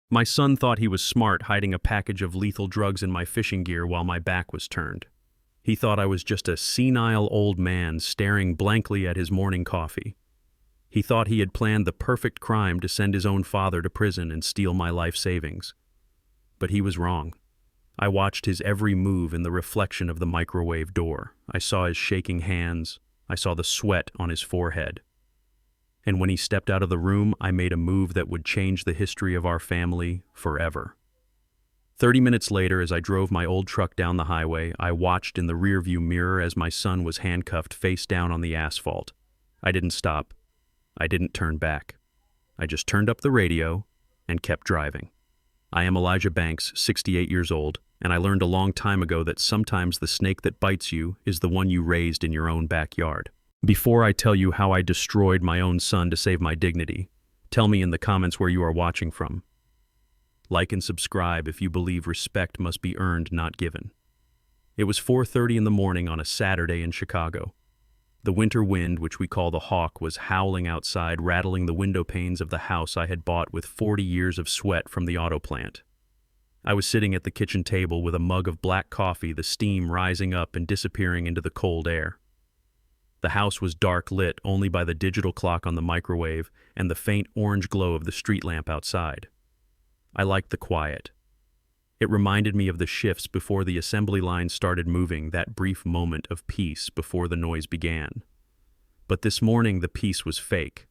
My son thought he was smart hiding a package of lethal drugs in my fishing gear while my back was turned. He thought I was just a senile old man staring blankly at his morning coffee. He thought he had planned the perfect crime to send his own father to prison and steal my life savings. But he was wrong. I watched his every move in the reflection of the microwave door. I saw his shaking hands. I saw the sweat on his forehead. And when he stepped out of the room, I made a move that would change the history of our family forever. 30 minutes later, as I drove my old truck down the highway, I watched in the rearview mirror as my son was handcuffed face down on the asphalt. I didn't stop. I didn't turn back. I just turned up the radio and kept driving. I am Elijah Banks, 68 years old, and I learned a long time ago that sometimes the snake that bites you is the one you raised in your own backyard. Before I tell you how I destroyed my own son to save my dignity, tell me in the comments where you are watching from. Like and subscribe if you believe respect must be earned, not given. It was 4:30 in the morning on a Saturday in Chicago. The winter wind, which we call the hawk, was howling outside, rattling the window panes of the house I had bought with 40 years of sweat from the auto plant. I was sitting at the kitchen table with a mug of black coffee, the steam rising up and disappearing into the cold air. The house was dark lit only by the digital clock on the microwave and the faint orange glow of the street lamp outside. I liked the quiet. It reminded me of the shifts before the assembly line started moving, that brief moment of peace before the noise began. But this morning the peace was fake.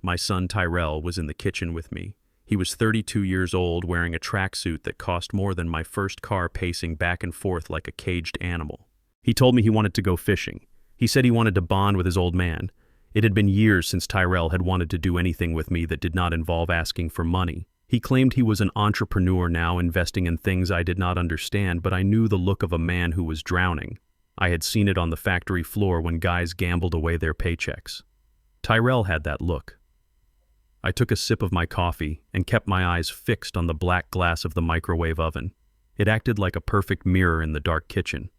My son Tyrell was in the kitchen with me. He was 32 years old, wearing a tracksuit that cost more than my first car, pacing back and forth like a caged animal. He told me he wanted to go fishing. He said he wanted to bond with his old man. It had been years since Tyrell had wanted to do anything with me that did not involve asking for money. He claimed he was an entrepreneur now, investing in things I did not understand, but I knew the look of a man who was drowning. I had seen it on the factory floor when guys gambled away their paychecks. Tyrell had that look. I took a sip of my coffee and kept my eyes fixed on the black glass of the microwave oven. It acted like a perfect mirror in the dark kitchen.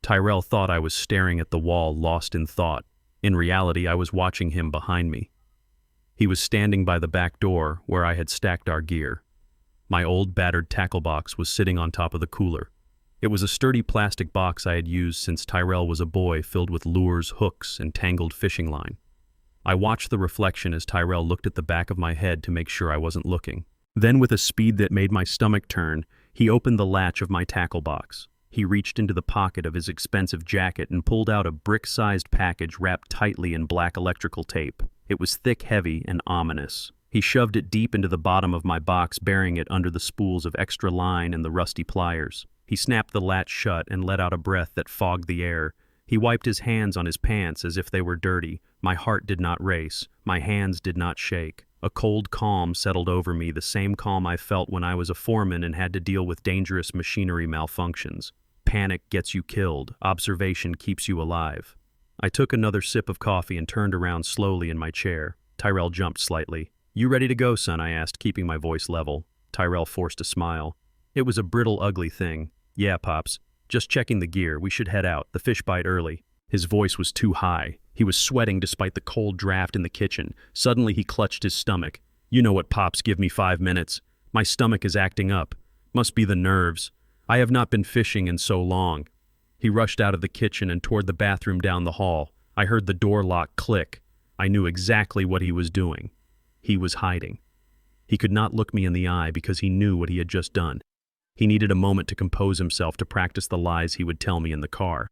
Tyrell thought I was staring at the wall, lost in thought. In reality, I was watching him behind me. He was standing by the back door where I had stacked our gear. My old battered tackle box was sitting on top of the cooler. It was a sturdy plastic box I had used since Tyrell was a boy, filled with lures, hooks, and tangled fishing line. I watched the reflection as Tyrell looked at the back of my head to make sure I wasn't looking. Then, with a speed that made my stomach turn, he opened the latch of my tackle box. He reached into the pocket of his expensive jacket and pulled out a brick-sized package wrapped tightly in black electrical tape. It was thick, heavy, and ominous. He shoved it deep into the bottom of my box, burying it under the spools of extra line and the rusty pliers. He snapped the latch shut and let out a breath that fogged the air. He wiped his hands on his pants as if they were dirty. My heart did not race. My hands did not shake. A cold calm settled over me, the same calm I felt when I was a foreman and had to deal with dangerous machinery malfunctions. Panic gets you killed. Observation keeps you alive. I took another sip of coffee and turned around slowly in my chair. Tyrell jumped slightly. "You ready to go, son?" I asked, keeping my voice level. Tyrell forced a smile. It was a brittle, ugly thing. "Yeah, Pops. Just checking the gear. We should head out. The fish bite early." His voice was too high. He was sweating despite the cold draft in the kitchen. Suddenly he clutched his stomach. "You know what, Pops, give me 5 minutes. My stomach is acting up. Must be the nerves. I have not been fishing in so long." He rushed out of the kitchen and toward the bathroom down the hall. I heard the door lock click. I knew exactly what he was doing. He was hiding. He could not look me in the eye because he knew what he had just done. He needed a moment to compose himself, to practice the lies he would tell me in the car.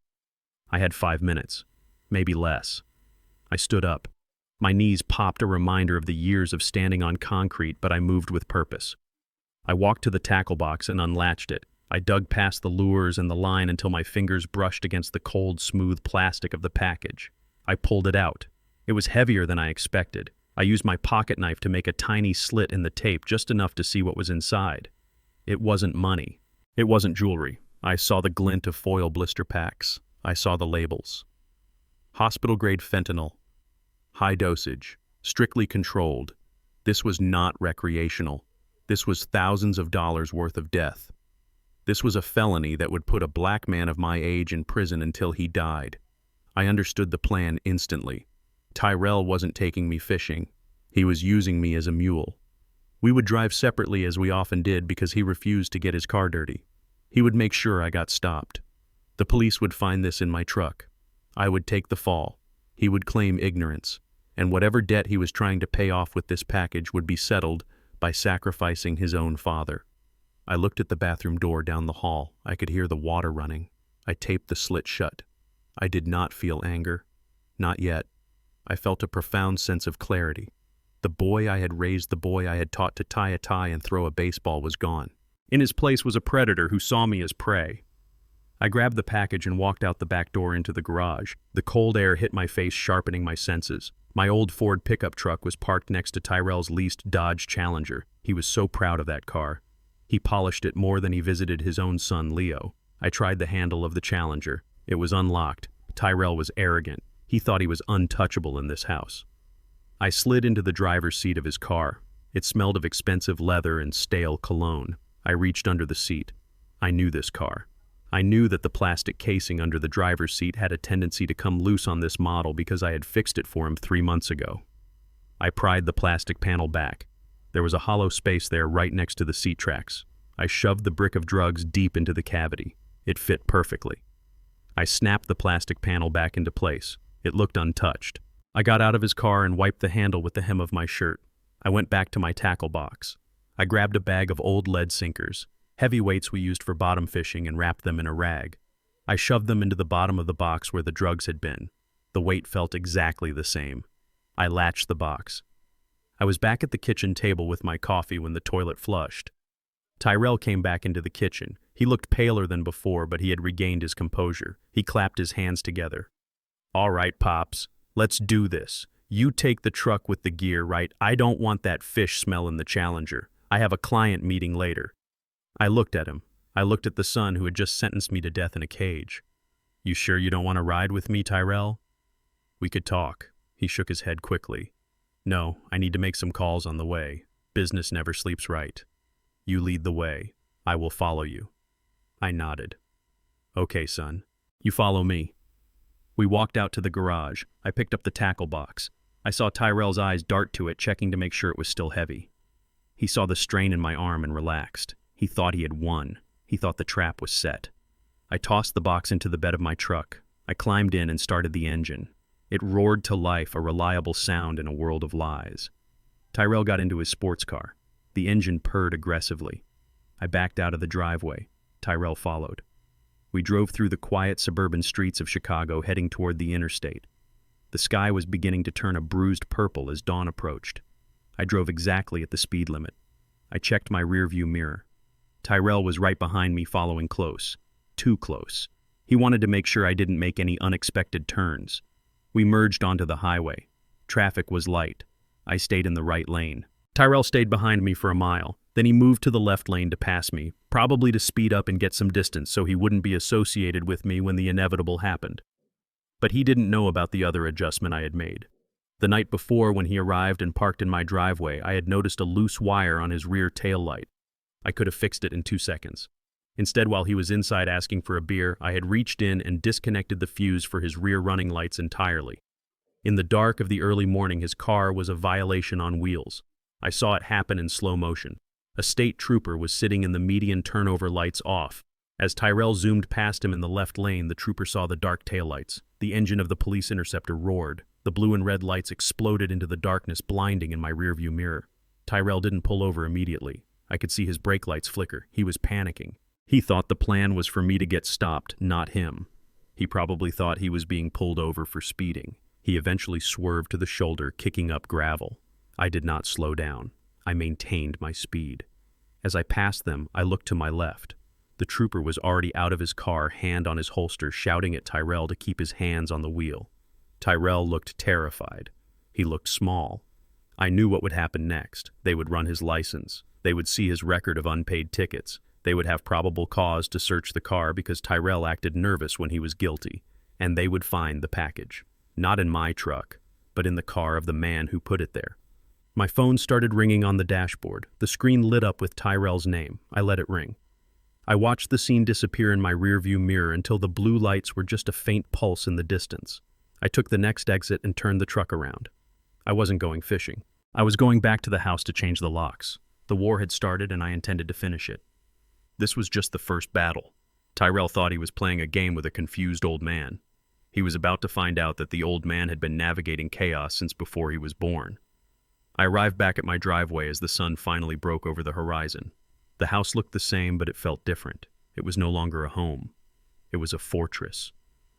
I had 5 minutes, maybe less. I stood up. My knees popped, a reminder of the years of standing on concrete, but I moved with purpose. I walked to the tackle box and unlatched it. I dug past the lures and the line until my fingers brushed against the cold, smooth plastic of the package. I pulled it out. It was heavier than I expected. I used my pocket knife to make a tiny slit in the tape, just enough to see what was inside. It wasn't money. It wasn't jewelry. I saw the glint of foil blister packs. I saw the labels. Hospital-grade fentanyl. High dosage. Strictly controlled. This was not recreational. This was thousands of dollars worth of death. This was a felony that would put a black man of my age in prison until he died. I understood the plan instantly. Tyrell wasn't taking me fishing. He was using me as a mule. We would drive separately as we often did because he refused to get his car dirty. He would make sure I got stopped. The police would find this in my truck. I would take the fall. He would claim ignorance, and whatever debt he was trying to pay off with this package would be settled by sacrificing his own father. I looked at the bathroom door down the hall. I could hear the water running. I taped the slit shut. I did not feel anger. Not yet. I felt a profound sense of clarity. The boy I had raised, the boy I had taught to tie a tie and throw a baseball, was gone. In his place was a predator who saw me as prey. I grabbed the package and walked out the back door into the garage. The cold air hit my face, sharpening my senses. My old Ford pickup truck was parked next to Tyrell's leased Dodge Challenger. He was so proud of that car. He polished it more than he visited his own son, Leo. I tried the handle of the Challenger. It was unlocked. Tyrell was arrogant. He thought he was untouchable in this house. I slid into the driver's seat of his car. It smelled of expensive leather and stale cologne. I reached under the seat. I knew this car. I knew that the plastic casing under the driver's seat had a tendency to come loose on this model because I had fixed it for him 3 months ago. I pried the plastic panel back. There was a hollow space there right next to the seat tracks. I shoved the brick of drugs deep into the cavity. It fit perfectly. I snapped the plastic panel back into place. It looked untouched. I got out of his car and wiped the handle with the hem of my shirt. I went back to my tackle box. I grabbed a bag of old lead sinkers, heavy weights we used for bottom fishing, and wrapped them in a rag. I shoved them into the bottom of the box where the drugs had been. The weight felt exactly the same. I latched the box. I was back at the kitchen table with my coffee when the toilet flushed. Tyrell came back into the kitchen. He looked paler than before, but he had regained his composure. He clapped his hands together. "All right, Pops, let's do this. You take the truck with the gear, right? I don't want that fish smell in the Challenger. I have a client meeting later." I looked at him. I looked at the son who had just sentenced me to death in a cage. "You sure you don't want to ride with me, Tyrell?" "We could talk." He shook his head quickly. "No, I need to make some calls on the way. Business never sleeps right. You lead the way. I will follow you." I nodded. "Okay, son. You follow me." We walked out to the garage. I picked up the tackle box. I saw Tyrell's eyes dart to it, checking to make sure it was still heavy. He saw the strain in my arm and relaxed. He thought he had won. He thought the trap was set. I tossed the box into the bed of my truck. I climbed in and started the engine. It roared to life, a reliable sound in a world of lies. Tyrell got into his sports car. The engine purred aggressively. I backed out of the driveway. Tyrell followed. We drove through the quiet suburban streets of Chicago, heading toward the interstate. The sky was beginning to turn a bruised purple as dawn approached. I drove exactly at the speed limit. I checked my rearview mirror. Tyrell was right behind me, following close. Too close. He wanted to make sure I didn't make any unexpected turns. We merged onto the highway. Traffic was light. I stayed in the right lane. Tyrell stayed behind me for a mile. Then he moved to the left lane to pass me, probably to speed up and get some distance so he wouldn't be associated with me when the inevitable happened. But he didn't know about the other adjustment I had made. The night before, when he arrived and parked in my driveway, I had noticed a loose wire on his rear taillight. I could have fixed it in 2 seconds. Instead, while he was inside asking for a beer, I had reached in and disconnected the fuse for his rear running lights entirely. In the dark of the early morning, his car was a violation on wheels. I saw it happen in slow motion. A state trooper was sitting in the median turnover lights off. As Tyrell zoomed past him in the left lane, the trooper saw the dark taillights. The engine of the police interceptor roared. The blue and red lights exploded into the darkness, blinding in my rearview mirror. Tyrell didn't pull over immediately. I could see his brake lights flicker. He was panicking. He thought the plan was for me to get stopped, not him. He probably thought he was being pulled over for speeding. He eventually swerved to the shoulder, kicking up gravel. I did not slow down. I maintained my speed. As I passed them, I looked to my left. The trooper was already out of his car, hand on his holster, shouting at Tyrell to keep his hands on the wheel. Tyrell looked terrified. He looked small. I knew what would happen next. They would run his license. They would see his record of unpaid tickets. They would have probable cause to search the car because Tyrell acted nervous when he was guilty. And they would find the package. Not in my truck, but in the car of the man who put it there. My phone started ringing on the dashboard. The screen lit up with Tyrell's name. I let it ring. I watched the scene disappear in my rearview mirror until the blue lights were just a faint pulse in the distance. I took the next exit and turned the truck around. I wasn't going fishing. I was going back to the house to change the locks. The war had started and I intended to finish it. This was just the first battle. Tyrell thought he was playing a game with a confused old man. He was about to find out that the old man had been navigating chaos since before he was born. I arrived back at my driveway as the sun finally broke over the horizon. The house looked the same, but it felt different. It was no longer a home. It was a fortress.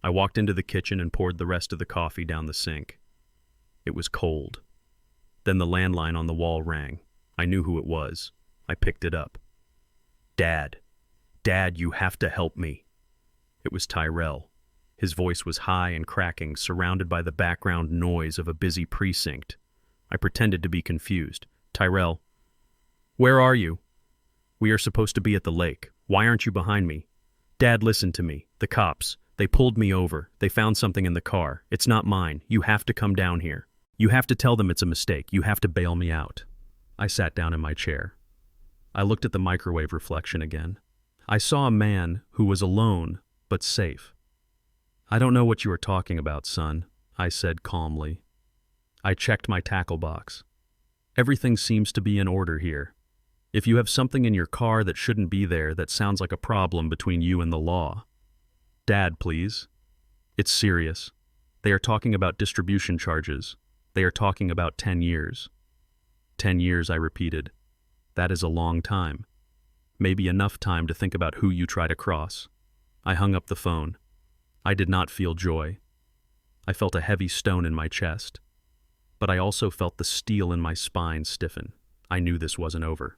I walked into the kitchen and poured the rest of the coffee down the sink. It was cold. Then the landline on the wall rang. I knew who it was. I picked it up. Dad. Dad, you have to help me. It was Tyrell. His voice was high and cracking, surrounded by the background noise of a busy precinct. I pretended to be confused. Tyrell, where are you? We are supposed to be at the lake. Why aren't you behind me? Dad, listen to me. The cops. They pulled me over. They found something in the car. It's not mine. You have to come down here. You have to tell them it's a mistake. You have to bail me out. I sat down in my chair. I looked at the microwave reflection again. I saw a man who was alone, but safe. I don't know what you are talking about, son, I said calmly. I checked my tackle box. Everything seems to be in order here. If you have something in your car that shouldn't be there, that sounds like a problem between you and the law. Dad, please. It's serious. They are talking about distribution charges. They are talking about 10 years. 10 years, I repeated. That is a long time. Maybe enough time to think about who you try to cross. I hung up the phone. I did not feel joy. I felt a heavy stone in my chest. But I also felt the steel in my spine stiffen. I knew this wasn't over.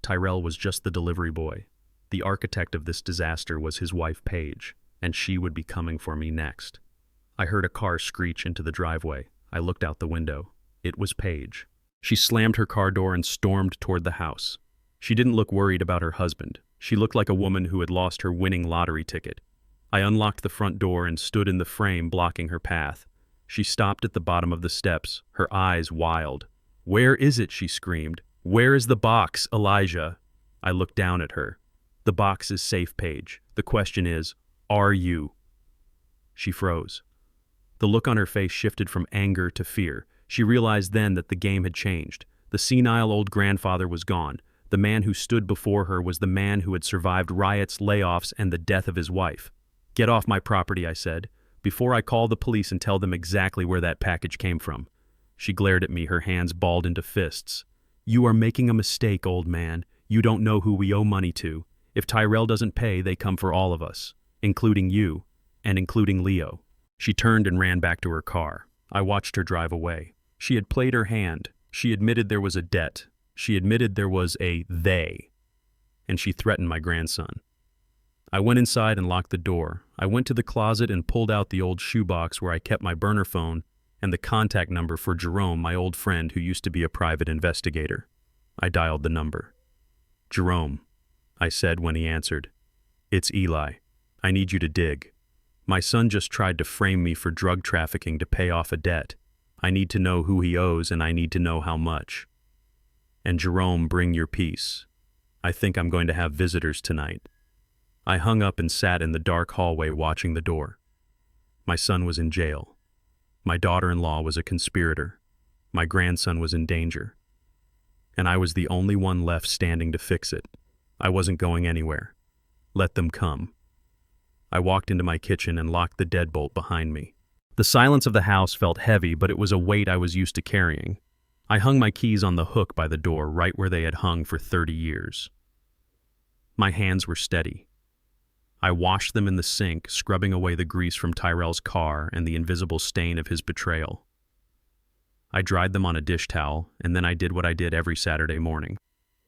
Tyrell was just the delivery boy. The architect of this disaster was his wife, Paige, and she would be coming for me next. I heard a car screech into the driveway. I looked out the window. It was Paige. She slammed her car door and stormed toward the house. She didn't look worried about her husband. She looked like a woman who had lost her winning lottery ticket. I unlocked the front door and stood in the frame blocking her path. She stopped at the bottom of the steps, her eyes wild. "Where is it?" she screamed. "Where is the box, Elijah?" I looked down at her. "The box is safe, Paige. The question is, are you?" She froze. The look on her face shifted from anger to fear. She realized then that the game had changed. The senile old grandfather was gone. The man who stood before her was the man who had survived riots, layoffs, and the death of his wife. "Get off my property," I said, "before I call the police and tell them exactly where that package came from." She glared at me, her hands balled into fists. "You are making a mistake, old man. You don't know who we owe money to. If Tyrell doesn't pay, they come for all of us, including you, and including Leo." She turned and ran back to her car. I watched her drive away. She had played her hand. She admitted there was a debt. She admitted there was a they. And she threatened my grandson. I went inside and locked the door. I went to the closet and pulled out the old shoebox where I kept my burner phone and the contact number for Jerome, my old friend who used to be a private investigator. I dialed the number. "Jerome," I said when he answered. "It's Eli. I need you to dig. My son just tried to frame me for drug trafficking to pay off a debt. I need to know who he owes and I need to know how much. And Jerome, bring your peace. I think I'm going to have visitors tonight." I hung up and sat in the dark hallway watching the door. My son was in jail. My daughter-in-law was a conspirator. My grandson was in danger. And I was the only one left standing to fix it. I wasn't going anywhere. Let them come. I walked into my kitchen and locked the deadbolt behind me. The silence of the house felt heavy, but it was a weight I was used to carrying. I hung my keys on the hook by the door, right where they had hung for 30 years. My hands were steady. I washed them in the sink, scrubbing away the grease from Tyrell's car and the invisible stain of his betrayal. I dried them on a dish towel, and then I did what I did every Saturday morning.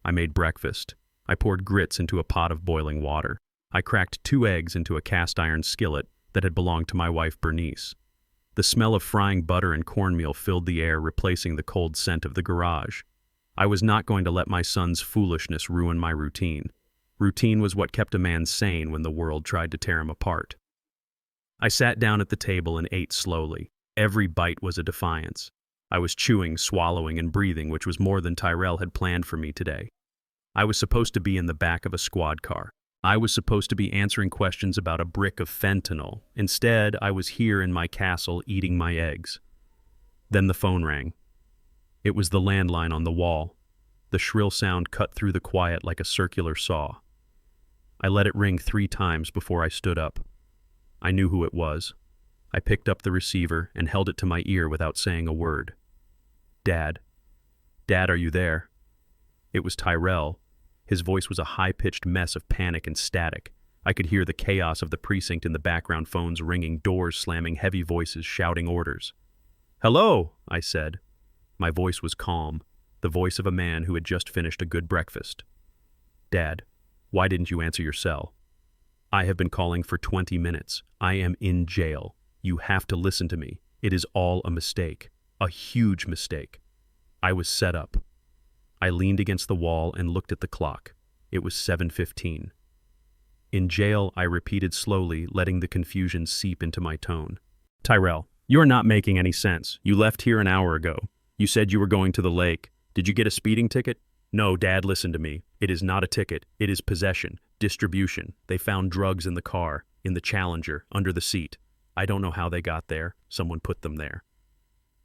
I made breakfast. I poured grits into a pot of boiling water. I cracked 2 eggs into a cast-iron skillet that had belonged to my wife Bernice. The smell of frying butter and cornmeal filled the air, replacing the cold scent of the garage. I was not going to let my son's foolishness ruin my routine. Routine was what kept a man sane when the world tried to tear him apart. I sat down at the table and ate slowly. Every bite was a defiance. I was chewing, swallowing, and breathing, which was more than Tyrell had planned for me today. I was supposed to be in the back of a squad car. I was supposed to be answering questions about a brick of fentanyl. Instead, I was here in my castle eating my eggs. Then the phone rang. It was the landline on the wall. The shrill sound cut through the quiet like a circular saw. I let it ring 3 times before I stood up. I knew who it was. I picked up the receiver and held it to my ear without saying a word. "Dad. Dad, are you there?" It was Tyrell. His voice was a high-pitched mess of panic and static. I could hear the chaos of the precinct in the background, phones ringing, doors slamming, heavy voices shouting orders. "Hello," I said. My voice was calm, the voice of a man who had just finished a good breakfast. "Dad, why didn't you answer your cell?" "I have been calling for 20 minutes. I am in jail. You have to listen to me. It is all a mistake. A huge mistake." I was set up. I leaned against the wall and looked at the clock. It was 7:15. "In jail," I repeated slowly, letting the confusion seep into my tone. "Tyrell, you're not making any sense. You left here an hour ago. You said you were going to the lake. Did you get a speeding ticket?" "No, Dad, listen to me. It is not a ticket. It is possession, distribution. They found drugs in the car, in the Challenger, under the seat. I don't know how they got there. Someone put them there."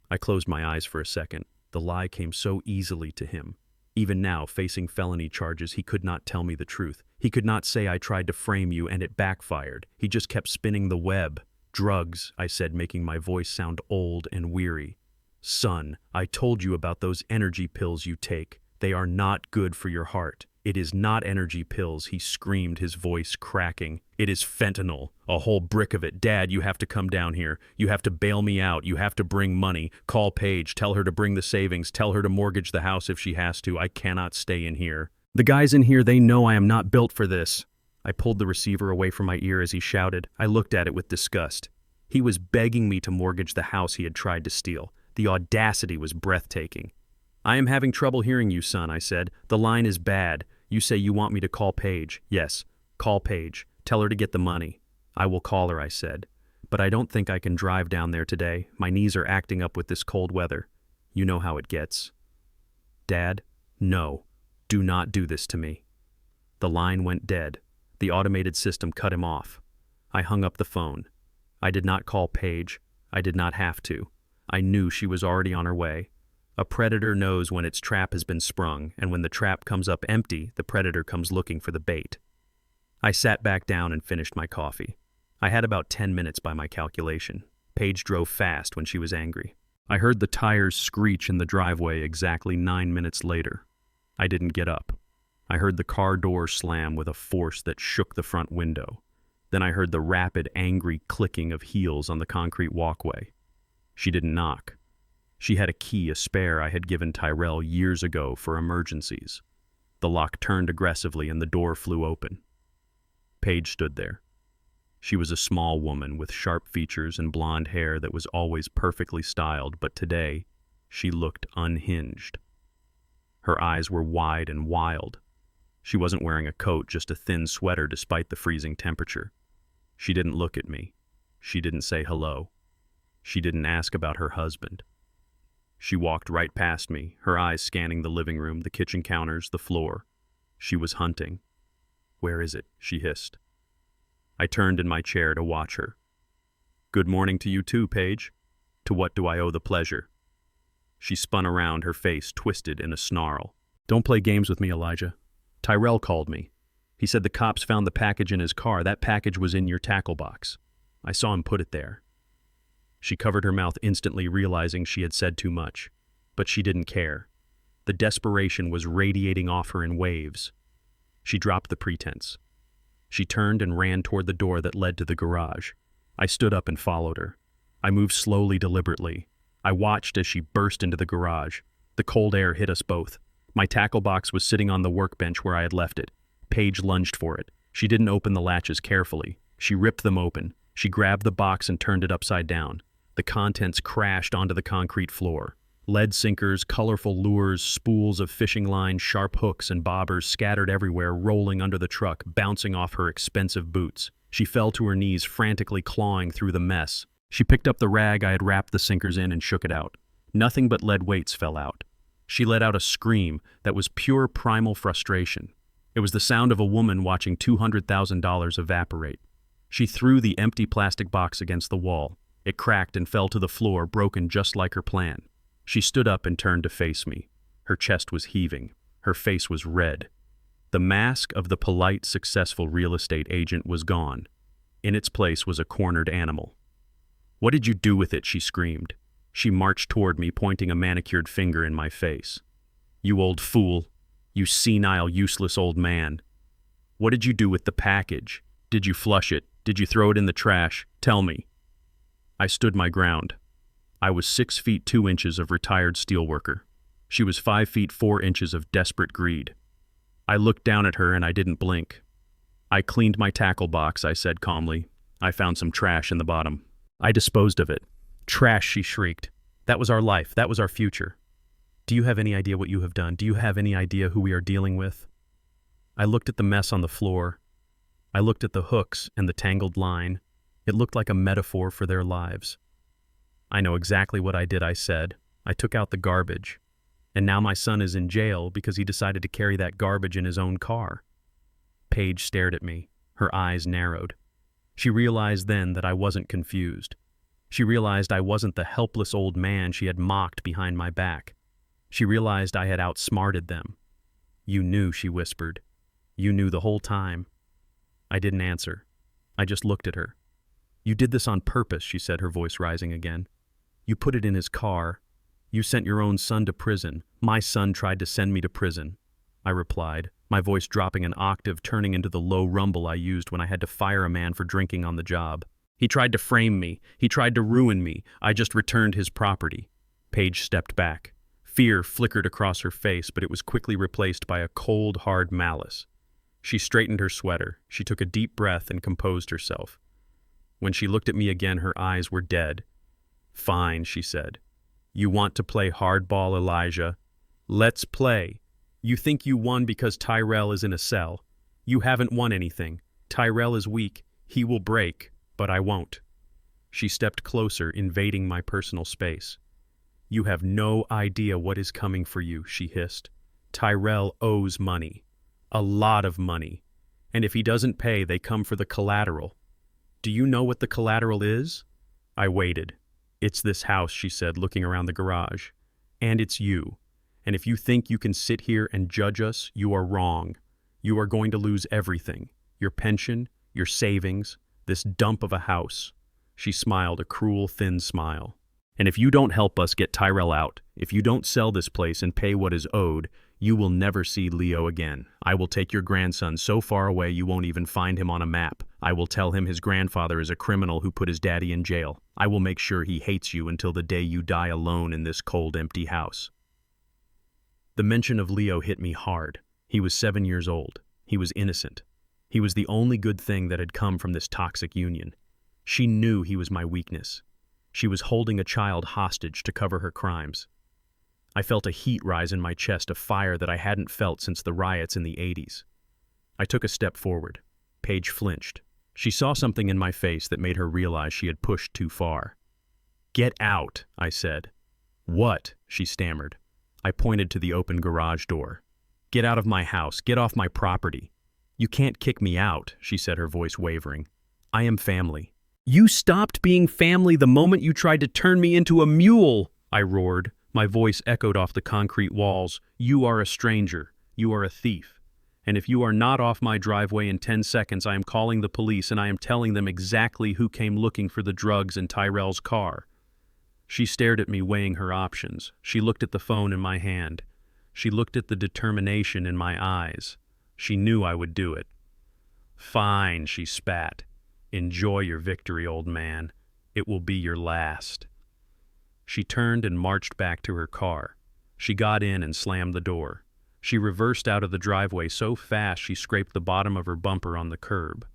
I closed my eyes for a second. The lie came so easily to him. Even now, facing felony charges, he could not tell me the truth. He could not say, "I tried to frame you and it backfired." He just kept spinning the web. "Drugs," I said, making my voice sound old and weary. "Son, I told you about those energy pills you take. They are not good for your heart." "It is not energy pills," he screamed, his voice cracking. "It is fentanyl, a whole brick of it. Dad, you have to come down here. You have to bail me out. You have to bring money. Call Paige. Tell her to bring the savings. Tell her to mortgage the house if she has to. I cannot stay in here. The guys in here, they know I am not built for this." I pulled the receiver away from my ear as he shouted. I looked at it with disgust. He was begging me to mortgage the house he had tried to steal. The audacity was breathtaking. "I am having trouble hearing you, son," I said. "The line is bad. You say you want me to call Paige." "Yes, call Paige. Tell her to get the money." "I will call her," I said. "But I don't think I can drive down there today. My knees are acting up with this cold weather. You know how it gets." "Dad, no. Do not do this to me." The line went dead. The automated system cut him off. I hung up the phone. I did not call Paige. I did not have to. I knew she was already on her way. A predator knows when its trap has been sprung, and when the trap comes up empty, the predator comes looking for the bait. I sat back down and finished my coffee. I had about 10 minutes by my calculation. Paige drove fast when she was angry. I heard the tires screech in the driveway exactly 9 minutes later. I didn't get up. I heard the car door slam with a force that shook the front window. Then I heard the rapid, angry clicking of heels on the concrete walkway. She didn't knock. She had a key, a spare I had given Tyrell years ago for emergencies. The lock turned aggressively and the door flew open. Paige stood there. She was a small woman with sharp features and blonde hair that was always perfectly styled, but today she looked unhinged. Her eyes were wide and wild. She wasn't wearing a coat, just a thin sweater despite the freezing temperature. She didn't look at me. She didn't say hello. She didn't ask about her husband. She walked right past me, her eyes scanning the living room, the kitchen counters, the floor. She was hunting. "Where is it?" she hissed. I turned in my chair to watch her. "Good morning to you too, Paige. To what do I owe the pleasure?" She spun around, her face twisted in a snarl. "Don't play games with me, Elijah. Tyrell called me. He said the cops found the package in his car. That package was in your tackle box. I saw him put it there." She covered her mouth instantly, realizing she had said too much. But she didn't care. The desperation was radiating off her in waves. She dropped the pretense. She turned and ran toward the door that led to the garage. I stood up and followed her. I moved slowly, deliberately. I watched as she burst into the garage. The cold air hit us both. My tackle box was sitting on the workbench where I had left it. Paige lunged for it. She didn't open the latches carefully. She ripped them open. She grabbed the box and turned it upside down. The contents crashed onto the concrete floor. Lead sinkers, colorful lures, spools of fishing line, sharp hooks and bobbers scattered everywhere, rolling under the truck, bouncing off her expensive boots. She fell to her knees, frantically clawing through the mess. She picked up the rag I had wrapped the sinkers in and shook it out. Nothing but lead weights fell out. She let out a scream that was pure primal frustration. It was the sound of a woman watching $200,000 evaporate. She threw the empty plastic box against the wall. It cracked and fell to the floor, broken just like her plan. She stood up and turned to face me. Her chest was heaving. Her face was red. The mask of the polite, successful real estate agent was gone. In its place was a cornered animal. "What did you do with it?" she screamed. She marched toward me, pointing a manicured finger in my face. "You old fool. You senile, useless old man. What did you do with the package? Did you flush it? Did you throw it in the trash? Tell me." I stood my ground. I was 6 feet 2 inches of retired steelworker. She was 5 feet 4 inches of desperate greed. I looked down at her and I didn't blink. "I cleaned my tackle box," I said calmly. "I found some trash in the bottom. I disposed of it." "Trash," she shrieked. "That was our life. That was our future. Do you have any idea what you have done? Do you have any idea who we are dealing with?" I looked at the mess on the floor. I looked at the hooks and the tangled line. It looked like a metaphor for their lives. "I know exactly what I did," I said. "I took out the garbage. And now my son is in jail because he decided to carry that garbage in his own car." Paige stared at me. Her eyes narrowed. She realized then that I wasn't confused. She realized I wasn't the helpless old man she had mocked behind my back. She realized I had outsmarted them. "You knew," she whispered. "You knew the whole time." I didn't answer. I just looked at her. "You did this on purpose," she said, her voice rising again. "You put it in his car. You sent your own son to prison. My son tried to send me to prison," I replied, my voice dropping an octave, turning into the low rumble I used when I had to fire a man for drinking on the job. "He tried to frame me. He tried to ruin me. I just returned his property." Paige stepped back. Fear flickered across her face, but it was quickly replaced by a cold, hard malice. She straightened her sweater. She took a deep breath and composed herself. When she looked at me again, her eyes were dead. "Fine," she said. "You want to play hardball, Elijah? Let's play. You think you won because Tyrell is in a cell. You haven't won anything. Tyrell is weak. He will break, but I won't." She stepped closer, invading my personal space. "You have no idea what is coming for you," she hissed. "Tyrell owes money. A lot of money. And if he doesn't pay, they come for the collateral. Do you know what the collateral is?" I waited. "It's this house," she said, looking around the garage. "And it's you. And if you think you can sit here and judge us, you are wrong. You are going to lose everything. Your pension, your savings, this dump of a house." She smiled, a cruel, thin smile. "And if you don't help us get Tyrell out, if you don't sell this place and pay what is owed, you will never see Leo again. I will take your grandson so far away you won't even find him on a map. I will tell him his grandfather is a criminal who put his daddy in jail. I will make sure he hates you until the day you die alone in this cold, empty house." The mention of Leo hit me hard. He was 7 years old. He was innocent. He was the only good thing that had come from this toxic union. She knew he was my weakness. She was holding a child hostage to cover her crimes. I felt a heat rise in my chest, a fire that I hadn't felt since the riots in the 80s. I took a step forward. Paige flinched. She saw something in my face that made her realize she had pushed too far. "Get out," I said. "What?" she stammered. I pointed to the open garage door. "Get out of my house. Get off my property." "You can't kick me out," she said, her voice wavering. "I am family." "You stopped being family the moment you tried to turn me into a mule," I roared. My voice echoed off the concrete walls. "You are a stranger. You are a thief. And if you are not off my driveway in 10 seconds, I am calling the police and I am telling them exactly who came looking for the drugs in Tyrell's car." She stared at me, weighing her options. She looked at the phone in my hand. She looked at the determination in my eyes. She knew I would do it. "Fine," she spat. "Enjoy your victory, old man. It will be your last." She turned and marched back to her car. She got in and slammed the door. She reversed out of the driveway so fast she scraped the bottom of her bumper on the curb.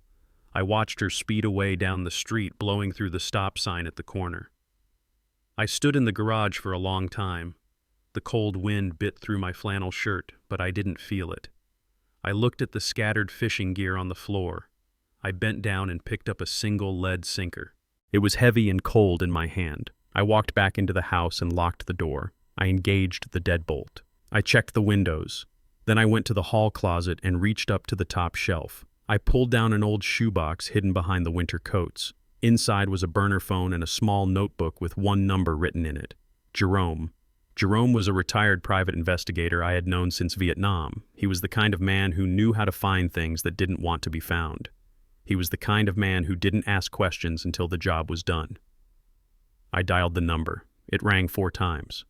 I watched her speed away down the street, blowing through the stop sign at the corner. I stood in the garage for a long time. The cold wind bit through my flannel shirt, but I didn't feel it. I looked at the scattered fishing gear on the floor. I bent down and picked up a single lead sinker. It was heavy and cold in my hand. I walked back into the house and locked the door. I engaged the deadbolt. I checked the windows. Then I went to the hall closet and reached up to the top shelf. I pulled down an old shoebox hidden behind the winter coats. Inside was a burner phone and a small notebook with one number written in it. Jerome, Jerome was a retired private investigator I had known since Vietnam. He was the kind of man who knew how to find things that didn't want to be found. He was the kind of man who didn't ask questions until the job was done. I dialed the number. It rang 4 times.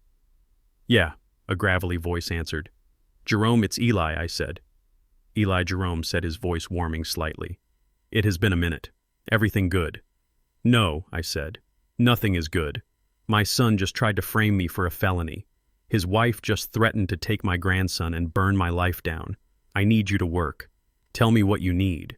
"Yeah," a gravelly voice answered. "Jerome, it's Eli," I said. Eli Jerome said, his voice warming slightly. "It has been a minute. Everything good?" "No," I said. "Nothing is good. My son just tried to frame me for a felony. His wife just threatened to take my grandson and burn my life down. I need you to work. Tell me what you need."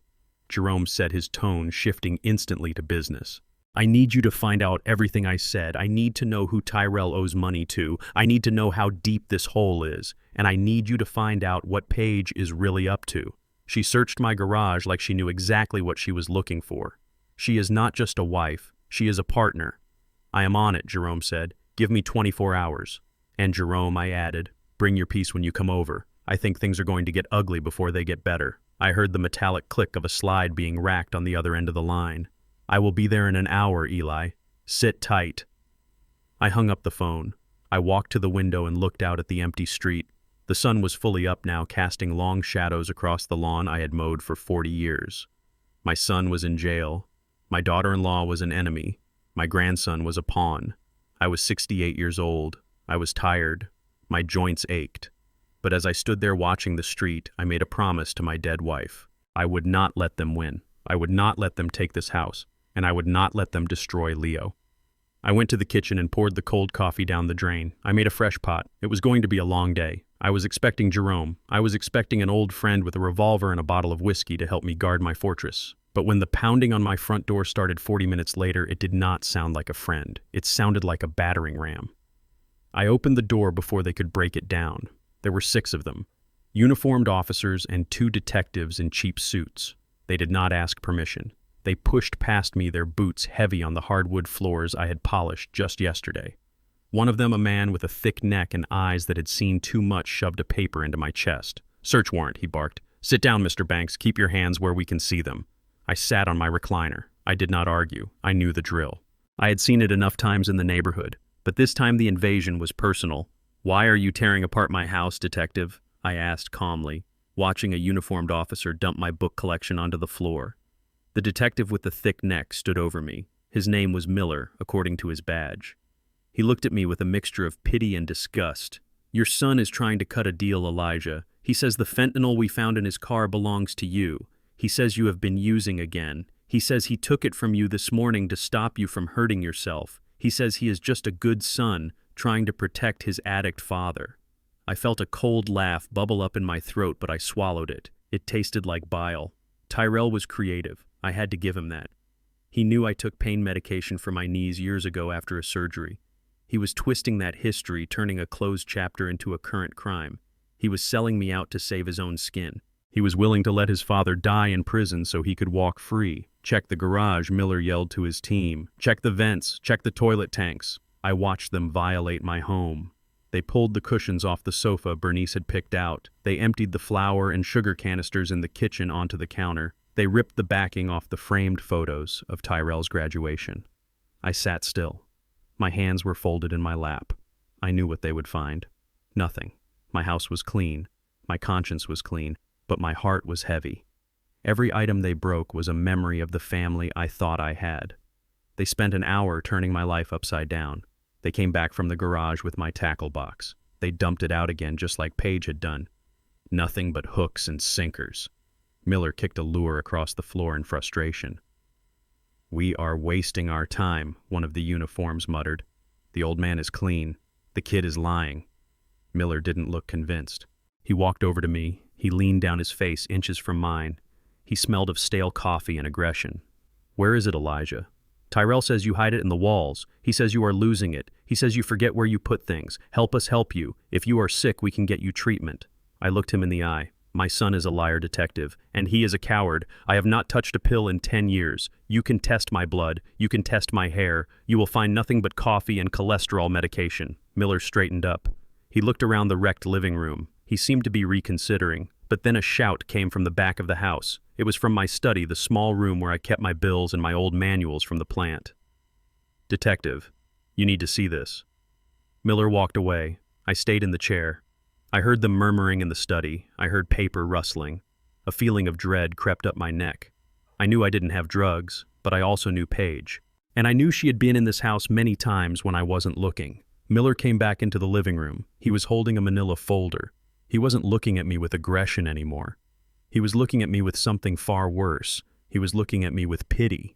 Jerome said, his tone shifting instantly to business. "I need you to find out everything I said. I need to know who Tyrell owes money to. I need to know how deep this hole is. And I need you to find out what Paige is really up to. She searched my garage like she knew exactly what she was looking for. She is not just a wife. She is a partner." "I am on it," Jerome said. "Give me 24 hours. And Jerome," I added, "bring your piece when you come over. I think things are going to get ugly before they get better." I heard the metallic click of a slide being racked on the other end of the line. "I will be there in an hour, Eli. Sit tight." I hung up the phone. I walked to the window and looked out at the empty street. The sun was fully up now, casting long shadows across the lawn I had mowed for 40 years. My son was in jail. My daughter-in-law was an enemy. My grandson was a pawn. I was 68 years old. I was tired. My joints ached. But as I stood there watching the street, I made a promise to my dead wife. I would not let them win. I would not let them take this house, and I would not let them destroy Leo. I went to the kitchen and poured the cold coffee down the drain. I made a fresh pot. It was going to be a long day. I was expecting Jerome. I was expecting an old friend with a revolver and a bottle of whiskey to help me guard my fortress. But when the pounding on my front door started 40 minutes later, it did not sound like a friend. It sounded like a battering ram. I opened the door before they could break it down. There were 6 of them, uniformed officers and 2 detectives in cheap suits. They did not ask permission. They pushed past me, their boots heavy on the hardwood floors I had polished just yesterday. One of them, a man with a thick neck and eyes that had seen too much, shoved a paper into my chest. "Search warrant," he barked. "Sit down, Mr. Banks. Keep your hands where we can see them." I sat on my recliner. I did not argue. I knew the drill. I had seen it enough times in the neighborhood. But this time the invasion was personal. "Why are you tearing apart my house, detective?" I asked calmly, watching a uniformed officer dump my book collection onto the floor. The detective with the thick neck stood over me. His name was Miller, according to his badge. He looked at me with a mixture of pity and disgust. "Your son is trying to cut a deal, Elijah. He says the fentanyl we found in his car belongs to you. He says you have been using again. He says he took it from you this morning to stop you from hurting yourself. He says he is just a good son, trying to protect his addict father." I felt a cold laugh bubble up in my throat, but I swallowed it. It tasted like bile. Tyrell was creative. I had to give him that. He knew I took pain medication for my knees years ago after a surgery. He was twisting that history, turning a closed chapter into a current crime. He was selling me out to save his own skin. He was willing to let his father die in prison so he could walk free. "Check the garage," Miller yelled to his team. "Check the vents. Check the toilet tanks." I watched them violate my home. They pulled the cushions off the sofa Bernice had picked out. They emptied the flour and sugar canisters in the kitchen onto the counter. They ripped the backing off the framed photos of Tyrell's graduation. I sat still. My hands were folded in my lap. I knew what they would find. Nothing. My house was clean. My conscience was clean. But my heart was heavy. Every item they broke was a memory of the family I thought I had. They spent an hour turning my life upside down. They came back from the garage with my tackle box. They dumped it out again just like Paige had done. Nothing but hooks and sinkers. Miller kicked a lure across the floor in frustration. "We are wasting our time," one of the uniforms muttered. "The old man is clean. The kid is lying." Miller didn't look convinced. He walked over to me. He leaned down, his face inches from mine. He smelled of stale coffee and aggression. "Where is it, Elijah? Tyrell says you hide it in the walls. He says you are losing it. He says you forget where you put things. Help us help you. If you are sick, we can get you treatment." I looked him in the eye. "My son is a liar, detective, and he is a coward. I have not touched a pill in 10 years. You can test my blood. You can test my hair. You will find nothing but coffee and cholesterol medication." Miller straightened up. He looked around the wrecked living room. He seemed to be reconsidering, but then a shout came from the back of the house. It was from my study, the small room where I kept my bills and my old manuals from the plant. "Detective, you need to see this." Miller walked away. I stayed in the chair. I heard them murmuring in the study. I heard paper rustling. A feeling of dread crept up my neck. I knew I didn't have drugs, but I also knew Paige. And I knew she had been in this house many times when I wasn't looking. Miller came back into the living room. He was holding a manila folder. He wasn't looking at me with aggression anymore. He was looking at me with something far worse. He was looking at me with pity.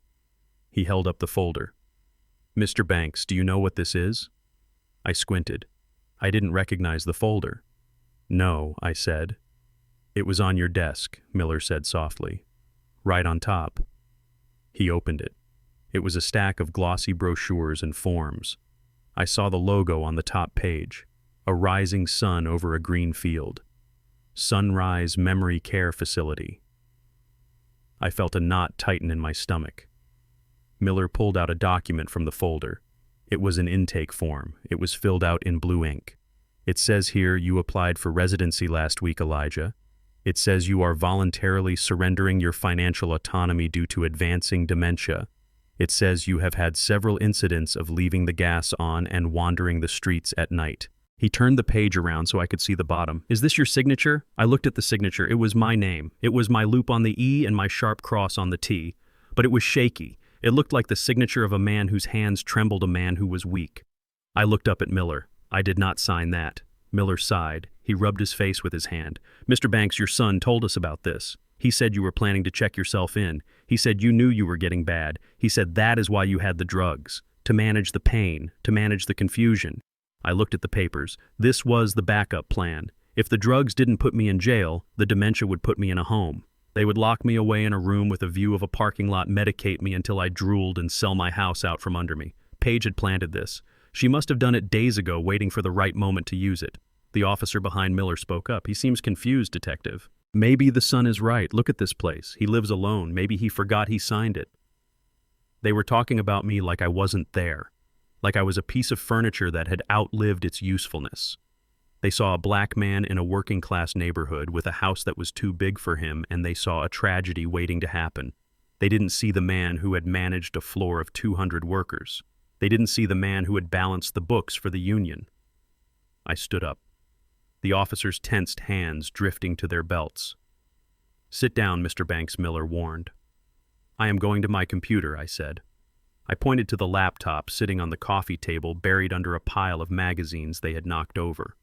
He held up the folder. "Mr. Banks, do you know what this is?" I squinted. I didn't recognize the folder. "No," I said. "It was on your desk," Miller said softly. "Right on top." He opened it. It was a stack of glossy brochures and forms. I saw the logo on the top page, a rising sun over a green field. Sunrise Memory Care Facility. I felt a knot tighten in my stomach. Miller pulled out a document from the folder. It was an intake form. It was filled out in blue ink. "It says here you applied for residency last week, Elijah. It says you are voluntarily surrendering your financial autonomy due to advancing dementia. It says you have had several incidents of leaving the gas on and wandering the streets at night." He turned the page around so I could see the bottom. "Is this your signature?" I looked at the signature. It was my name. It was my loop on the E and my sharp cross on the T. But it was shaky. It looked like the signature of a man whose hands trembled, a man who was weak. I looked up at Miller. "I did not sign that." Miller sighed. He rubbed his face with his hand. "Mr. Banks, your son told us about this. He said you were planning to check yourself in. He said you knew you were getting bad. He said that is why you had the drugs. To manage the pain, to manage the confusion." I looked at the papers. This was the backup plan. If the drugs didn't put me in jail, the dementia would put me in a home. They would lock me away in a room with a view of a parking lot, medicate me until I drooled, and sell my house out from under me. Paige had planted this. She must have done it days ago, waiting for the right moment to use it. The officer behind Miller spoke up. "He seems confused, Detective." "Maybe the son is right. Look at this place. He lives alone. Maybe he forgot he signed it." They were talking about me like I wasn't there, like I was a piece of furniture that had outlived its usefulness. They saw a black man in a working-class neighborhood with a house that was too big for him, and they saw a tragedy waiting to happen. They didn't see the man who had managed a floor of 200 workers. They didn't see the man who had balanced the books for the union. I stood up. The officers' tensed hands drifting to their belts. "Sit down, Mr. Banks," Miller warned. "I am going to my computer," I said. I pointed to the laptop sitting on the coffee table, buried under a pile of magazines they had knocked over.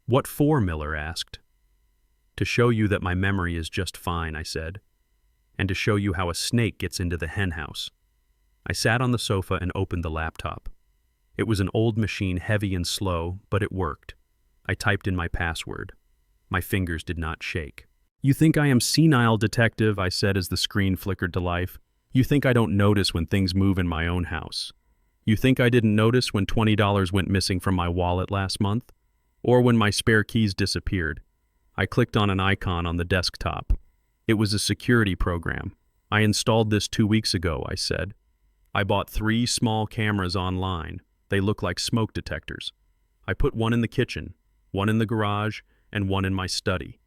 "What for?" Miller asked. "To show you that my memory is just fine," I said, "and to show you how a snake gets into the henhouse." I sat on the sofa and opened the laptop. It was an old machine, heavy and slow, but it worked. I typed in my password. My fingers did not shake. "You think I am senile, Detective," I said as the screen flickered to life. "You think I don't notice when things move in my own house? You think I didn't notice when $20 went missing from my wallet last month? Or when my spare keys disappeared?" I clicked on an icon on the desktop. It was a security program. "I installed this 2 weeks ago," I said. "I bought 3 small cameras online. They look like smoke detectors. I put one in the kitchen, one in the garage, and one in my study,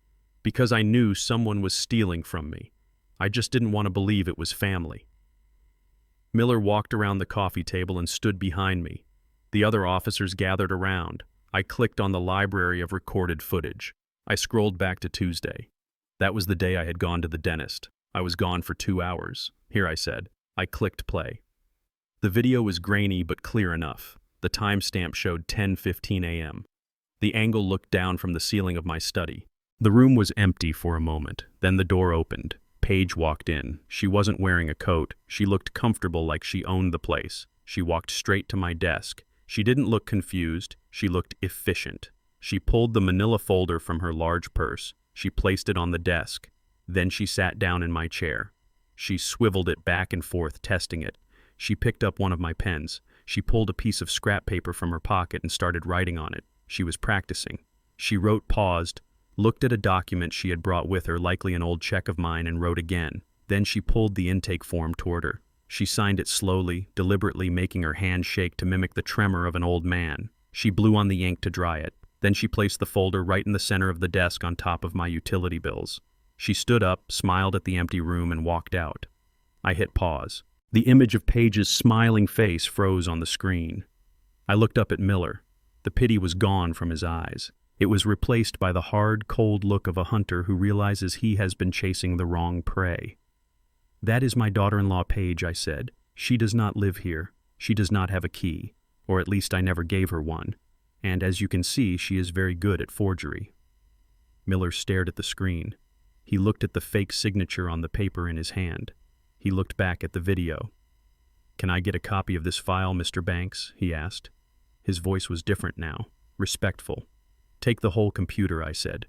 because I knew someone was stealing from me. I just didn't want to believe it was family." Miller walked around the coffee table and stood behind me. The other officers gathered around. I clicked on the library of recorded footage. I scrolled back to Tuesday. That was the day I had gone to the dentist. I was gone for 2 hours. "Here," I said. I clicked play. The video was grainy but clear enough. The timestamp showed 10:15 a.m. The angle looked down from the ceiling of my study. The room was empty for a moment. Then the door opened. Paige walked in. She wasn't wearing a coat. She looked comfortable, like she owned the place. She walked straight to my desk. She didn't look confused. She looked efficient. She pulled the manila folder from her large purse. She placed it on the desk. Then she sat down in my chair. She swiveled it back and forth, testing it. She picked up one of my pens. She pulled a piece of scrap paper from her pocket and started writing on it. She was practicing. She wrote, paused, looked at a document she had brought with her, likely an old check of mine, and wrote again. Then she pulled the intake form toward her. She signed it slowly, deliberately, making her hand shake to mimic the tremor of an old man. She blew on the ink to dry it. Then she placed the folder right in the center of the desk on top of my utility bills. She stood up, smiled at the empty room, and walked out. I hit pause. The image of Paige's smiling face froze on the screen. I looked up at Miller. The pity was gone from his eyes. It was replaced by the hard, cold look of a hunter who realizes he has been chasing the wrong prey. "That is my daughter-in-law, Paige," I said. "She does not live here. She does not have a key, or at least I never gave her one. And as you can see, she is very good at forgery." Miller stared at the screen. He looked at the fake signature on the paper in his hand. He looked back at the video. "Can I get a copy of this file, Mr. Banks?" he asked. His voice was different now, respectful. "Take the whole computer," I said.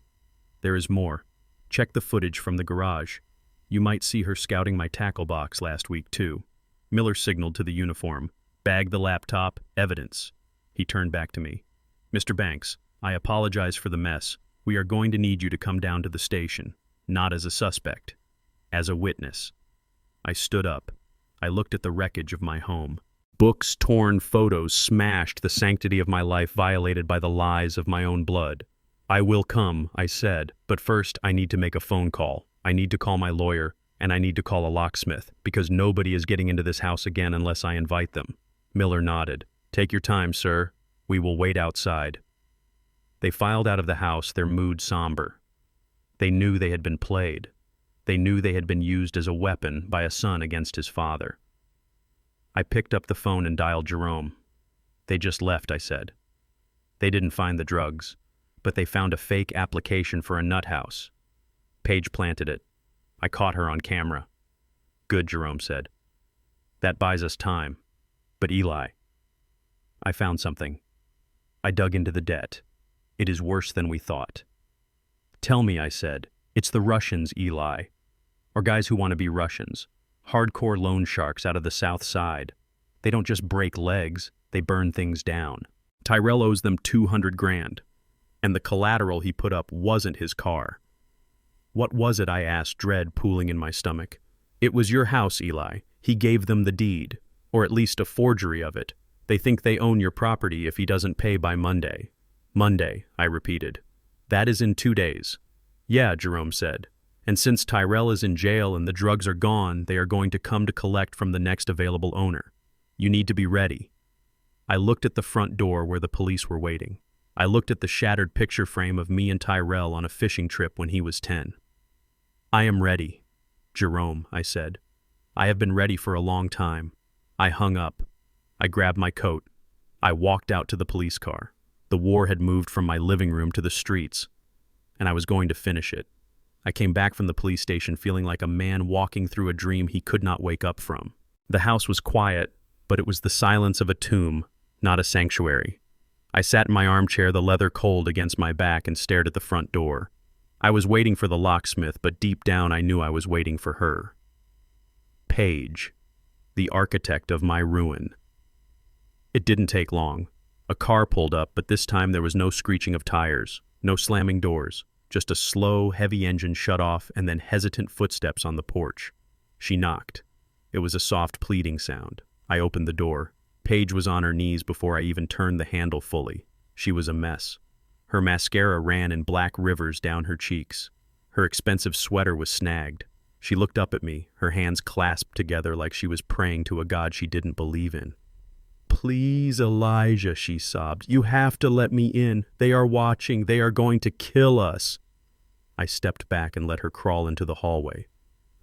"There is more. Check the footage from the garage. You might see her scouting my tackle box last week, too." Miller signaled to the uniform. "Bag the laptop, evidence." He turned back to me. "Mr. Banks, I apologize for the mess. We are going to need you to come down to the station, not as a suspect, as a witness." I stood up. I looked at the wreckage of my home. Books, torn, photos smashed, the sanctity of my life violated by the lies of my own blood. "I will come," I said, "but first I need to make a phone call. I need to call my lawyer, and I need to call a locksmith, because nobody is getting into this house again unless I invite them." Miller nodded. "Take your time, sir. We will wait outside." They filed out of the house, their mood somber. They knew they had been played. They knew they had been used as a weapon by a son against his father. I picked up the phone and dialed Jerome. "They just left," I said. "They didn't find the drugs, but they found a fake application for a nut house. Paige planted it. I caught her on camera." "Good," Jerome said. "That buys us time. But Eli, I found something. I dug into the debt. It is worse than we thought." "Tell me," I said. "It's the Russians, Eli. Or guys who want to be Russians. Hardcore loan sharks out of the South Side. They don't just break legs, they burn things down. Tyrell owes them 200 grand. And the collateral he put up wasn't his car." "What was it?" I asked, dread pooling in my stomach. "It was your house, Eli. He gave them the deed, or at least a forgery of it. They think they own your property if he doesn't pay by Monday." "Monday," I repeated. "That is in 2 days." "Yeah," Jerome said. "And since Tyrell is in jail and the drugs are gone, they are going to come to collect from the next available owner. You need to be ready." I looked at the front door where the police were waiting. I looked at the shattered picture frame of me and Tyrell on a fishing trip when he was 10. "I am ready, Jerome," I said. "I have been ready for a long time." I hung up. I grabbed my coat. I walked out to the police car. The war had moved from my living room to the streets, and I was going to finish it. I came back from the police station feeling like a man walking through a dream he could not wake up from. The house was quiet, but it was the silence of a tomb, not a sanctuary. I sat in my armchair, the leather cold against my back, and stared at the front door. I was waiting for the locksmith, but deep down I knew I was waiting for her. Paige, the architect of my ruin. It didn't take long. A car pulled up, but this time there was no screeching of tires, no slamming doors. Just a slow, heavy engine shut off and then hesitant footsteps on the porch. She knocked. It was a soft pleading sound. I opened the door. Paige was on her knees before I even turned the handle fully. She was a mess. Her mascara ran in black rivers down her cheeks. Her expensive sweater was snagged. She looked up at me, her hands clasped together like she was praying to a god she didn't believe in. "Please, Elijah," she sobbed. "You have to let me in. They are watching. They are going to kill us." I stepped back and let her crawl into the hallway.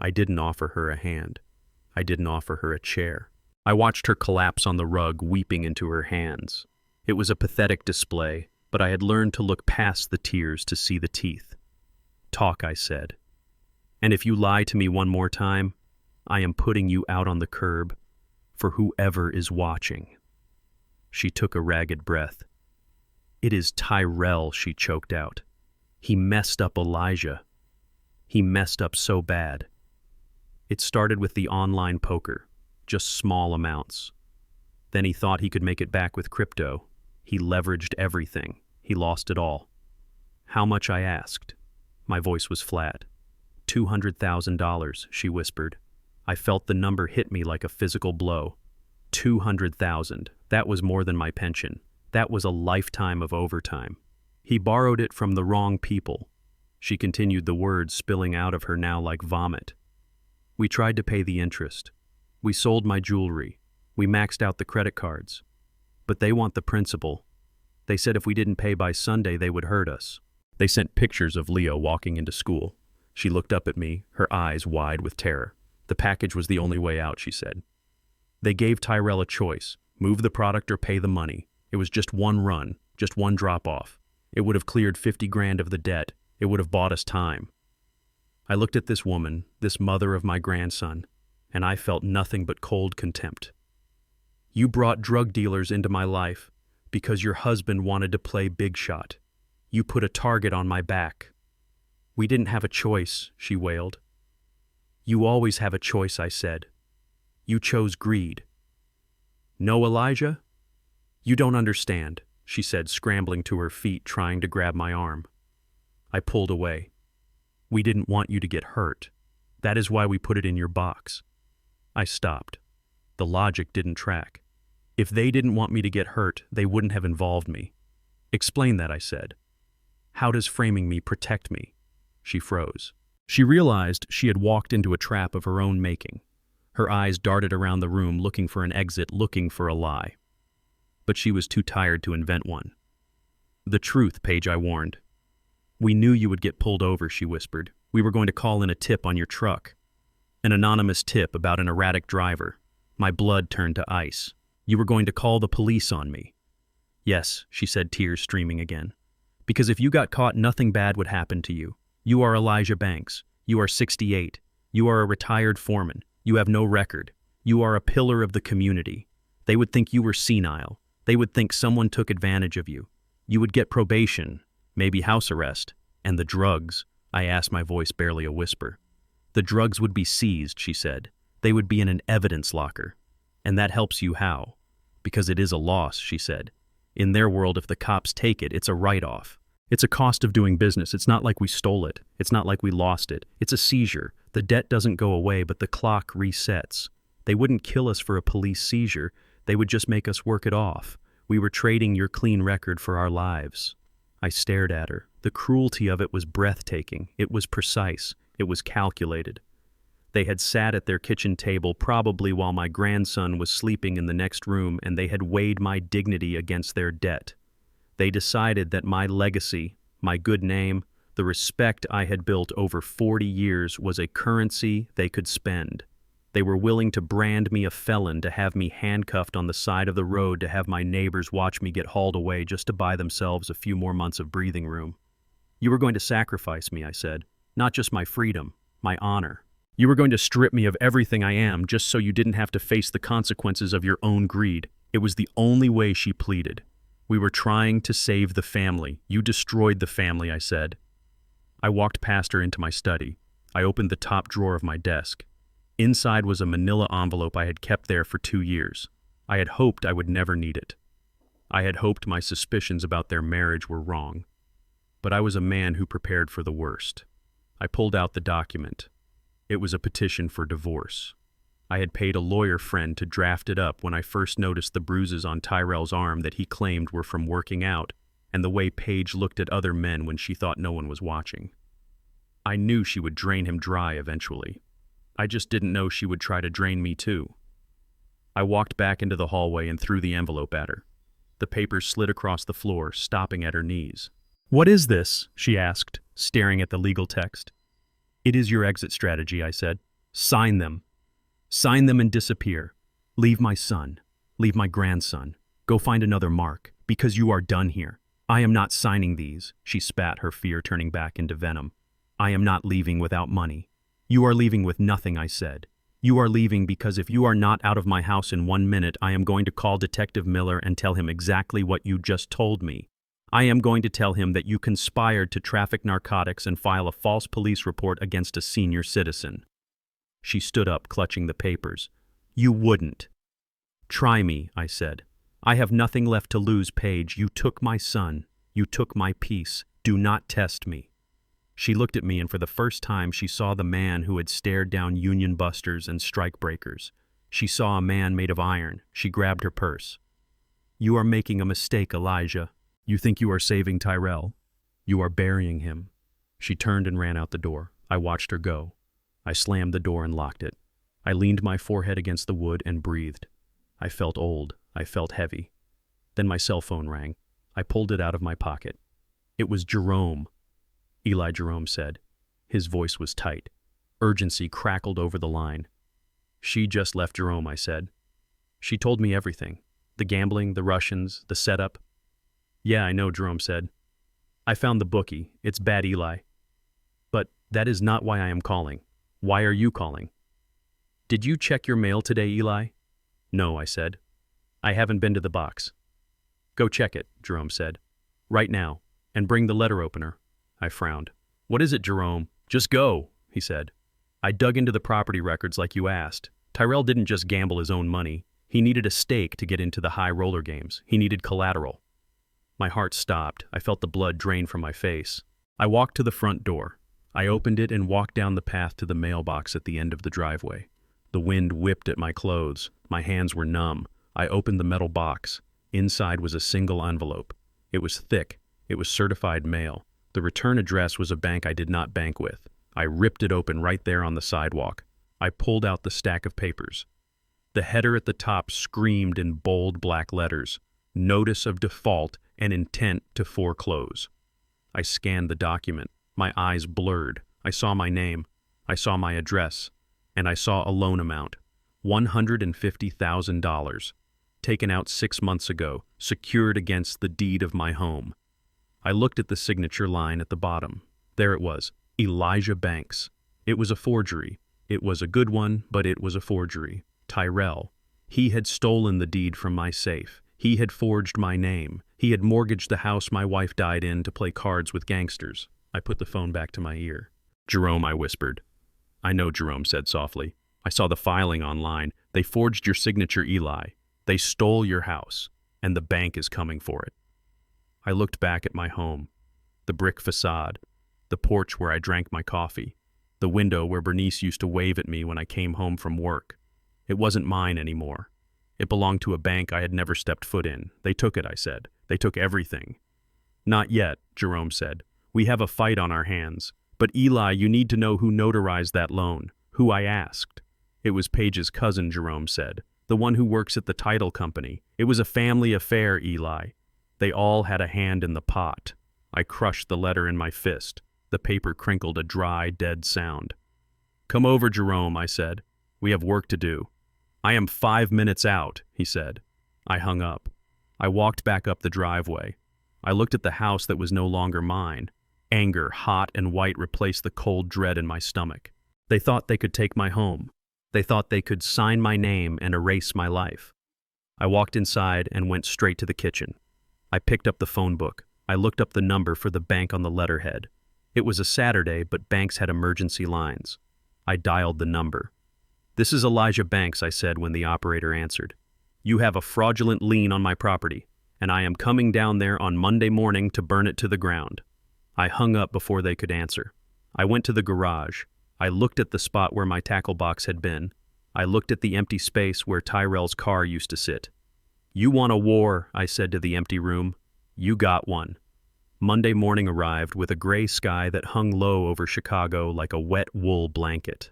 I didn't offer her a hand. I didn't offer her a chair. I watched her collapse on the rug, weeping into her hands. It was a pathetic display, but I had learned to look past the tears to see the teeth. "Talk," I said. "And if you lie to me one more time, I am putting you out on the curb for whoever is watching." She took a ragged breath. "It is Tyrell," she choked out. "He messed up Elijah. He messed up so bad." It started with the online poker, just small amounts. Then he thought he could make it back with crypto. He leveraged everything. He lost it all. "How much?" I asked. My voice was flat. $200,000, she whispered. I felt the number hit me like a physical blow. 200,000. That was more than my pension. That was a lifetime of overtime. He borrowed it from the wrong people. She continued, the words spilling out of her now like vomit. "We tried to pay the interest. We sold my jewelry. We maxed out the credit cards. But they want the principal. They said if we didn't pay by Sunday, they would hurt us. They sent pictures of Leo walking into school. She looked up at me, her eyes wide with terror. The package was the only way out, she said. They gave Tyrell a choice, move the product or pay the money. It was just one run, just one drop-off. It would have cleared 50 grand of the debt. It would have bought us time. I looked at this woman, this mother of my grandson, and I felt nothing but cold contempt. You brought drug dealers into my life because your husband wanted to play big shot. You put a target on my back. We didn't have a choice, she wailed. You always have a choice, I said. You chose greed. No, Elijah? You don't understand, she said, scrambling to her feet, trying to grab my arm. I pulled away. We didn't want you to get hurt. That is why we put it in your box. I stopped. The logic didn't track. If they didn't want me to get hurt, they wouldn't have involved me. Explain that, I said. How does framing me protect me? She froze. She realized she had walked into a trap of her own making. Her eyes darted around the room looking for an exit, looking for a lie. But she was too tired to invent one. The truth, Paige, I warned. We knew you would get pulled over, she whispered. We were going to call in a tip on your truck. An anonymous tip about an erratic driver. My blood turned to ice. You were going to call the police on me. Yes, she said, tears streaming again. Because if you got caught, nothing bad would happen to you. You are Elijah Banks. You are 68. You are a retired foreman. You have no record. You are a pillar of the community. They would think you were senile. They would think someone took advantage of you. You would get probation, maybe house arrest, and the drugs, I asked, my voice barely a whisper. The drugs would be seized, she said. They would be in an evidence locker. And that helps you how? Because it is a loss, she said. In their world, if the cops take it, it's a write-off. It's a cost of doing business. It's not like we stole it. It's not like we lost it. It's a seizure. The debt doesn't go away, but the clock resets. They wouldn't kill us for a police seizure. They would just make us work it off. We were trading your clean record for our lives. I stared at her. The cruelty of it was breathtaking. It was precise. It was calculated. They had sat at their kitchen table probably while my grandson was sleeping in the next room, and they had weighed my dignity against their debt. They decided that my legacy, my good name, the respect I had built over 40 years was a currency they could spend. They were willing to brand me a felon, to have me handcuffed on the side of the road, to have my neighbors watch me get hauled away just to buy themselves a few more months of breathing room. You were going to sacrifice me, I said. Not just my freedom, my honor. You were going to strip me of everything I am just so you didn't have to face the consequences of your own greed. It was the only way, she pleaded. We were trying to save the family. You destroyed the family, I said. I walked past her into my study. I opened the top drawer of my desk. Inside was a manila envelope I had kept there for 2 years. I had hoped I would never need it. I had hoped my suspicions about their marriage were wrong. But I was a man who prepared for the worst. I pulled out the document. It was a petition for divorce. I had paid a lawyer friend to draft it up when I first noticed the bruises on Tyrell's arm that he claimed were from working out, and the way Paige looked at other men when she thought no one was watching. I knew she would drain him dry eventually. I just didn't know she would try to drain me too. I walked back into the hallway and threw the envelope at her. The papers slid across the floor, stopping at her knees. What is this? She asked, staring at the legal text. It is your exit strategy, I said. Sign them. Sign them and disappear. Leave my son. Leave my grandson. Go find another Mark, because you are done here. I am not signing these, she spat, her fear turning back into venom. I am not leaving without money. You are leaving with nothing, I said. You are leaving because if you are not out of my house in 1 minute, I am going to call Detective Miller and tell him exactly what you just told me. I am going to tell him that you conspired to traffic narcotics and file a false police report against a senior citizen. She stood up, clutching the papers. You wouldn't. Try me, I said. I have nothing left to lose, Paige. You took my son. You took my peace. Do not test me. She looked at me, and for the first time she saw the man who had stared down union busters and strike breakers. She saw a man made of iron. She grabbed her purse. You are making a mistake, Elijah. You think you are saving Tyrell. You are burying him. She turned and ran out the door. I watched her go. I slammed the door and locked it. I leaned my forehead against the wood and breathed. I felt old. I felt heavy. Then my cell phone rang. I pulled it out of my pocket. It was Jerome. Eli, Jerome said. His voice was tight. Urgency crackled over the line. She just left Jerome, I said. She told me everything. The gambling, the Russians, the setup. Yeah, I know, Jerome said. I found the bookie. It's bad, Eli. But that is not why I am calling. Why are you calling? Did you check your mail today, Eli? No, I said. I haven't been to the box. Go check it, Jerome said. Right now, and bring the letter opener. I frowned. What is it, Jerome? Just go, he said. I dug into the property records like you asked. Tyrell didn't just gamble his own money. He needed a stake to get into the high roller games. He needed collateral. My heart stopped. I felt the blood drain from my face. I walked to the front door. I opened it and walked down the path to the mailbox at the end of the driveway. The wind whipped at my clothes. My hands were numb. I opened the metal box. Inside was a single envelope. It was thick. It was certified mail. The return address was a bank I did not bank with. I ripped it open right there on the sidewalk. I pulled out the stack of papers. The header at the top screamed in bold black letters, Notice of Default and Intent to Foreclose. I scanned the document. My eyes blurred. I saw my name. I saw my address. And I saw a loan amount, $150,000, taken out 6 months ago, secured against the deed of my home. I looked at the signature line at the bottom. There it was, Elijah Banks. It was a forgery. It was a good one, but it was a forgery. Tyrell. He had stolen the deed from my safe. He had forged my name. He had mortgaged the house my wife died in to play cards with gangsters. I put the phone back to my ear. Jerome, I whispered. I know, Jerome said softly. I saw the filing online. They forged your signature, Eli. They stole your house, and the bank is coming for it. I looked back at my home, the brick facade, the porch where I drank my coffee, the window where Bernice used to wave at me when I came home from work. It wasn't mine anymore. It belonged to a bank I had never stepped foot in. They took it, I said. They took everything. Not yet, Jerome said. We have a fight on our hands. But Eli, you need to know who notarized that loan, who I asked. It was Paige's cousin, Jerome said, the one who works at the title company. It was a family affair, Eli. They all had a hand in the pot. I crushed the letter in my fist. The paper crinkled a dry, dead sound. Come over, Jerome, I said. We have work to do. I am 5 minutes out, he said. I hung up. I walked back up the driveway. I looked at the house that was no longer mine. Anger, hot and white, replaced the cold dread in my stomach. They thought they could take my home. They thought they could sign my name and erase my life. I walked inside and went straight to the kitchen. I picked up the phone book. I looked up the number for the bank on the letterhead. It was a Saturday, but banks had emergency lines. I dialed the number. This is Elijah Banks, I said when the operator answered. You have a fraudulent lien on my property, and I am coming down there on Monday morning to burn it to the ground. I hung up before they could answer. I went to the garage. I looked at the spot where my tackle box had been. I looked at the empty space where Tyrell's car used to sit. You want a war, I said to the empty room. You got one. Monday morning arrived with a gray sky that hung low over Chicago like a wet wool blanket.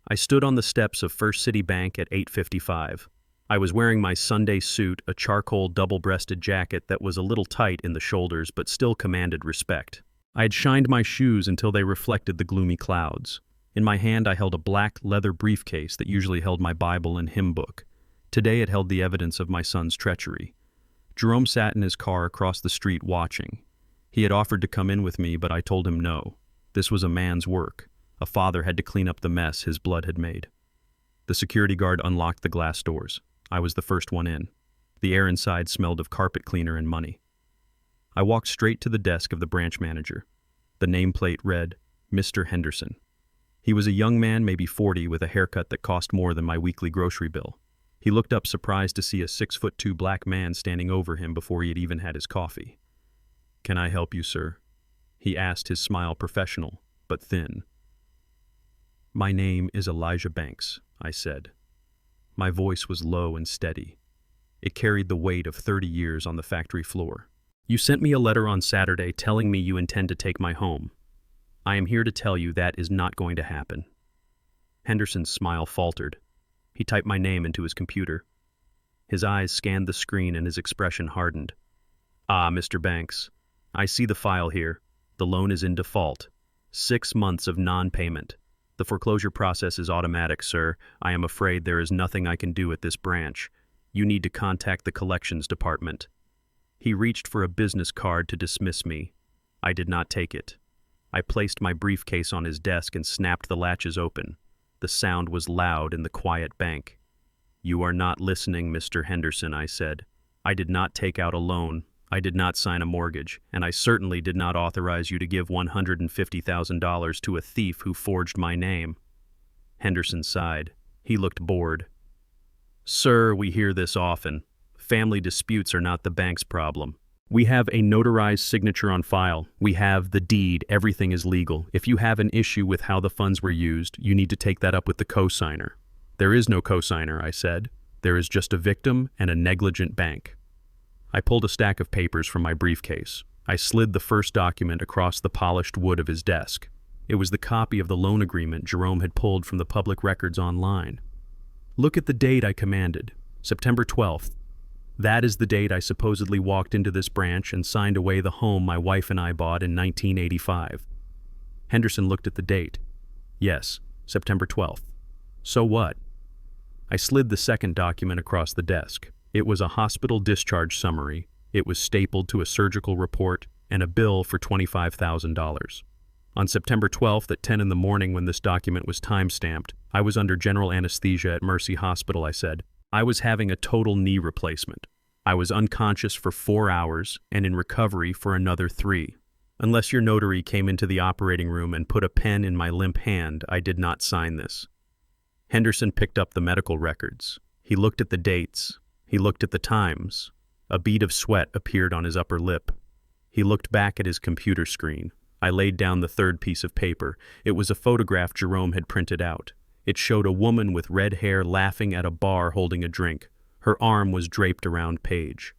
I stood on the steps of First City Bank at 8:55. I was wearing my Sunday suit, a charcoal double-breasted jacket that was a little tight in the shoulders but still commanded respect. I had shined my shoes until they reflected the gloomy clouds. In my hand I held a black leather briefcase that usually held my Bible and hymn book. Today it held the evidence of my son's treachery. Jerome sat in his car across the street watching. He had offered to come in with me, but I told him no. This was a man's work. A father had to clean up the mess his blood had made. The security guard unlocked the glass doors. I was the first one in. The air inside smelled of carpet cleaner and money. I walked straight to the desk of the branch manager. The nameplate read, Mr. Henderson. He was a young man, maybe 40, with a haircut that cost more than my weekly grocery bill. He looked up surprised to see a 6'2" black man standing over him before he had even had his coffee. Can I help you, sir? He asked, his smile professional, but thin. My name is Elijah Banks, I said. My voice was low and steady. It carried the weight of 30 years on the factory floor. You sent me a letter on Saturday telling me you intend to take my home. I am here to tell you that is not going to happen. Henderson's smile faltered. He typed my name into his computer. His eyes scanned the screen and his expression hardened. Ah, Mr. Banks. I see the file here. The loan is in default. 6 months of non-payment. The foreclosure process is automatic, sir. I am afraid there is nothing I can do at this branch. You need to contact the collections department. He reached for a business card to dismiss me. I did not take it. I placed my briefcase on his desk and snapped the latches open. The sound was loud in the quiet bank. You are not listening, Mr. Henderson, I said. I did not take out a loan. I did not sign a mortgage, and I certainly did not authorize you to give $150,000 to a thief who forged my name. Henderson sighed. He looked bored. Sir, we hear this often. Family disputes are not the bank's problem. We have a notarized signature on file. We have the deed. Everything is legal. If you have an issue with how the funds were used, you need to take that up with the cosigner. There is no cosigner, I said. There is just a victim and a negligent bank. I pulled a stack of papers from my briefcase. I slid the first document across the polished wood of his desk. It was the copy of the loan agreement Jerome had pulled from the public records online. Look at the date, I commanded. September 12th. That is the date I supposedly walked into this branch and signed away the home my wife and I bought in 1985. Henderson looked at the date. Yes, September 12th. So what? I slid the second document across the desk. It was a hospital discharge summary. It was stapled to a surgical report and a bill for $25,000. On September 12th at 10 in the morning, when this document was time-stamped, I was under general anesthesia at Mercy Hospital, I said. I was having a total knee replacement. I was unconscious for 4 hours and in recovery for another 3. Unless your notary came into the operating room and put a pen in my limp hand, I did not sign this. Henderson picked up the medical records. He looked at the dates. He looked at the times. A bead of sweat appeared on his upper lip. He looked back at his computer screen. I laid down the third piece of paper. It was a photograph Jerome had printed out. It showed a woman with red hair laughing at a bar holding a drink. Her arm was draped around Paige.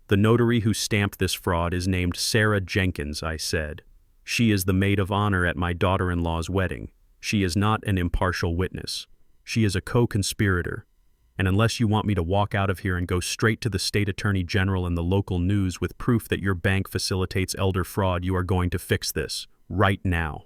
The notary who stamped this fraud is named Sarah Jenkins, I said. She is the maid of honor at my daughter-in-law's wedding. She is not an impartial witness. She is a co-conspirator. And unless you want me to walk out of here and go straight to the state attorney general and the local news with proof that your bank facilitates elder fraud, you are going to fix this, right now.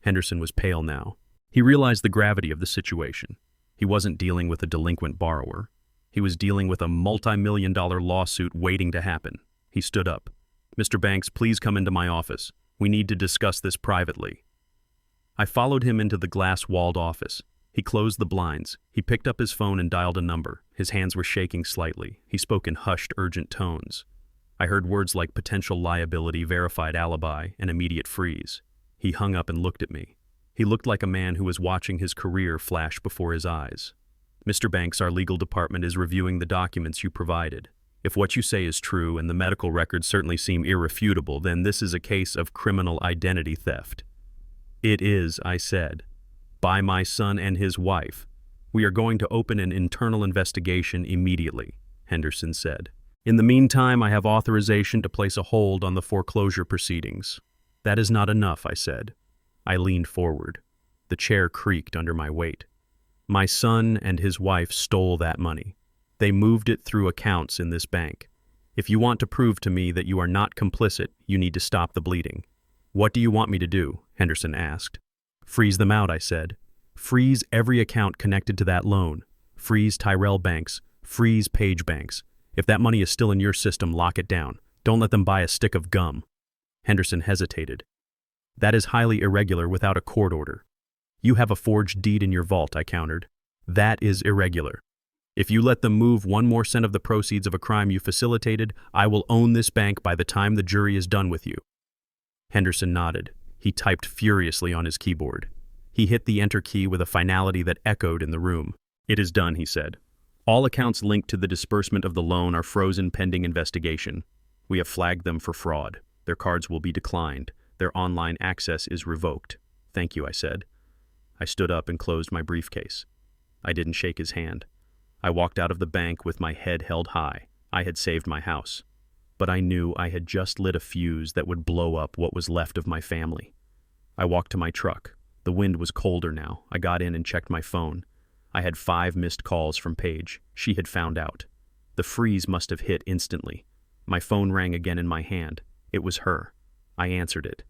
Henderson was pale now. He realized the gravity of the situation. He wasn't dealing with a delinquent borrower. He was dealing with a multi-million-dollar lawsuit waiting to happen. He stood up. Mr. Banks, please come into my office. We need to discuss this privately. I followed him into the glass-walled office. He closed the blinds. He picked up his phone and dialed a number. His hands were shaking slightly. He spoke in hushed, urgent tones. I heard words like potential liability, verified alibi, and immediate freeze. He hung up and looked at me. He looked like a man who was watching his career flash before his eyes. Mr. Banks, our legal department is reviewing the documents you provided. If what you say is true, and the medical records certainly seem irrefutable, then this is a case of criminal identity theft. It is, I said. By my son and his wife. We are going to open an internal investigation immediately, Henderson said. In the meantime, I have authorization to place a hold on the foreclosure proceedings. That is not enough, I said. I leaned forward. The chair creaked under my weight. My son and his wife stole that money. They moved it through accounts in this bank. If you want to prove to me that you are not complicit, you need to stop the bleeding. What do you want me to do? Henderson asked. Freeze them out, I said. Freeze every account connected to that loan. Freeze Tyrell Banks. Freeze Page Banks. If that money is still in your system, lock it down. Don't let them buy a stick of gum. Henderson hesitated. That is highly irregular without a court order. You have a forged deed in your vault, I countered. That is irregular. If you let them move 1 more cent of the proceeds of a crime you facilitated, I will own this bank by the time the jury is done with you. Henderson nodded. He typed furiously on his keyboard. He hit the enter key with a finality that echoed in the room. It is done, he said. All accounts linked to the disbursement of the loan are frozen pending investigation. We have flagged them for fraud. Their cards will be declined. Their online access is revoked. Thank you, I said. I stood up and closed my briefcase. I didn't shake his hand. I walked out of the bank with my head held high. I had saved my house. But I knew I had just lit a fuse that would blow up what was left of my family. I walked to my truck. The wind was colder now. I got in and checked my phone. I had 5 missed calls from Paige. She had found out. The freeze must have hit instantly. My phone rang again in my hand. It was her. I answered it.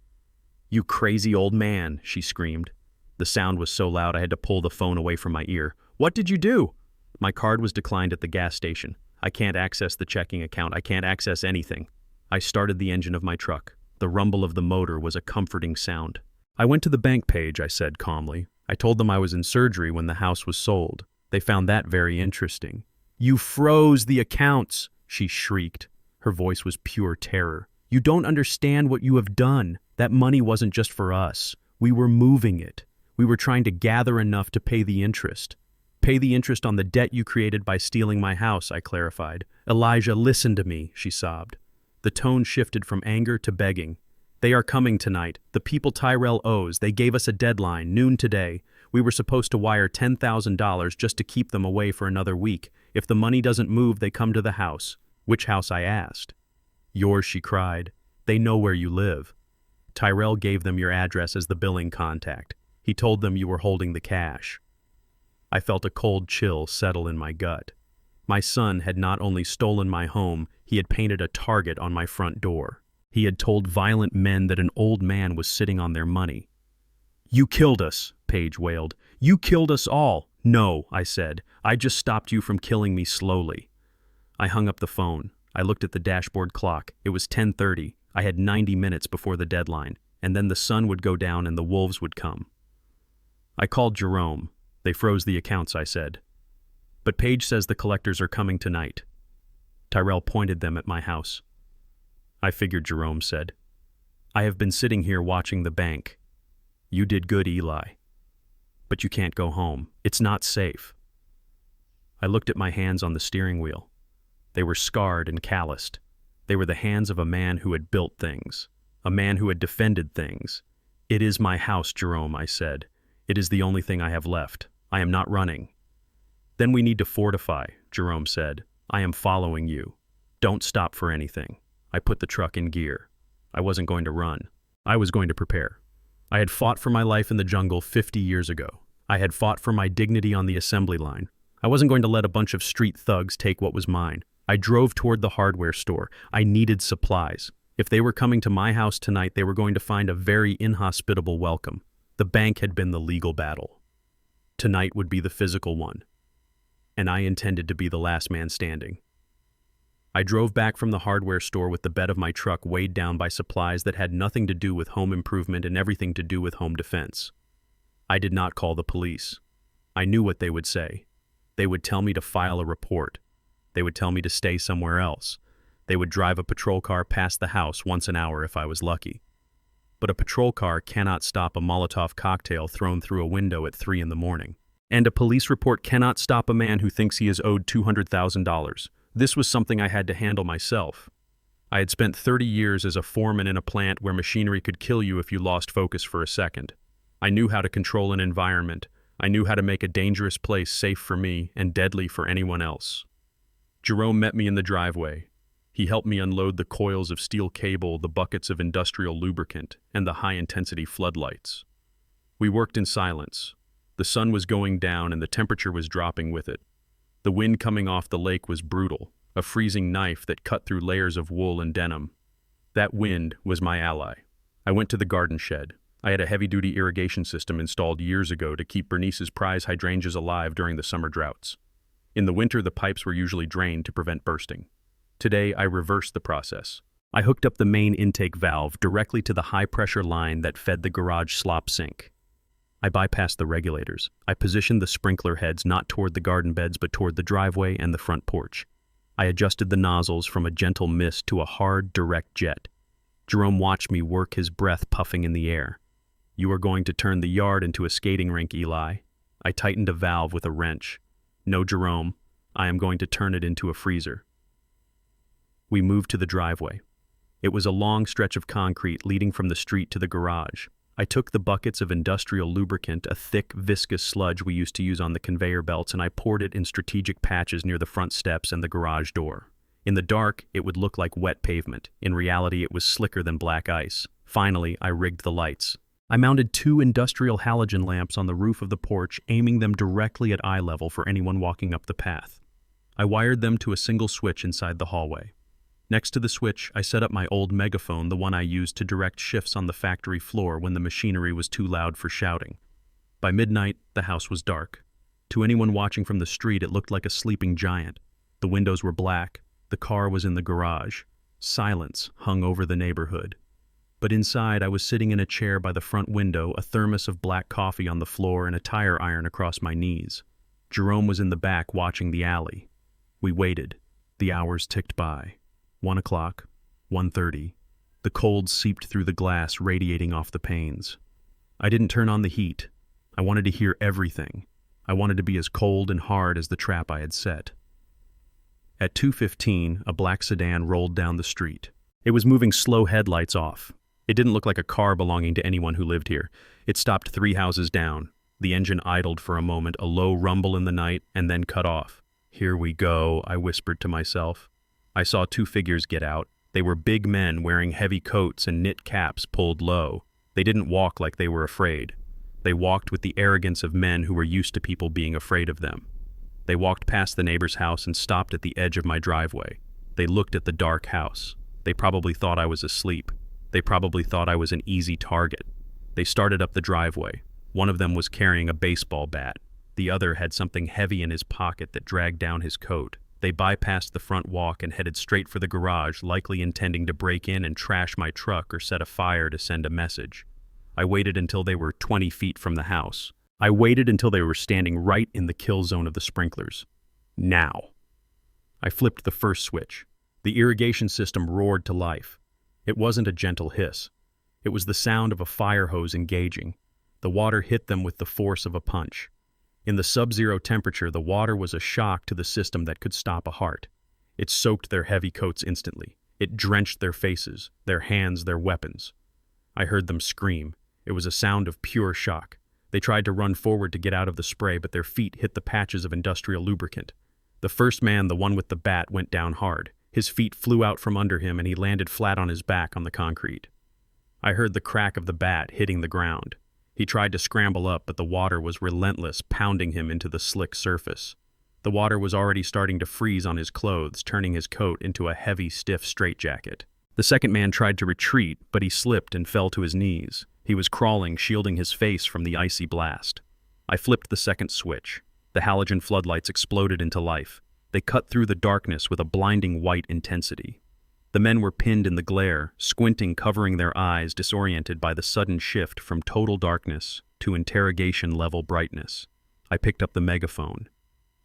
"You crazy old man," she screamed. The sound was so loud I had to pull the phone away from my ear. "What did you do?" "My card was declined at the gas station. I can't access the checking account. I can't access anything." I started the engine of my truck. The rumble of the motor was a comforting sound. "I went to the bank page," I said calmly. "I told them I was in surgery when the house was sold. They found that very interesting." "You froze the accounts," she shrieked. Her voice was pure terror. "You don't understand what you have done. That money wasn't just for us. We were moving it. We were trying to gather enough to pay the interest. Pay the interest on the debt you created by stealing my house," I clarified. "Elijah, listen to me," she sobbed. The tone shifted from anger to begging. "They are coming tonight. The people Tyrell owes. They gave us a deadline, noon today. We were supposed to wire $10,000 just to keep them away for another week. If the money doesn't move, they come to the house." "Which house?" I asked. "Yours," she cried. "They know where you live. Tyrell gave them your address as the billing contact. He told them you were holding the cash." I felt a cold chill settle in my gut. My son had not only stolen my home, he had painted a target on my front door. He had told violent men that an old man was sitting on their money. "You killed us," Paige wailed. "You killed us all." "No," I said. "I just stopped you from killing me slowly." I hung up the phone. I looked at the dashboard clock. It was 10:30. I had 90 minutes before the deadline, and then the sun would go down and the wolves would come. I called Jerome. "They froze the accounts," I said. "But Paige says the collectors are coming tonight." Tyrell pointed them at my house. "I figured," Jerome said. "I have been sitting here watching the bank. You did good, Eli. But you can't go home. It's not safe." I looked at my hands on the steering wheel. They were scarred and calloused. They were the hands of a man who had built things, a man who had defended things. "It is my house, Jerome," I said. "It is the only thing I have left. I am not running." "Then we need to fortify," Jerome said. "I am following you. Don't stop for anything." I put the truck in gear. I wasn't going to run. I was going to prepare. I had fought for my life in the jungle 50 years ago. I had fought for my dignity on the assembly line. I wasn't going to let a bunch of street thugs take what was mine. I drove toward the hardware store. I needed supplies. If they were coming to my house tonight, they were going to find a very inhospitable welcome. The bank had been the legal battle. Tonight would be the physical one. And I intended to be the last man standing. I drove back from the hardware store with the bed of my truck weighed down by supplies that had nothing to do with home improvement and everything to do with home defense. I did not call the police. I knew what they would say. They would tell me to file a report. They would tell me to stay somewhere else. They would drive a patrol car past the house once an hour if I was lucky. But a patrol car cannot stop a Molotov cocktail thrown through a window at 3 in the morning. And a police report cannot stop a man who thinks he is owed $200,000. This was something I had to handle myself. I had spent 30 years as a foreman in a plant where machinery could kill you if you lost focus for a second. I knew how to control an environment. I knew how to make a dangerous place safe for me and deadly for anyone else. Jerome met me in the driveway. He helped me unload the coils of steel cable, the buckets of industrial lubricant, and the high-intensity floodlights. We worked in silence. The sun was going down and the temperature was dropping with it. The wind coming off the lake was brutal, a freezing knife that cut through layers of wool and denim. That wind was my ally. I went to the garden shed. I had a heavy-duty irrigation system installed years ago to keep Bernice's prize hydrangeas alive during the summer droughts. In the winter, the pipes were usually drained to prevent bursting. Today, I reversed the process. I hooked up the main intake valve directly to the high-pressure line that fed the garage slop sink. I bypassed the regulators. I positioned the sprinkler heads not toward the garden beds but toward the driveway and the front porch. I adjusted the nozzles from a gentle mist to a hard, direct jet. Jerome watched me work, his breath puffing in the air. "You are going to turn the yard into a skating rink, Eli." I tightened a valve with a wrench. "No, Jerome. I am going to turn it into a freezer." We moved to the driveway. It was a long stretch of concrete leading from the street to the garage. I took the buckets of industrial lubricant, a thick, viscous sludge we used to use on the conveyor belts, and I poured it in strategic patches near the front steps and the garage door. In the dark, it would look like wet pavement. In reality, it was slicker than black ice. Finally, I rigged the lights. I mounted 2 industrial halogen lamps on the roof of the porch, aiming them directly at eye level for anyone walking up the path. I wired them to a single switch inside the hallway. Next to the switch, I set up my old megaphone, the one I used to direct shifts on the factory floor when the machinery was too loud for shouting. By midnight, the house was dark. To anyone watching from the street, it looked like a sleeping giant. The windows were black. The car was in the garage. Silence hung over the neighborhood. But inside, I was sitting in a chair by the front window, a thermos of black coffee on the floor and a tire iron across my knees. Jerome was in the back watching the alley. We waited. The hours ticked by. 1 o'clock, 1:30. The cold seeped through the glass, radiating off the panes. I didn't turn on the heat. I wanted to hear everything. I wanted to be as cold and hard as the trap I had set. At 2:15, a black sedan rolled down the street. It was moving slow, headlights off. It didn't look like a car belonging to anyone who lived here. It stopped 3 houses down. The engine idled for a moment, a low rumble in the night, and then cut off. "Here we go," I whispered to myself. I saw 2 figures get out. They were big men wearing heavy coats and knit caps pulled low. They didn't walk like they were afraid. They walked with the arrogance of men who were used to people being afraid of them. They walked past the neighbor's house and stopped at the edge of my driveway. They looked at the dark house. They probably thought I was asleep. They probably thought I was an easy target. They started up the driveway. One of them was carrying a baseball bat. The other had something heavy in his pocket that dragged down his coat. They bypassed the front walk and headed straight for the garage, likely intending to break in and trash my truck or set a fire to send a message. I waited until they were 20 feet from the house. I waited until they were standing right in the kill zone of the sprinklers. Now. I flipped the first switch. The irrigation system roared to life. It wasn't a gentle hiss. It was the sound of a fire hose engaging. The water hit them with the force of a punch. In the sub-zero temperature, the water was a shock to the system that could stop a heart. It soaked their heavy coats instantly. It drenched their faces, their hands, their weapons. I heard them scream. It was a sound of pure shock. They tried to run forward to get out of the spray, but their feet hit the patches of industrial lubricant. The first man, the one with the bat, went down hard. His feet flew out from under him and he landed flat on his back on the concrete. I heard the crack of the bat hitting the ground. He tried to scramble up, but the water was relentless, pounding him into the slick surface. The water was already starting to freeze on his clothes, turning his coat into a heavy, stiff straitjacket. The second man tried to retreat, but he slipped and fell to his knees. He was crawling, shielding his face from the icy blast. I flipped the second switch. The halogen floodlights exploded into life. They cut through the darkness with a blinding white intensity. The men were pinned in the glare, squinting, covering their eyes, disoriented by the sudden shift from total darkness to interrogation-level brightness. I picked up the megaphone.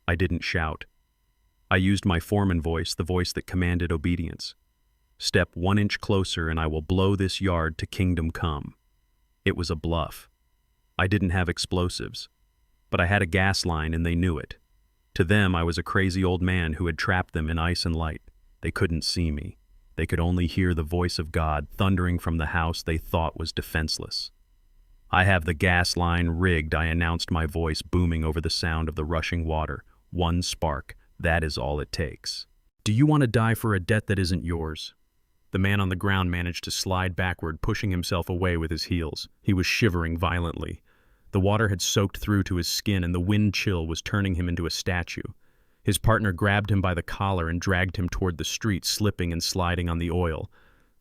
I didn't shout. I used my foreman voice, the voice that commanded obedience. "Step 1 inch closer and I will blow this yard to kingdom come." It was a bluff. I didn't have explosives, but I had a gas line and they knew it. To them, I was a crazy old man who had trapped them in ice and light. They couldn't see me. They could only hear the voice of God thundering from the house they thought was defenseless. "I have the gas line rigged," I announced, my voice booming over the sound of the rushing water. "1 spark, that is all it takes. Do you want to die for a debt that isn't yours?" The man on the ground managed to slide backward, pushing himself away with his heels. He was shivering violently. The water had soaked through to his skin and the wind chill was turning him into a statue. His partner grabbed him by the collar and dragged him toward the street, slipping and sliding on the oil.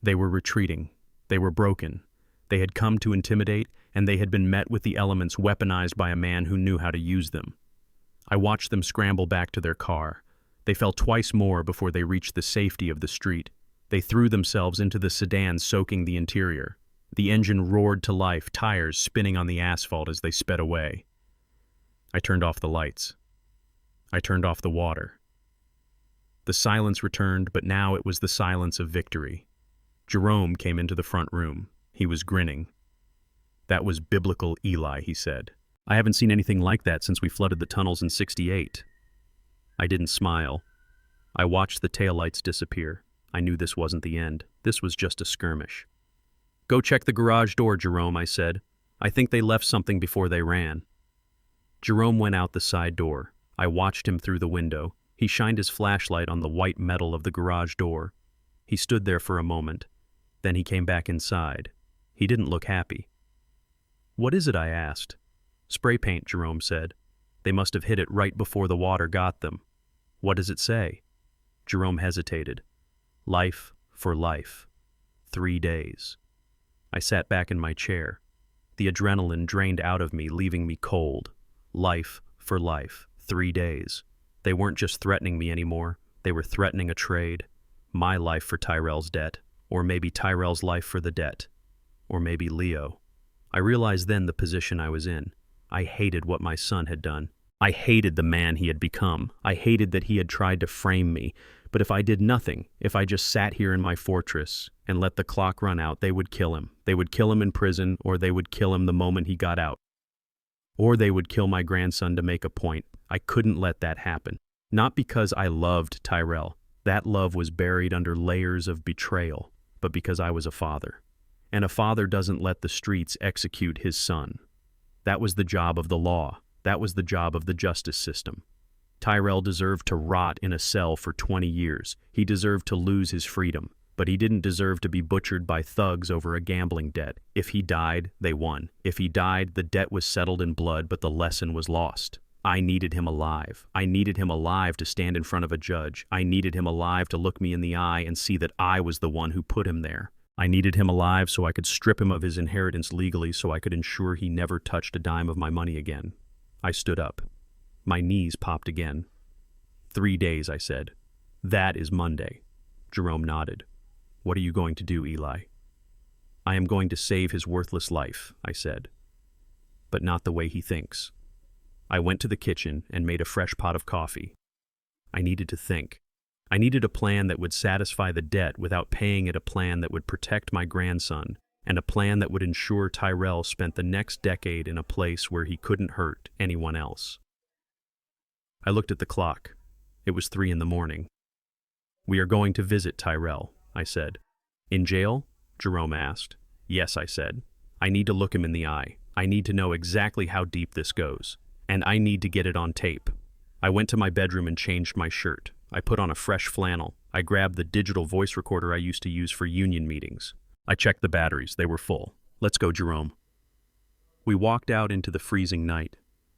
They were retreating. They were broken. They had come to intimidate, and they had been met with the elements weaponized by a man who knew how to use them. I watched them scramble back to their car. They fell twice more before they reached the safety of the street. They threw themselves into the sedan, soaking the interior. The engine roared to life, tires spinning on the asphalt as they sped away. I turned off the lights. I turned off the water. The silence returned, but now it was the silence of victory. Jerome came into the front room. He was grinning. "That was biblical Eli," he said. "I haven't seen anything like that since we flooded the tunnels in '68. I didn't smile. I watched the taillights disappear. I knew this wasn't the end. This was just a skirmish. "Go check the garage door, Jerome," I said. "I think they left something before they ran." Jerome went out the side door. I watched him through the window. He shined his flashlight on the white metal of the garage door. He stood there for a moment. Then he came back inside. He didn't look happy. "What is it?" I asked. "Spray paint," Jerome said. "They must have hit it right before the water got them." "What does it say?" Jerome hesitated. Life for life. 3 days. I sat back in my chair. The adrenaline drained out of me, leaving me cold. Life for life. 3 days. They weren't just threatening me anymore. They were threatening a trade. My life for Tyrell's debt. Or maybe Tyrell's life for the debt. Or maybe Leo. I realized then the position I was in. I hated what my son had done. I hated the man he had become. I hated that he had tried to frame me. But if I did nothing, if I just sat here in my fortress and let the clock run out, they would kill him. They would kill him in prison, or they would kill him the moment he got out. Or they would kill my grandson to make a point. I couldn't let that happen. Not because I loved Tyrell. That love was buried under layers of betrayal, but because I was a father. And a father doesn't let the streets execute his son. That was the job of the law. That was the job of the justice system. Tyrell deserved to rot in a cell for 20 years. He deserved to lose his freedom, but he didn't deserve to be butchered by thugs over a gambling debt. If he died, they won. If he died, the debt was settled in blood, but the lesson was lost. I needed him alive. I needed him alive to stand in front of a judge. I needed him alive to look me in the eye and see that I was the one who put him there. I needed him alive so I could strip him of his inheritance legally, so I could ensure he never touched a dime of my money again. I stood up. My knees popped again. 3 days, I said. That is Monday. Jerome nodded. What are you going to do, Eli? I am going to save his worthless life, I said. But not the way he thinks. I went to the kitchen and made a fresh pot of coffee. I needed to think. I needed a plan that would satisfy the debt without paying it, a plan that would protect my grandson, and a plan that would ensure Tyrell spent the next decade in a place where he couldn't hurt anyone else. I looked at the clock. It was 3 a.m. We are going to visit Tyrell, I said. In jail? Jerome asked. Yes, I said. I need to look him in the eye. I need to know exactly how deep this goes. And I need to get it on tape. I went to my bedroom and changed my shirt. I put on a fresh flannel. I grabbed the digital voice recorder I used to use for union meetings. I checked the batteries. They were full. Let's go, Jerome. We walked out into the freezing night.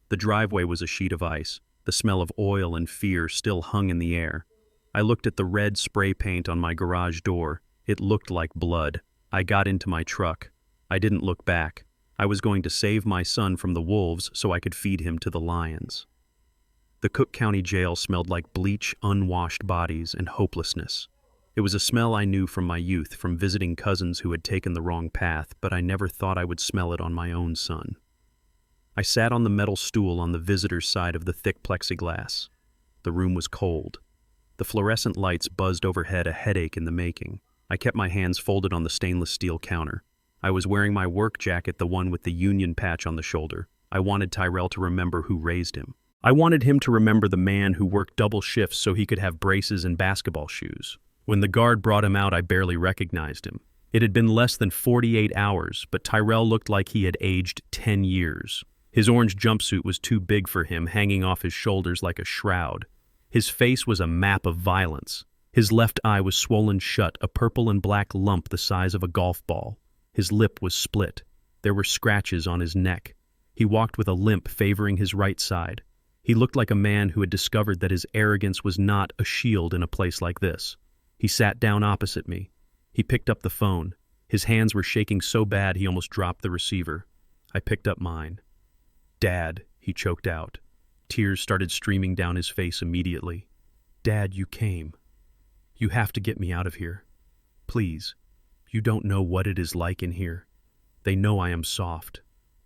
The driveway was a sheet of ice. The smell of oil and fear still hung in the air. I looked at the red spray paint on my garage door. It looked like blood. I got into my truck. I didn't look back. I was going to save my son from the wolves so I could feed him to the lions. The Cook County jail smelled like bleach, unwashed bodies, and hopelessness. It was a smell I knew from my youth, from visiting cousins who had taken the wrong path, but I never thought I would smell it on my own son. I sat on the metal stool on the visitor's side of the thick plexiglass. The room was cold. The fluorescent lights buzzed overhead, a headache in the making. I kept my hands folded on the stainless steel counter. I was wearing my work jacket, the one with the union patch on the shoulder. I wanted Tyrell to remember who raised him. I wanted him to remember the man who worked double shifts so he could have braces and basketball shoes. When the guard brought him out, I barely recognized him. It had been less than 48 hours, but Tyrell looked like he had aged 10 years. His orange jumpsuit was too big for him, hanging off his shoulders like a shroud. His face was a map of violence. His left eye was swollen shut, a purple and black lump the size of a golf ball. His lip was split. There were scratches on his neck. He walked with a limp, favoring his right side. He looked like a man who had discovered that his arrogance was not a shield in a place like this. He sat down opposite me. He picked up the phone. His hands were shaking so bad he almost dropped the receiver. I picked up mine. "Dad," he choked out. Tears started streaming down his face immediately. "Dad, you came. You have to get me out of here. Please. You don't know what it is like in here. They know I am soft.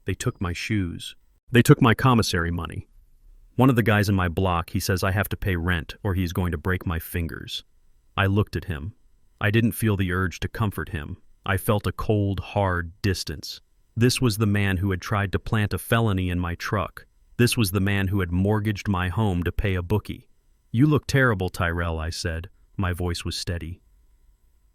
They took my shoes. They took my commissary money. One of the guys in my block, he says I have to pay rent or he's going to break my fingers." I looked at him. I didn't feel the urge to comfort him. I felt a cold, hard distance. This was the man who had tried to plant a felony in my truck. This was the man who had mortgaged my home to pay a bookie. "You look terrible, Tyrell," I said. My voice was steady.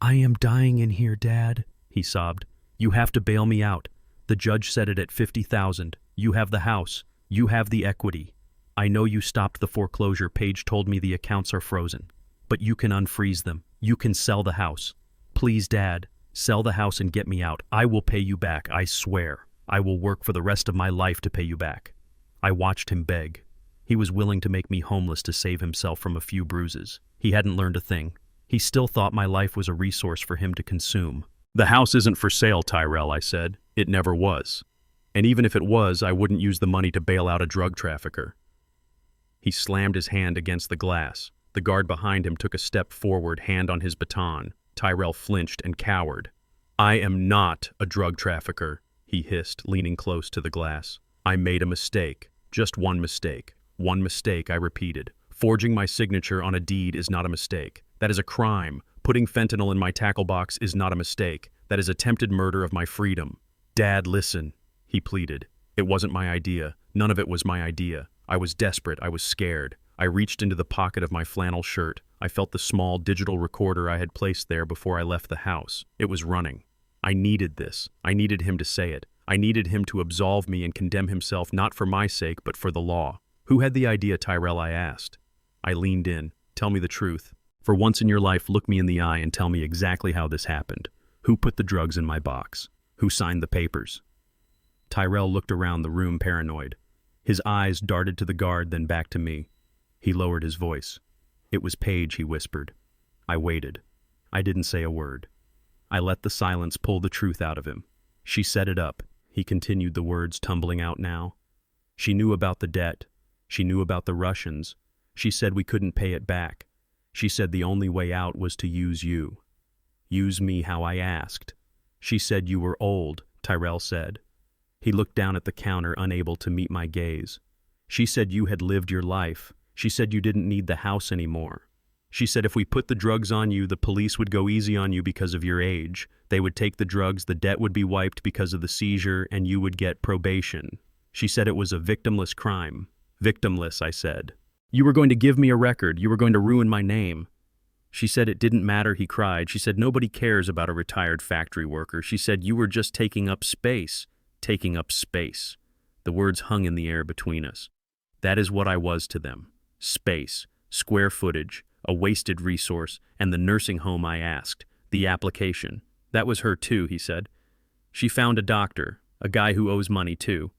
"I am dying in here, Dad," he sobbed. "You have to bail me out. The judge set it at $50,000. You have the house. You have the equity. I know you stopped the foreclosure. Paige told me the accounts are frozen. But you can unfreeze them. You can sell the house. Please, Dad, sell the house and get me out. I will pay you back, I swear. I will work for the rest of my life to pay you back." I watched him beg. He was willing to make me homeless to save himself from a few bruises. He hadn't learned a thing. He still thought my life was a resource for him to consume. "The house isn't for sale, Tyrell," I said. "It never was. And even if it was, I wouldn't use the money to bail out a drug trafficker." He slammed his hand against the glass. The guard behind him took a step forward, hand on his baton. Tyrell flinched and cowered. "I am not a drug trafficker," he hissed, leaning close to the glass. "I made a mistake. Just one mistake. One mistake," I repeated. "Forging my signature on a deed is not a mistake. That is a crime. Putting fentanyl in my tackle box is not a mistake. That is attempted murder of my freedom." "Dad, listen," he pleaded. "It wasn't my idea. None of it was my idea. I was desperate. I was scared. I reached into the pocket of my flannel shirt. I felt the small digital recorder I had placed there before I left the house. It was running. I needed this. I needed him to say it. I needed him to absolve me and condemn himself, not for my sake, but for the law." "Who had the idea, Tyrell?" I asked. I leaned in. "Tell me the truth. For once in your life, look me in the eye and tell me exactly how this happened. Who put the drugs in my box? Who signed the papers?" Tyrell looked around the room, paranoid. His eyes darted to the guard, then back to me. He lowered his voice. "It was Paige," he whispered. I waited. I didn't say a word. I let the silence pull the truth out of him. "She set it up," he continued, the words tumbling out now. "She knew about the debt. She knew about the Russians. She said we couldn't pay it back. She said the only way out was to use you. Use me how I asked. She said you were old," Tyrell said. He looked down at the counter, unable to meet my gaze. "She said you had lived your life. She said you didn't need the house anymore. She said if we put the drugs on you, the police would go easy on you because of your age. They would take the drugs, the debt would be wiped because of the seizure, and you would get probation. She said it was a victimless crime." "Victimless," I said. "You were going to give me a record. You were going to ruin my name." "She said it didn't matter," he cried. "She said nobody cares about a retired factory worker. She said you were just taking up space." Taking up space. The words hung in the air between us. That is what I was to them. Space, square footage, a wasted resource, and the nursing home I asked. The application. "That was her too," he said. "She found a doctor, a guy who owes money too.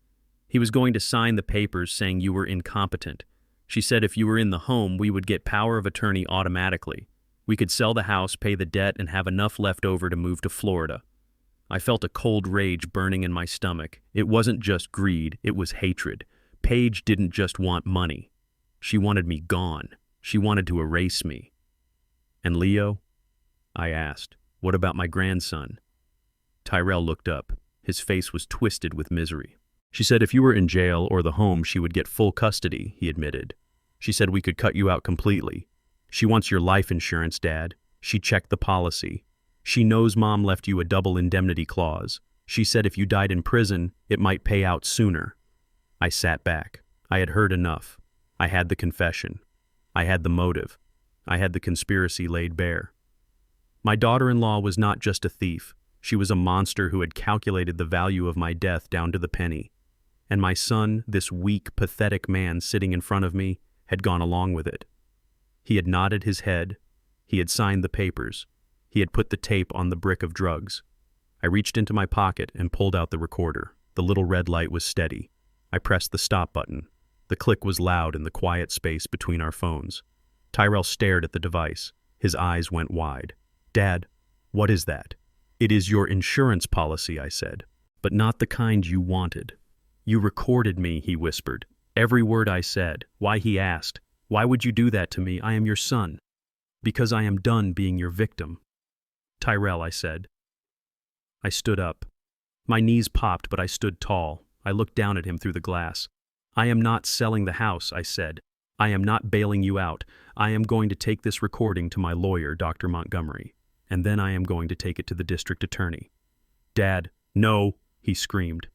He was going to sign the papers saying you were incompetent. She said if you were in the home, we would get power of attorney automatically. We could sell the house, pay the debt, and have enough left over to move to Florida." I felt a cold rage burning in my stomach. It wasn't just greed, it was hatred. Paige didn't just want money. She wanted me gone. She wanted to erase me. "And Leo?" I asked. "What about my grandson?" Tyrell looked up. His face was twisted with misery. "She said if you were in jail or the home, she would get full custody," he admitted. "She said we could cut you out completely. She wants your life insurance, Dad. She checked the policy. She knows Mom left you a double indemnity clause. She said if you died in prison, it might pay out sooner." I sat back. I had heard enough. I had the confession. I had the motive. I had the conspiracy laid bare. My daughter-in-law was not just a thief. She was a monster who had calculated the value of my death down to the penny. And my son, this weak, pathetic man sitting in front of me, had gone along with it. He had nodded his head. He had signed the papers. He had put the tape on the brick of drugs. I reached into my pocket and pulled out the recorder. The little red light was steady. I pressed the stop button. The click was loud in the quiet space between our phones. Tyrell stared at the device. His eyes went wide. "Dad, what is that?" "It is your insurance policy," I said, "but not the kind you wanted." "You recorded me," he whispered. "Every word I said." Why, he asked. "Why would you do that to me? I am your son." "Because I am done being your victim." "Tyrell," I said. I stood up. My knees popped, but I stood tall. I looked down at him through the glass. "I am not selling the house," I said. "I am not bailing you out. I am going to take this recording to my lawyer, Dr. Montgomery, and then I am going to take it to the district attorney." "Dad, no," he screamed.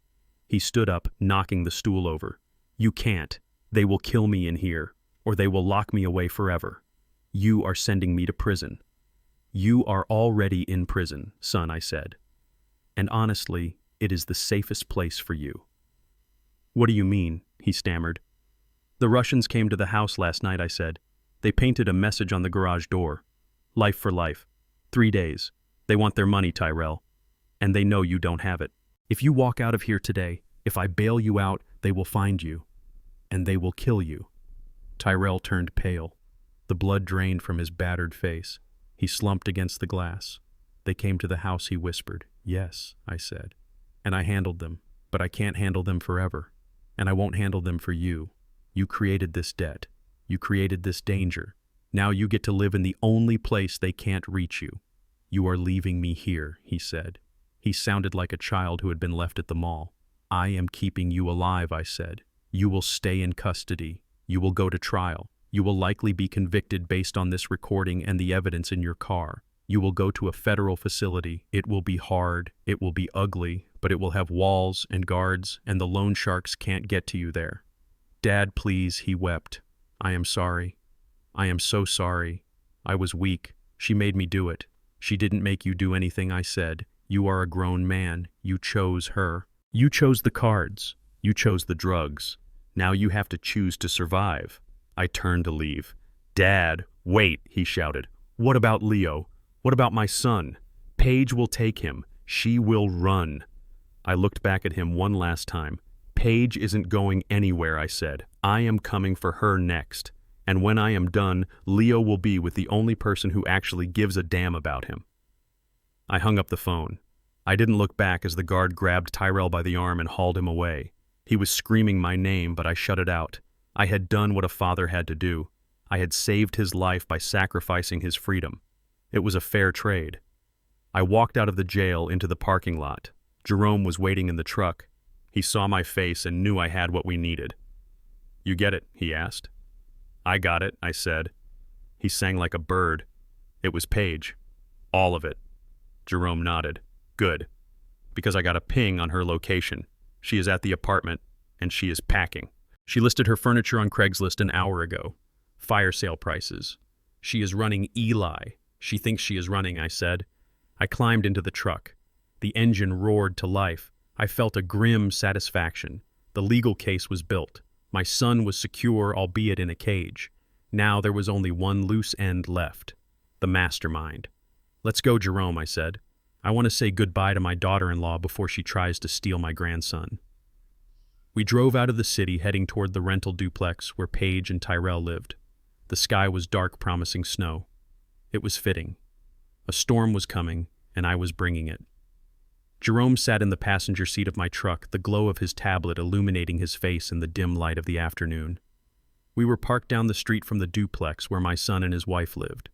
He stood up, knocking the stool over. "You can't. They will kill me in here, or they will lock me away forever. You are sending me to prison." "You are already in prison, son," I said. "And honestly, it is the safest place for you." "What do you mean?" he stammered. "The Russians came to the house last night," I said. "They painted a message on the garage door. Life for life. 3 days. They want their money, Tyrell. And they know you don't have it. If you walk out of here today, if I bail you out, they will find you. And they will kill you." Tyrell turned pale. The blood drained from his battered face. He slumped against the glass. They came to the house, he whispered. Yes, I said. And I handled them, but I can't handle them forever. And I won't handle them for you. You created this debt. You created this danger. Now you get to live in the only place they can't reach you. You are leaving me here, he said. He sounded like a child who had been left at the mall. I am keeping you alive, I said. You will stay in custody. You will go to trial. You will likely be convicted based on this recording and the evidence in your car. You will go to a federal facility. It will be hard. It will be ugly, but it will have walls and guards, and the loan sharks can't get to you there. Dad, please, he wept. I am sorry. I am so sorry. I was weak. She made me do it. She didn't make you do anything, I said. You are a grown man. You chose her. You chose the cards. You chose the drugs. Now you have to choose to survive. I turned to leave. Dad, wait, he shouted. What about Leo? What about my son? Paige will take him. She will run. I looked back at him one last time. Paige isn't going anywhere, I said. I am coming for her next. And when I am done, Leo will be with the only person who actually gives a damn about him. I hung up the phone. I didn't look back as the guard grabbed Tyrell by the arm and hauled him away. He was screaming my name, but I shut it out. I had done what a father had to do. I had saved his life by sacrificing his freedom. It was a fair trade. I walked out of the jail into the parking lot. Jerome was waiting in the truck. He saw my face and knew I had what we needed. You get it? He asked. I got it, I said. He sang like a bird. It was Paige. All of it. Jerome nodded. Good. Because I got a ping on her location. She is at the apartment, and she is packing. She listed her furniture on Craigslist an hour ago. Fire sale prices. She is running Eli. She thinks she is running, I said. I climbed into the truck. The engine roared to life. I felt a grim satisfaction. The legal case was built. My son was secure, albeit in a cage. Now there was only one loose end left. The mastermind. Let's go, Jerome, I said. I want to say goodbye to my daughter-in-law before she tries to steal my grandson. We drove out of the city, heading toward the rental duplex where Paige and Tyrell lived. The sky was dark, promising snow. It was fitting. A storm was coming, and I was bringing it. Jerome sat in the passenger seat of my truck, the glow of his tablet illuminating his face in the dim light of the afternoon. We were parked down the street from the duplex where my son and his wife lived.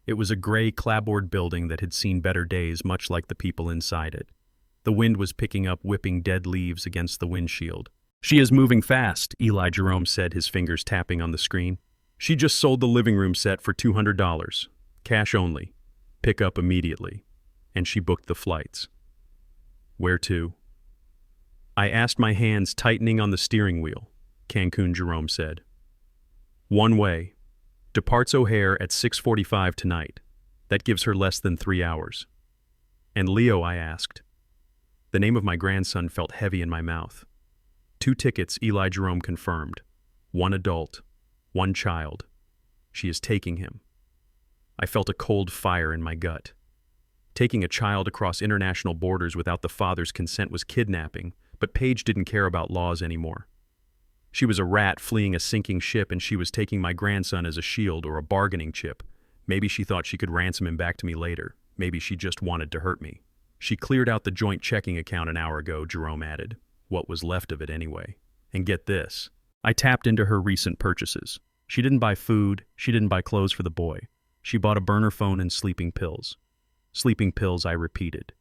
It was a gray, clapboard building that had seen better days, much like the people inside it. The wind was picking up, whipping dead leaves against the windshield. She is moving fast, Eli Jerome said, his fingers tapping on the screen. She just sold the living room set for $200. Cash only. Pick up immediately. And she booked the flights. Where to? I asked, my hands tightening on the steering wheel. Cancun, Jerome said. One way. Departs O'Hare at 6:45 tonight. That gives her less than 3 hours. And Leo, I asked. The name of my grandson felt heavy in my mouth. 2 tickets, Eli Jerome confirmed. 1 adult, 1 child. She is taking him. I felt a cold fire in my gut. Taking a child across international borders without the father's consent was kidnapping, but Paige didn't care about laws anymore. She was a rat fleeing a sinking ship, and she was taking my grandson as a shield or a bargaining chip. Maybe she thought she could ransom him back to me later. Maybe she just wanted to hurt me. She cleared out the joint checking account an hour ago, Jerome added. What was left of it anyway. And get this. I tapped into her recent purchases. She didn't buy food. She didn't buy clothes for the boy. She bought a burner phone and sleeping pills. Sleeping pills, I repeated.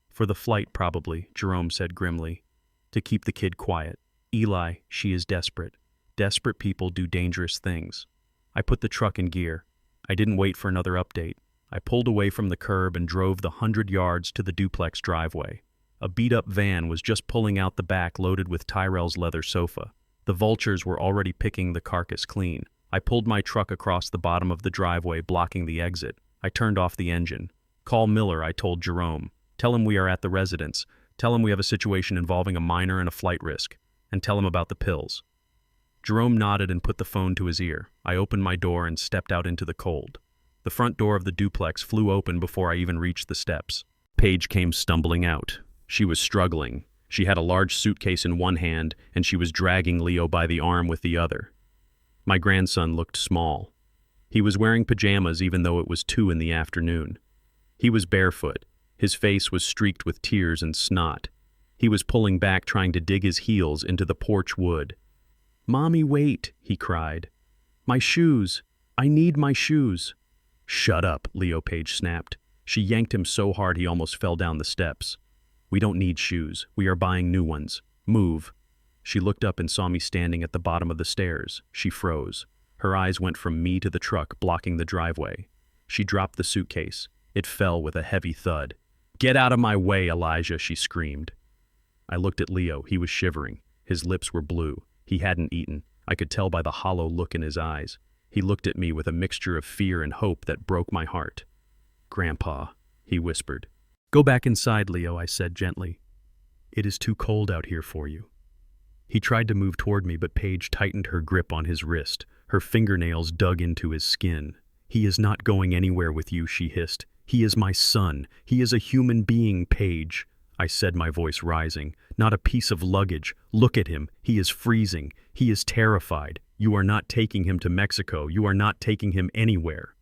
For the flight, probably, Jerome said grimly. To keep the kid quiet. Eli, she is desperate. Desperate people do dangerous things. I put the truck in gear. I didn't wait for another update. I pulled away from the curb and drove the 100 yards to the duplex driveway. A beat-up van was just pulling out the back, loaded with Tyrell's leather sofa. The vultures were already picking the carcass clean. I pulled my truck across the bottom of the driveway, blocking the exit. I turned off the engine. Call Miller, I told Jerome. Tell him we are at the residence. Tell him we have a situation involving a minor and a flight risk. And tell him about the pills. Jerome nodded and put the phone to his ear. I opened my door and stepped out into the cold. The front door of the duplex flew open before I even reached the steps. Paige came stumbling out. She was struggling. She had a large suitcase in one hand, and she was dragging Leo by the arm with the other. My grandson looked small. He was wearing pajamas even though it was 2 in the afternoon. He was barefoot. His face was streaked with tears and snot. He was pulling back, trying to dig his heels into the porch wood. "Mommy, wait," he cried. "My shoes. I need my shoes." "Shut up," Leo Page snapped. She yanked him so hard he almost fell down the steps. "We don't need shoes. We are buying new ones. Move." She looked up and saw me standing at the bottom of the stairs. She froze. Her eyes went from me to the truck, blocking the driveway. She dropped the suitcase. It fell with a heavy thud. "Get out of my way, Elijah," she screamed. I looked at Leo. He was shivering. His lips were blue. He hadn't eaten. I could tell by the hollow look in his eyes. He looked at me with a mixture of fear and hope that broke my heart. "Grandpa," he whispered. "Go back inside, Leo," I said gently. "It is too cold out here for you." He tried to move toward me, but Paige tightened her grip on his wrist. Her fingernails dug into his skin. "He is not going anywhere with you," she hissed. "He is my son. He is a human being, Paige," I said, my voice rising. "Not a piece of luggage. Look at him. He is freezing. He is terrified. You are not taking him to Mexico. You are not taking him anywhere."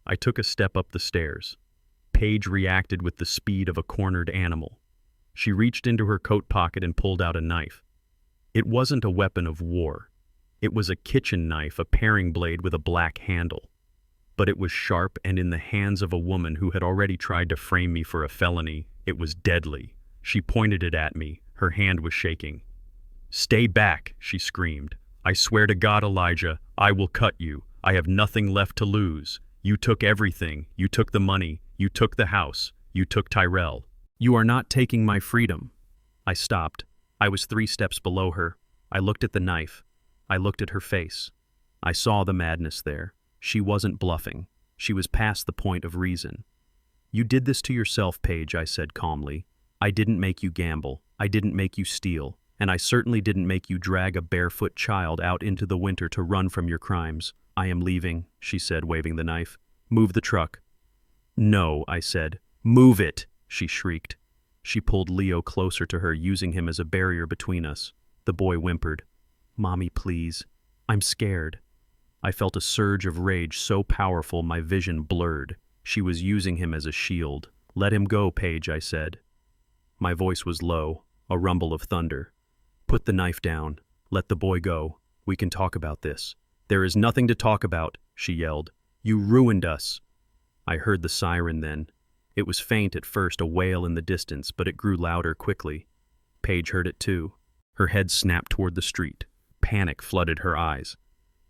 I took a step up the stairs. Paige reacted with the speed of a cornered animal. She reached into her coat pocket and pulled out a knife. It wasn't a weapon of war. It was a kitchen knife, a paring blade with a black handle. But it was sharp, and in the hands of a woman who had already tried to frame me for a felony, it was deadly. She pointed it at me. Her hand was shaking. "Stay back," she screamed. "I swear to God, Elijah, I will cut you. I have nothing left to lose. You took everything. You took the money. You took the house. You took Tyrell. You are not taking my freedom." I stopped. I was 3 steps below her. I looked at the knife. I looked at her face. I saw the madness there. She wasn't bluffing. She was past the point of reason. "You did this to yourself, Paige," I said calmly. "I didn't make you gamble. I didn't make you steal. And I certainly didn't make you drag a barefoot child out into the winter to run from your crimes. I am leaving," she said, waving the knife. "Move the truck." "No," I said. "Move it," she shrieked. She pulled Leo closer to her, using him as a barrier between us. The boy whimpered. "Mommy, please. I'm scared." I felt a surge of rage so powerful my vision blurred. She was using him as a shield. "Let him go, Paige," I said. My voice was low, a rumble of thunder. "Put the knife down. Let the boy go. We can talk about this." "There is nothing to talk about," she yelled. "You ruined us." I heard the siren then. It was faint at first, a wail in the distance, but it grew louder quickly. Paige heard it too. Her head snapped toward the street. Panic flooded her eyes.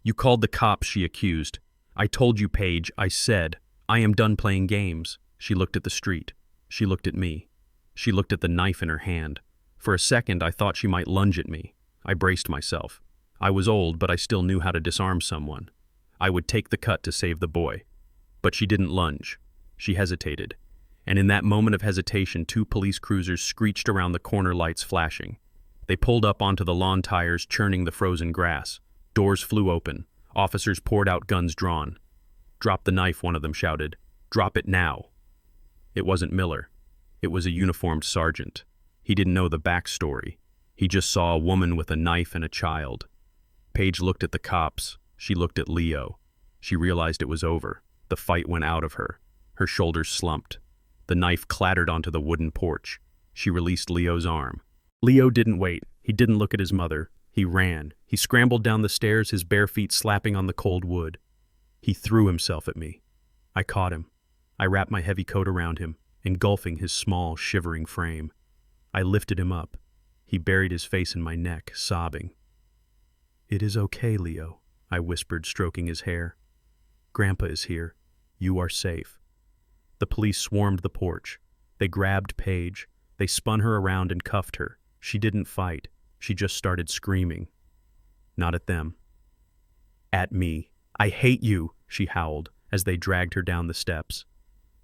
"You called the cops," she accused. "I told you, Paige. I said, I am done playing games." She looked at the street. She looked at me. She looked at the knife in her hand. For a second, I thought she might lunge at me. I braced myself. I was old, but I still knew how to disarm someone. I would take the cut to save the boy. But she didn't lunge. She hesitated. And in that moment of hesitation, 2 police cruisers screeched around the corner, lights flashing. They pulled up onto the lawn tires, churning the frozen grass. Doors flew open. Officers poured out, guns drawn. "Drop the knife," one of them shouted. "Drop it now." It wasn't Miller. It was a uniformed sergeant. He didn't know the backstory. He just saw a woman with a knife and a child. Paige looked at the cops. She looked at Leo. She realized it was over. The fight went out of her. Her shoulders slumped. The knife clattered onto the wooden porch. She released Leo's arm. Leo didn't wait. He didn't look at his mother. He ran. He scrambled down the stairs, his bare feet slapping on the cold wood. He threw himself at me. I caught him. I wrapped my heavy coat around him, engulfing his small, shivering frame. I lifted him up. He buried his face in my neck, sobbing. "It is okay, Leo," I whispered, stroking his hair. "Grandpa is here. You are safe." The police swarmed the porch. They grabbed Paige. They spun her around and cuffed her. She didn't fight. She just started screaming. Not at them. At me. "I hate you," she howled as they dragged her down the steps.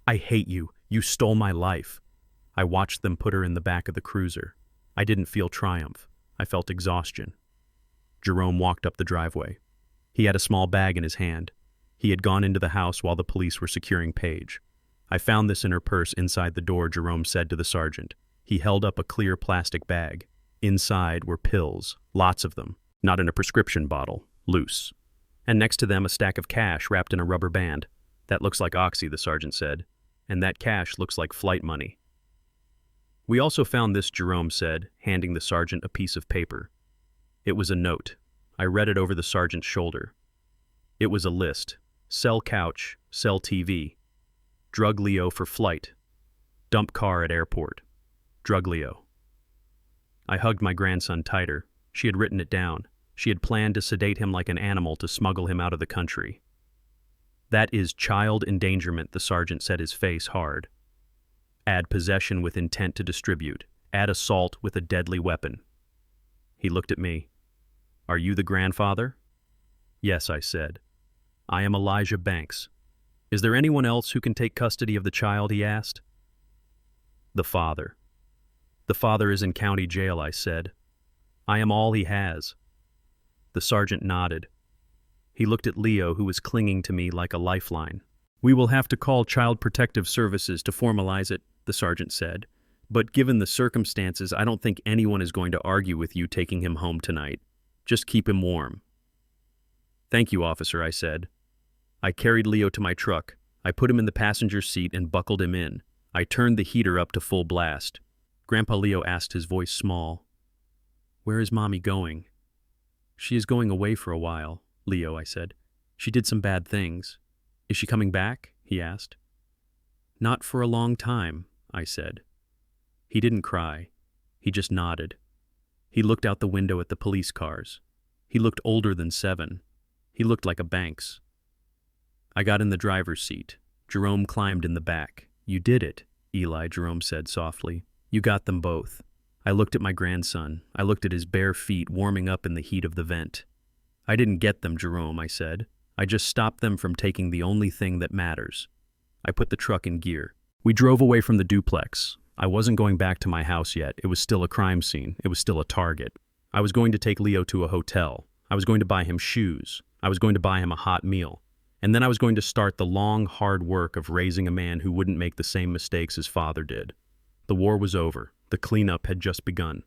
"I hate you. You stole my life." I watched them put her in the back of the cruiser. I didn't feel triumph. I felt exhaustion. Jerome walked up the driveway. He had a small bag in his hand. He had gone into the house while the police were securing Paige. "I found this in her purse inside the door," Jerome said to the sergeant. He held up a clear plastic bag. Inside were pills, lots of them, not in a prescription bottle, loose. And next to them a stack of cash wrapped in a rubber band. That looks like oxy, the sergeant said. And that cash looks like flight money. We also found this, Jerome said, handing the sergeant a piece of paper. It was a note. I read it over the sergeant's shoulder. It was a list. Sell couch, sell TV. Drug Leo for flight. Dump car at airport. Drug Leo. I hugged my grandson tighter. She had written it down. She had planned to sedate him like an animal to smuggle him out of the country. That is child endangerment, the sergeant said, his face hard. Add possession with intent to distribute. Add assault with a deadly weapon. He looked at me. Are you the grandfather? Yes, I said. I am Elijah Banks. Is there anyone else who can take custody of the child, he asked. The father. The father is in county jail, I said. I am all he has. The sergeant nodded. He looked at Leo, who was clinging to me like a lifeline. We will have to call Child Protective Services to formalize it, the sergeant said. But given the circumstances, I don't think anyone is going to argue with you taking him home tonight. Just keep him warm. Thank you, officer, I said. I carried Leo to my truck. I put him in the passenger seat and buckled him in. I turned the heater up to full blast. Grandpa Leo asked, his voice small. Where is Mommy going? She is going away for a while, Leo, I said. She did some bad things. Is she coming back? He asked. Not for a long time, I said. He didn't cry. He just nodded. He looked out the window at the police cars. He looked older than 7. He looked like a Banks. I got in the driver's seat. Jerome climbed in the back. You did it, Eli, Jerome said softly. You got them both. I looked at my grandson. I looked at his bare feet warming up in the heat of the vent. I didn't get them, Jerome, I said. I just stopped them from taking the only thing that matters. I put the truck in gear. We drove away from the duplex. I wasn't going back to my house yet. It was still a crime scene. It was still a target. I was going to take Leo to a hotel. I was going to buy him shoes. I was going to buy him a hot meal. And then I was going to start the long, hard work of raising a man who wouldn't make the same mistakes his father did. The war was over. The cleanup had just begun.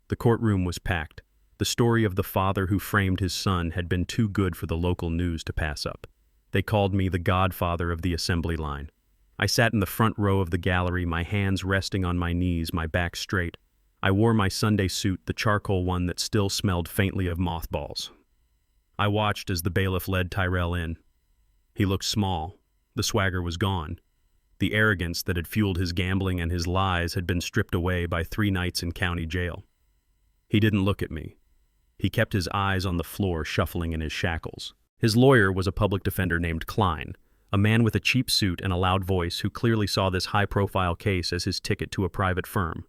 The courtroom was packed. The story of the father who framed his son had been too good for the local news to pass up. They called me the godfather of the assembly line. I sat in the front row of the gallery, my hands resting on my knees, my back straight. I wore my Sunday suit, the charcoal one that still smelled faintly of mothballs. I watched as the bailiff led Tyrell in. He looked small. The swagger was gone. The arrogance that had fueled his gambling and his lies had been stripped away by 3 nights in county jail. He didn't look at me. He kept his eyes on the floor, shuffling in his shackles. His lawyer was a public defender named Klein, a man with a cheap suit and a loud voice who clearly saw this high-profile case as his ticket to a private firm.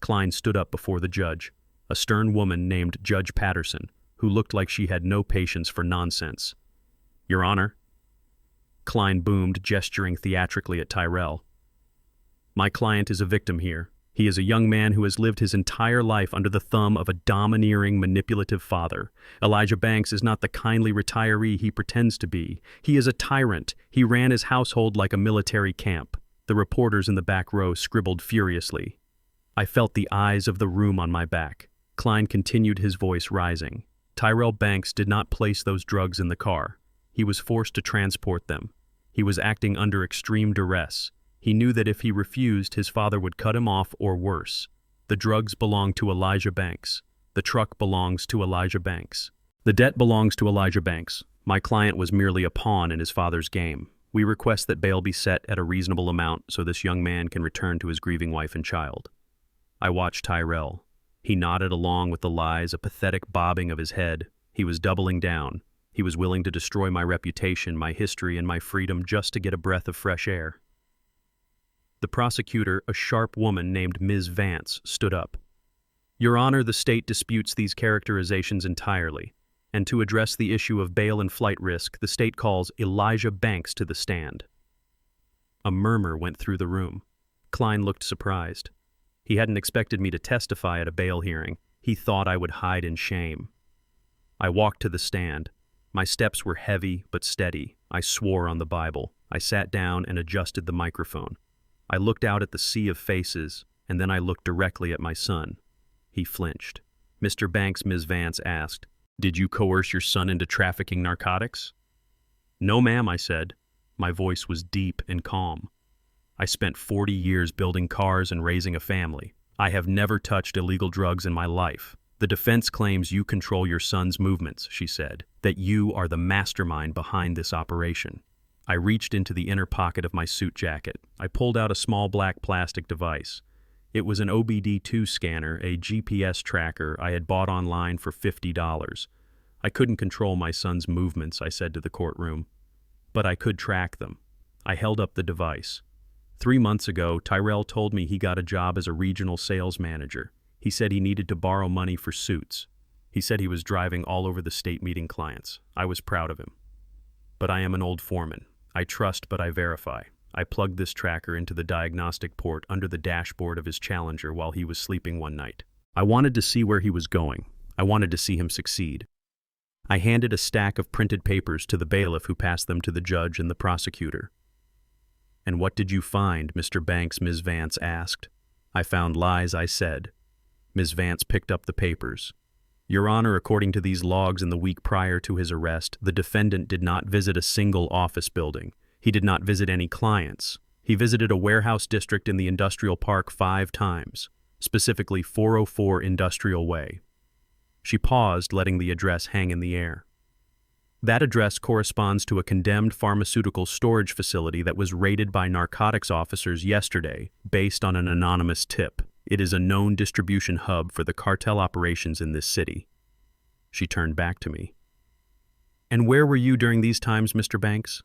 Klein stood up before the judge, a stern woman named Judge Patterson, who looked like she had no patience for nonsense. Your Honor. Klein boomed, gesturing theatrically at Tyrell. My client is a victim here. He is a young man who has lived his entire life under the thumb of a domineering, manipulative father. Elijah Banks is not the kindly retiree he pretends to be. He is a tyrant. He ran his household like a military camp. The reporters in the back row scribbled furiously. I felt the eyes of the room on my back. Klein continued, his voice rising. Tyrell Banks did not place those drugs in the car. He was forced to transport them. He was acting under extreme duress. He knew that if he refused, his father would cut him off or worse. The drugs belong to Elijah Banks. The truck belongs to Elijah Banks. The debt belongs to Elijah Banks. My client was merely a pawn in his father's game. We request that bail be set at a reasonable amount so this young man can return to his grieving wife and child. I watched Tyrell. He nodded along with the lies, a pathetic bobbing of his head. He was doubling down. He was willing to destroy my reputation, my history, and my freedom just to get a breath of fresh air. The prosecutor, a sharp woman named Ms. Vance, stood up. Your Honor, the state disputes these characterizations entirely, and to address the issue of bail and flight risk, the state calls Elijah Banks to the stand. A murmur went through the room. Klein looked surprised. He hadn't expected me to testify at a bail hearing. He thought I would hide in shame. I walked to the stand. My steps were heavy but steady. I swore on the Bible. I sat down and adjusted the microphone. I looked out at the sea of faces, and then I looked directly at my son. He flinched. Mr. Banks, Ms. Vance asked, Did you coerce your son into trafficking narcotics? No, ma'am, I said. My voice was deep and calm. I spent 40 years building cars and raising a family. I have never touched illegal drugs in my life. The defense claims you control your son's movements, she said, that you are the mastermind behind this operation. I reached into the inner pocket of my suit jacket. I pulled out a small black plastic device. It was an OBD2 scanner, a GPS tracker I had bought online for $50. I couldn't control my son's movements, I said to the courtroom, but I could track them. I held up the device. 3 months ago, Tyrell told me he got a job as a regional sales manager. He said he needed to borrow money for suits. He said he was driving all over the state meeting clients. I was proud of him. But I am an old foreman. I trust, but I verify. I plugged this tracker into the diagnostic port under the dashboard of his Challenger while he was sleeping one night. I wanted to see where he was going. I wanted to see him succeed. I handed a stack of printed papers to the bailiff, who passed them to the judge and the prosecutor. "And what did you find, Mr. Banks?" Ms. Vance asked. "I found lies," I said. Ms. Vance picked up the papers. "Your Honor, according to these logs, in the week prior to his arrest, the defendant did not visit a single office building. He did not visit any clients. He visited a warehouse district in the industrial park 5 times, specifically 404 Industrial Way." She paused, letting the address hang in the air. "That address corresponds to a condemned pharmaceutical storage facility that was raided by narcotics officers yesterday, based on an anonymous tip. It is a known distribution hub for the cartel operations in this city." She turned back to me. "And where were you during these times, Mr. Banks?"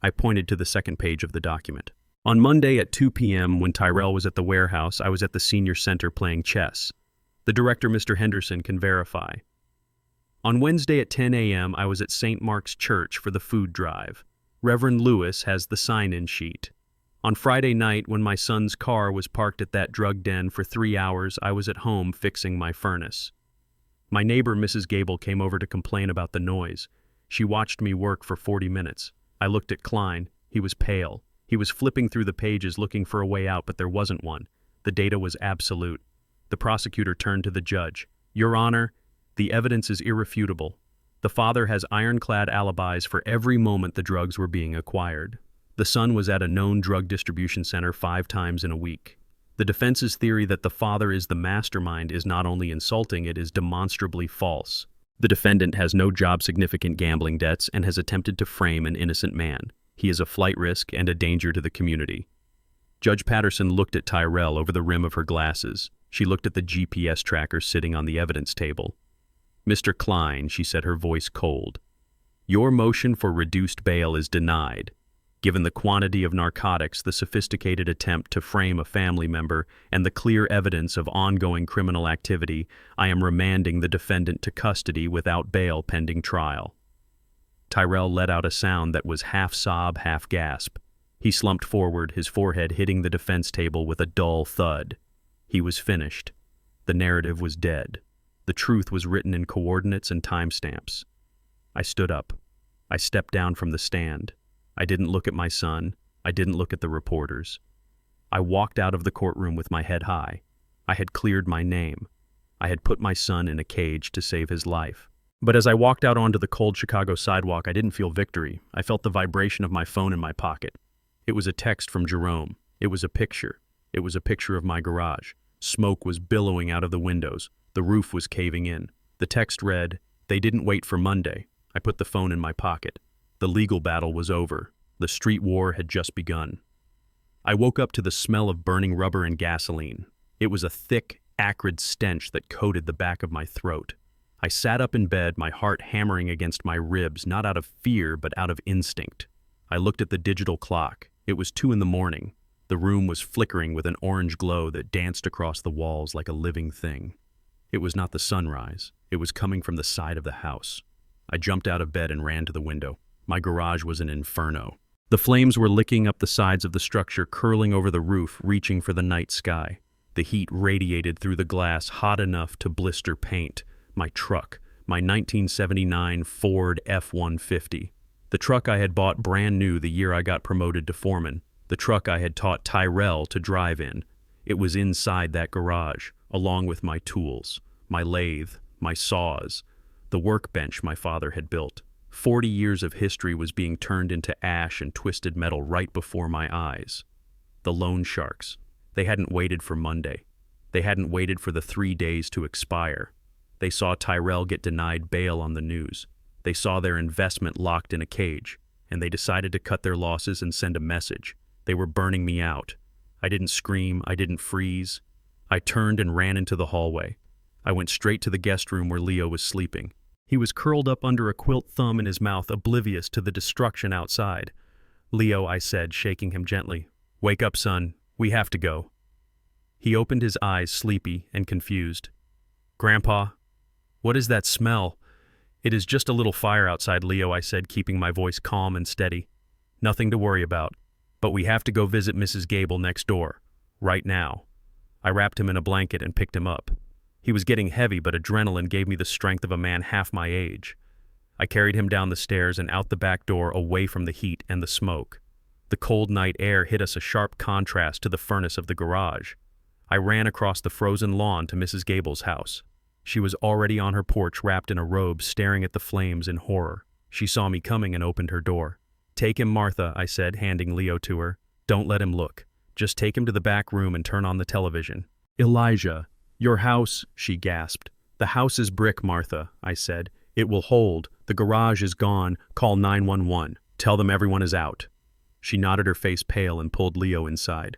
I pointed to the second page of the document. "On Monday at 2 p.m., when Tyrell was at the warehouse, I was at the senior center playing chess. The director, Mr. Henderson, can verify. On Wednesday at 10 a.m., I was at St. Mark's Church for the food drive. Reverend Lewis has the sign-in sheet. On Friday night, when my son's car was parked at that drug den for 3 hours, I was at home fixing my furnace. My neighbor, Mrs. Gable, came over to complain about the noise. She watched me work for 40 minutes. I looked at Klein. He was pale. He was flipping through the pages looking for a way out, but there wasn't one. The data was absolute. The prosecutor turned to the judge. "Your Honor, the evidence is irrefutable. The father has ironclad alibis for every moment the drugs were being acquired. The son was at a known drug distribution center 5 times in a week. The defense's theory that the father is the mastermind is not only insulting, it is demonstrably false. The defendant has no job-significant gambling debts and has attempted to frame an innocent man. He is a flight risk and a danger to the community." Judge Patterson looked at Tyrell over the rim of her glasses. She looked at the GPS tracker sitting on the evidence table. "Mr. Klein," she said, her voice cold, "your motion for reduced bail is denied. Given the quantity of narcotics, the sophisticated attempt to frame a family member, and the clear evidence of ongoing criminal activity, I am remanding the defendant to custody without bail pending trial." Tyrell let out a sound that was half sob, half gasp. He slumped forward, his forehead hitting the defense table with a dull thud. He was finished. The narrative was dead. The truth was written in coordinates and timestamps. I stood up. I stepped down from the stand. I didn't look at my son. I didn't look at the reporters. I walked out of the courtroom with my head high. I had cleared my name. I had put my son in a cage to save his life. But as I walked out onto the cold Chicago sidewalk, I didn't feel victory. I felt the vibration of my phone in my pocket. It was a text from Jerome. It was a picture. It was a picture of my garage. Smoke was billowing out of the windows. The roof was caving in. The text read, "They didn't wait for Monday." I put the phone in my pocket. The legal battle was over. The street war had just begun. I woke up to the smell of burning rubber and gasoline. It was a thick, acrid stench that coated the back of my throat. I sat up in bed, my heart hammering against my ribs, not out of fear, but out of instinct. I looked at the digital clock. It was 2 in the morning. The room was flickering with an orange glow that danced across the walls like a living thing. It was not the sunrise. It was coming from the side of the house. I jumped out of bed and ran to the window. My garage was an inferno. The flames were licking up the sides of the structure, curling over the roof, reaching for the night sky. The heat radiated through the glass, hot enough to blister paint. My truck, my 1979 Ford F-150. The truck I had bought brand new the year I got promoted to foreman. The truck I had taught Tyrell to drive in. It was inside that garage, along with my tools, my lathe, my saws, the workbench my father had built. 40 years of history was being turned into ash and twisted metal right before my eyes. The loan sharks. They hadn't waited for Monday. They hadn't waited for the 3 days to expire. They saw Tyrell get denied bail on the news. They saw their investment locked in a cage, and they decided to cut their losses and send a message. They were burning me out. I didn't scream. I didn't freeze. I turned and ran into the hallway. I went straight to the guest room where Leo was sleeping. He was curled up under a quilt thumb in his mouth, oblivious to the destruction outside. "Leo," I said, shaking him gently. "Wake up, son. We have to go." He opened his eyes, sleepy and confused. "Grandpa, what is that smell?" "It is just a little fire outside, Leo," I said, keeping my voice calm and steady. "Nothing to worry about. But we have to go visit Mrs. Gable next door. Right now." I wrapped him in a blanket and picked him up. He was getting heavy, but adrenaline gave me the strength of a man half my age. I carried him down the stairs and out the back door, away from the heat and the smoke. The cold night air hit us, a sharp contrast to the furnace of the garage. I ran across the frozen lawn to Mrs. Gable's house. She was already on her porch, wrapped in a robe, staring at the flames in horror. She saw me coming and opened her door. "Take him, Martha," I said, handing Leo to her. "Don't let him look. Just take him to the back room and turn on the television." "Elijah, your house," she gasped. "The house is brick, Martha," I said. "It will hold. The garage is gone. Call 911. Tell them everyone is out." She nodded, her face pale, and pulled Leo inside.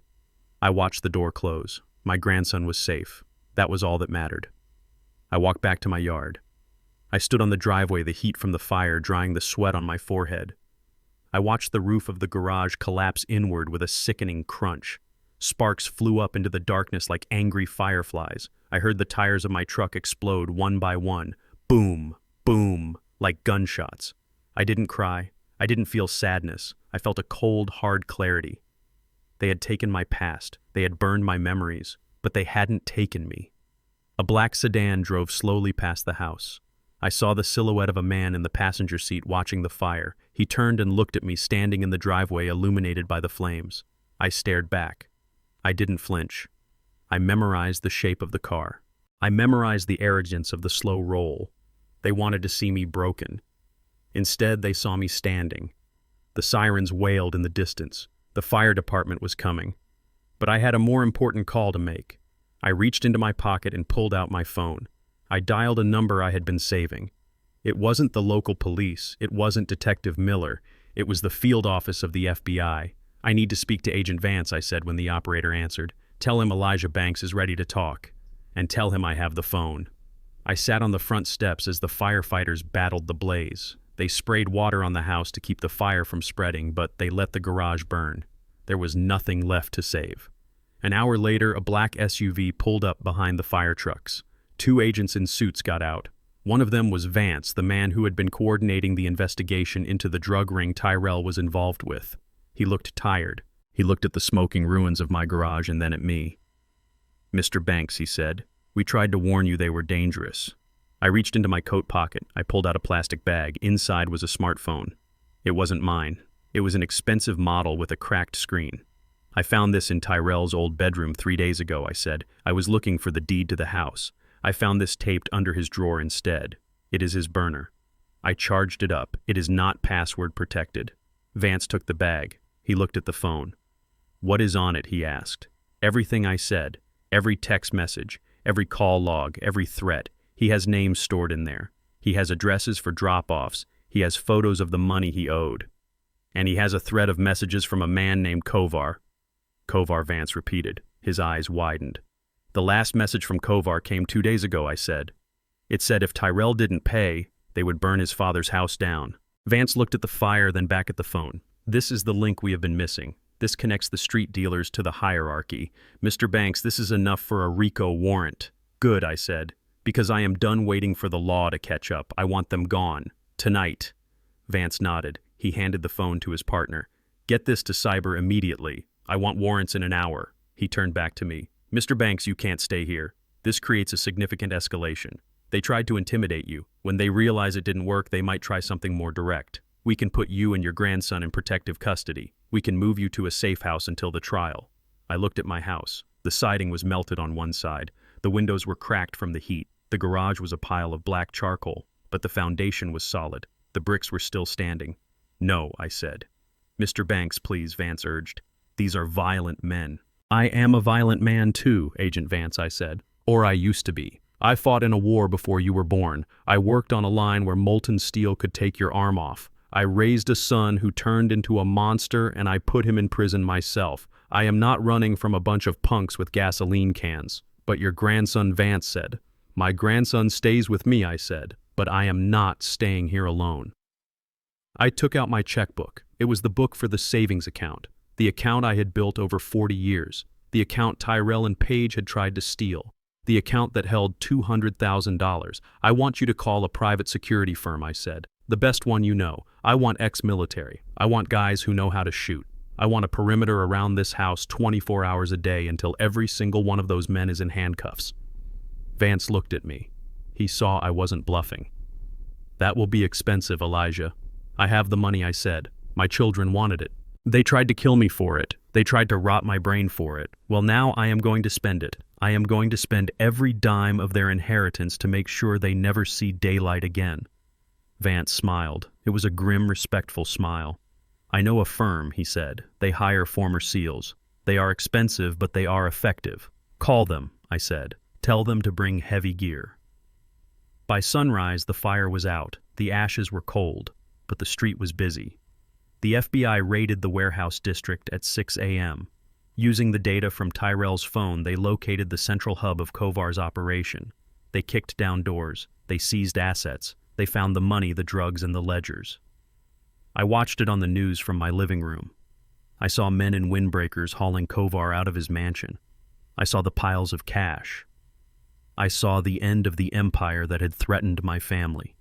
I watched the door close. My grandson was safe. That was all that mattered. I walked back to my yard. I stood on the driveway, the heat from the fire drying the sweat on my forehead. I watched the roof of the garage collapse inward with a sickening crunch. Sparks flew up into the darkness like angry fireflies. I heard the tires of my truck explode one by one. Boom, boom, like gunshots. I didn't cry. I didn't feel sadness. I felt a cold, hard clarity. They had taken my past. They had burned my memories. But they hadn't taken me. A black sedan drove slowly past the house. I saw the silhouette of a man in the passenger seat watching the fire. He turned and looked at me, standing in the driveway, illuminated by the flames. I stared back. I didn't flinch. I memorized the shape of the car. I memorized the arrogance of the slow roll. They wanted to see me broken. Instead, they saw me standing. The sirens wailed in the distance. The fire department was coming. But I had a more important call to make. I reached into my pocket and pulled out my phone. I dialed a number I had been saving. It wasn't the local police. It wasn't Detective Miller. It was the field office of the FBI. "I need to speak to Agent Vance," I said when the operator answered. "Tell him Elijah Banks is ready to talk. And tell him I have the phone." I sat on the front steps as the firefighters battled the blaze. They sprayed water on the house to keep the fire from spreading, but they let the garage burn. There was nothing left to save. An hour later, a black SUV pulled up behind the fire trucks. 2 agents in suits got out. One of them was Vance, the man who had been coordinating the investigation into the drug ring Tyrell was involved with. He looked tired. He looked at the smoking ruins of my garage and then at me. "Mr. Banks," he said, "we tried to warn you they were dangerous." I reached into my coat pocket. I pulled out a plastic bag. Inside was a smartphone. It wasn't mine. It was an expensive model with a cracked screen. "I found this in Tyrell's old bedroom 3 days ago," I said. "I was looking for the deed to the house. I found this taped under his drawer instead. It is his burner." I charged it up. "It is not password protected." Vance took the bag. He looked at the phone. "What is on it?" he asked. "Everything I said. Every text message. Every call log. Every threat. He has names stored in there. He has addresses for drop-offs. He has photos of the money he owed. And he has a thread of messages from a man named Kovar." "Kovar," Vance repeated. His eyes widened. "The last message from Kovar came 2 days ago," I said. "It said if Tyrell didn't pay, they would burn his father's house down." Vance looked at the fire, then back at the phone. "This is the link we have been missing. This connects the street dealers to the hierarchy. Mr. Banks, this is enough for a RICO warrant." "Good," I said, "because I am done waiting for the law to catch up. I want them gone. Tonight." Vance nodded. He handed the phone to his partner. "Get this to cyber immediately. I want warrants in an hour." He turned back to me. "Mr. Banks, you can't stay here. This creates a significant escalation. They tried to intimidate you. When they realize it didn't work, they might try something more direct. We can put you and your grandson in protective custody. We can move you to a safe house until the trial." I looked at my house. The siding was melted on one side. The windows were cracked from the heat. The garage was a pile of black charcoal. but the foundation was solid. The bricks were still standing. "No," I said. "Mr. Banks, please," Vance urged. "These are violent men." "I am a violent man too, Agent Vance," I said. "Or I used to be. I fought in a war before you were born. I worked on a line where molten steel could take your arm off. I raised a son who turned into a monster, and I put him in prison myself. I am not running from a bunch of punks with gasoline cans." "But your grandson," Vance said. "My grandson stays with me," I said, "but I am not staying here alone." I took out my checkbook. It was the book for the savings account, the account I had built over 40 years, the account Tyrell and Page had tried to steal, the account that held $200,000. "I want you to call a private security firm," I said. "The best one you know. I want ex-military. I want guys who know how to shoot. I want a perimeter around this house 24 hours a day until every single one of those men is in handcuffs." Vance looked at me. He saw I wasn't bluffing. "That will be expensive, Elijah." "I have the money," I said. "My children wanted it. They tried to kill me for it. They tried to rot my brain for it. Well, now I am going to spend it. I am going to spend every dime of their inheritance to make sure they never see daylight again." Vance smiled. It was a grim, respectful smile. "I know a firm," he said. "They hire former SEALs. They are expensive, but they are effective. Call them," I said. "Tell them to bring heavy gear." By sunrise, the fire was out. The ashes were cold, but the street was busy. The FBI raided the warehouse district at 6 a.m. Using the data from Tyrell's phone, they located the central hub of Kovar's operation. They kicked down doors. They seized assets. They found the money, the drugs, and the ledgers. I watched it on the news from my living room. I saw men in windbreakers hauling Kovar out of his mansion. I saw the piles of cash. I saw the end of the empire that had threatened my family.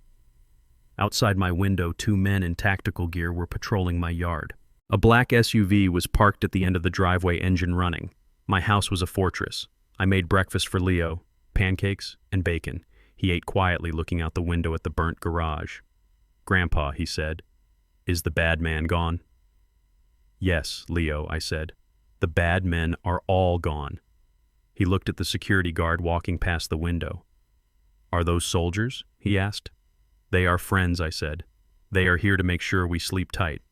Outside my window, 2 men in tactical gear were patrolling my yard. A black SUV was parked at the end of the driveway, engine running. My house was a fortress. I made breakfast for Leo, pancakes and bacon. He ate quietly, looking out the window at the burnt garage. "Grandpa," he said, "is the bad man gone?" "Yes, Leo," I said. "The bad men are all gone." He looked at the security guard walking past the window. "Are those soldiers?" he asked. "They are friends," I said. "They are here to make sure we sleep tight."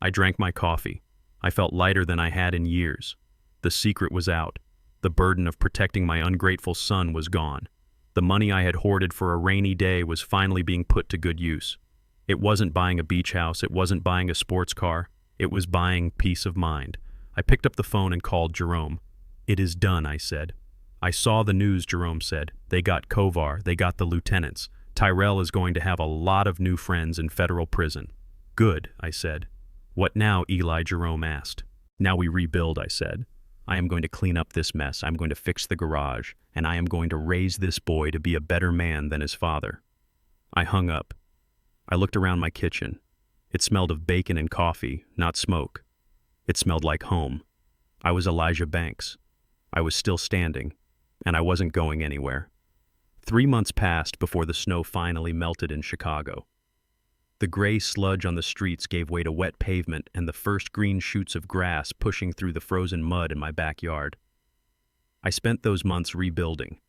I drank my coffee. I felt lighter than I had in years. The secret was out. The burden of protecting my ungrateful son was gone. The money I had hoarded for a rainy day was finally being put to good use. It wasn't buying a beach house. It wasn't buying a sports car. It was buying peace of mind. I picked up the phone and called Jerome. "It is done," I said. "I saw the news," Jerome said. "They got Kovar. They got the lieutenants. Tyrell is going to have a lot of new friends in federal prison." "Good," I said. "What now, Eli?" Jerome asked. "Now we rebuild," I said. "I am going to clean up this mess. I'm going to fix the garage, and I am going to raise this boy to be a better man than his father." I hung up. I looked around my kitchen. It smelled of bacon and coffee, not smoke. It smelled like home. I was Elijah Banks. I was still standing, and I wasn't going anywhere. 3 months passed before the snow finally melted in Chicago. The gray sludge on the streets gave way to wet pavement and the first green shoots of grass pushing through the frozen mud in my backyard. I spent those months rebuilding.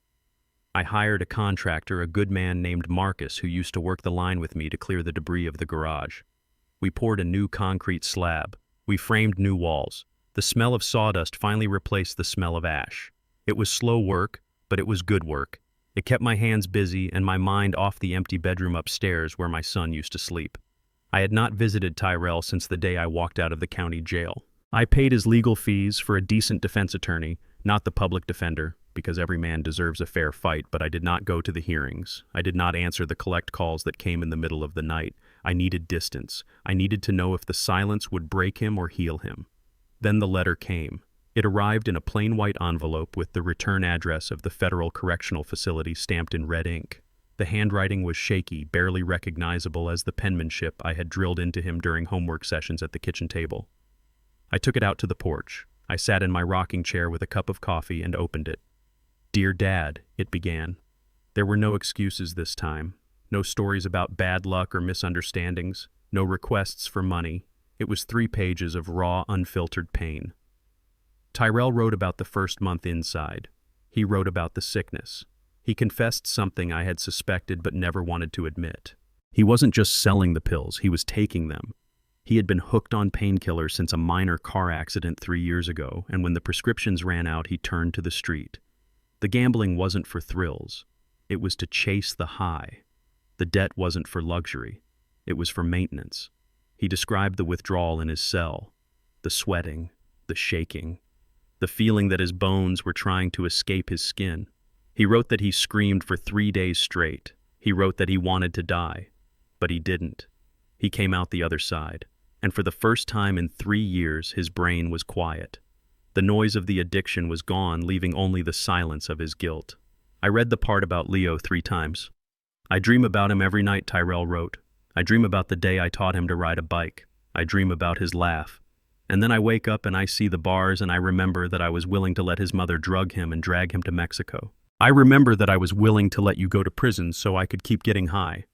I hired a contractor, a good man named Marcus, who used to work the line with me to clear the debris of the garage. We poured a new concrete slab. We framed new walls. The smell of sawdust finally replaced the smell of ash. It was slow work, but it was good work. It kept my hands busy and my mind off the empty bedroom upstairs where my son used to sleep. I had not visited Tyrell since the day I walked out of the county jail. I paid his legal fees for a decent defense attorney, not the public defender, because every man deserves a fair fight, but I did not go to the hearings. I did not answer the collect calls that came in the middle of the night. I needed distance. I needed to know if the silence would break him or heal him. Then the letter came. It arrived in a plain white envelope with the return address of the Federal Correctional Facility stamped in red ink. The handwriting was shaky, barely recognizable as the penmanship I had drilled into him during homework sessions at the kitchen table. I took it out to the porch. I sat in my rocking chair with a cup of coffee and opened it. "Dear Dad," it began. There were no excuses this time. No stories about bad luck or misunderstandings. No requests for money. It was 3 pages of raw, unfiltered pain. Tyrell wrote about the first month inside. He wrote about the sickness. He confessed something I had suspected but never wanted to admit. He wasn't just selling the pills, he was taking them. He had been hooked on painkillers since a minor car accident 3 years ago, and when the prescriptions ran out, he turned to the street. The gambling wasn't for thrills. It was to chase the high. The debt wasn't for luxury. It was for maintenance. He described the withdrawal in his cell, the sweating, the shaking, the feeling that his bones were trying to escape his skin. He wrote that he screamed for 3 days straight. He wrote that he wanted to die, but he didn't. He came out the other side, and for the first time in 3 years, his brain was quiet. The noise of the addiction was gone, leaving only the silence of his guilt. I read the part about Leo 3 times. I dream about him every night, Tyrell wrote. I dream about the day I taught him to ride a bike. I dream about his laugh. And then I wake up and I see the bars and I remember that I was willing to let his mother drug him and drag him to Mexico. I remember that I was willing to let you go to prison so I could keep getting high.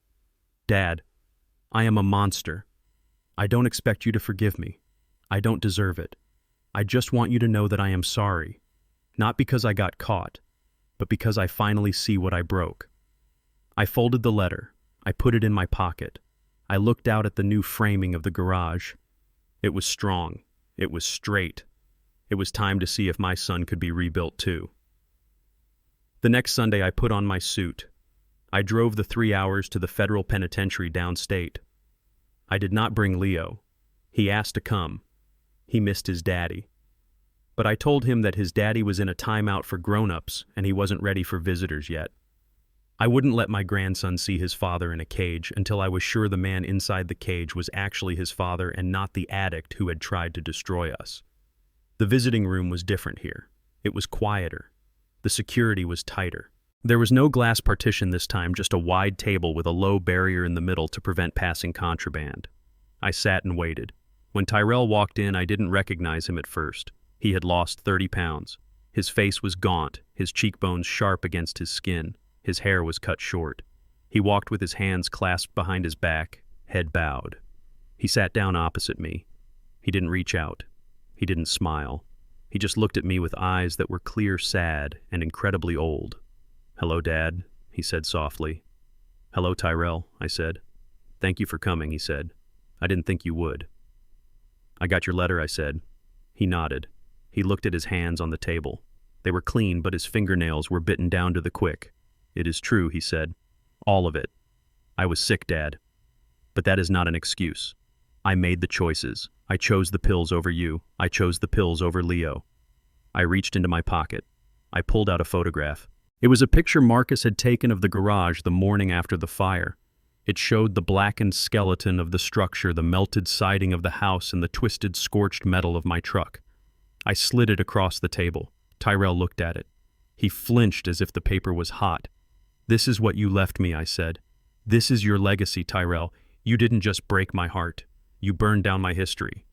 Dad, I am a monster. I don't expect you to forgive me. I don't deserve it. I just want you to know that I am sorry. Not because I got caught, but because I finally see what I broke. I folded the letter. I put it in my pocket. I looked out at the new framing of the garage. It was strong. It was straight. It was time to see if my son could be rebuilt too. The next Sunday I put on my suit. I drove the 3 hours to the federal penitentiary downstate. I did not bring Leo. He asked to come. He missed his daddy. But I told him that his daddy was in a timeout for grown-ups and he wasn't ready for visitors yet. I wouldn't let my grandson see his father in a cage until I was sure the man inside the cage was actually his father and not the addict who had tried to destroy us. The visiting room was different here. It was quieter. The security was tighter. There was no glass partition this time, just a wide table with a low barrier in the middle to prevent passing contraband. I sat and waited. When Tyrell walked in, I didn't recognize him at first. He had lost 30 pounds. His face was gaunt, his cheekbones sharp against his skin. His hair was cut short. He walked with his hands clasped behind his back, head bowed. He sat down opposite me. He didn't reach out. He didn't smile. He just looked at me with eyes that were clear, sad, and incredibly old. "Hello, Dad," he said softly. "Hello, Tyrell," I said. "Thank you for coming," he said. "I didn't think you would." "I got your letter," I said. He nodded. He looked at his hands on the table. They were clean, but his fingernails were bitten down to the quick. "It is true," he said. "All of it. I was sick, Dad. But that is not an excuse. I made the choices. I chose the pills over you. I chose the pills over Leo." I reached into my pocket. I pulled out a photograph. It was a picture Marcus had taken of the garage the morning after the fire. It showed the blackened skeleton of the structure, the melted siding of the house, and the twisted, scorched metal of my truck. I slid it across the table. Tyrell looked at it. He flinched as if the paper was hot. "This is what you left me," I said. "This is your legacy, Tyrell. You didn't just break my heart. You burned down my history.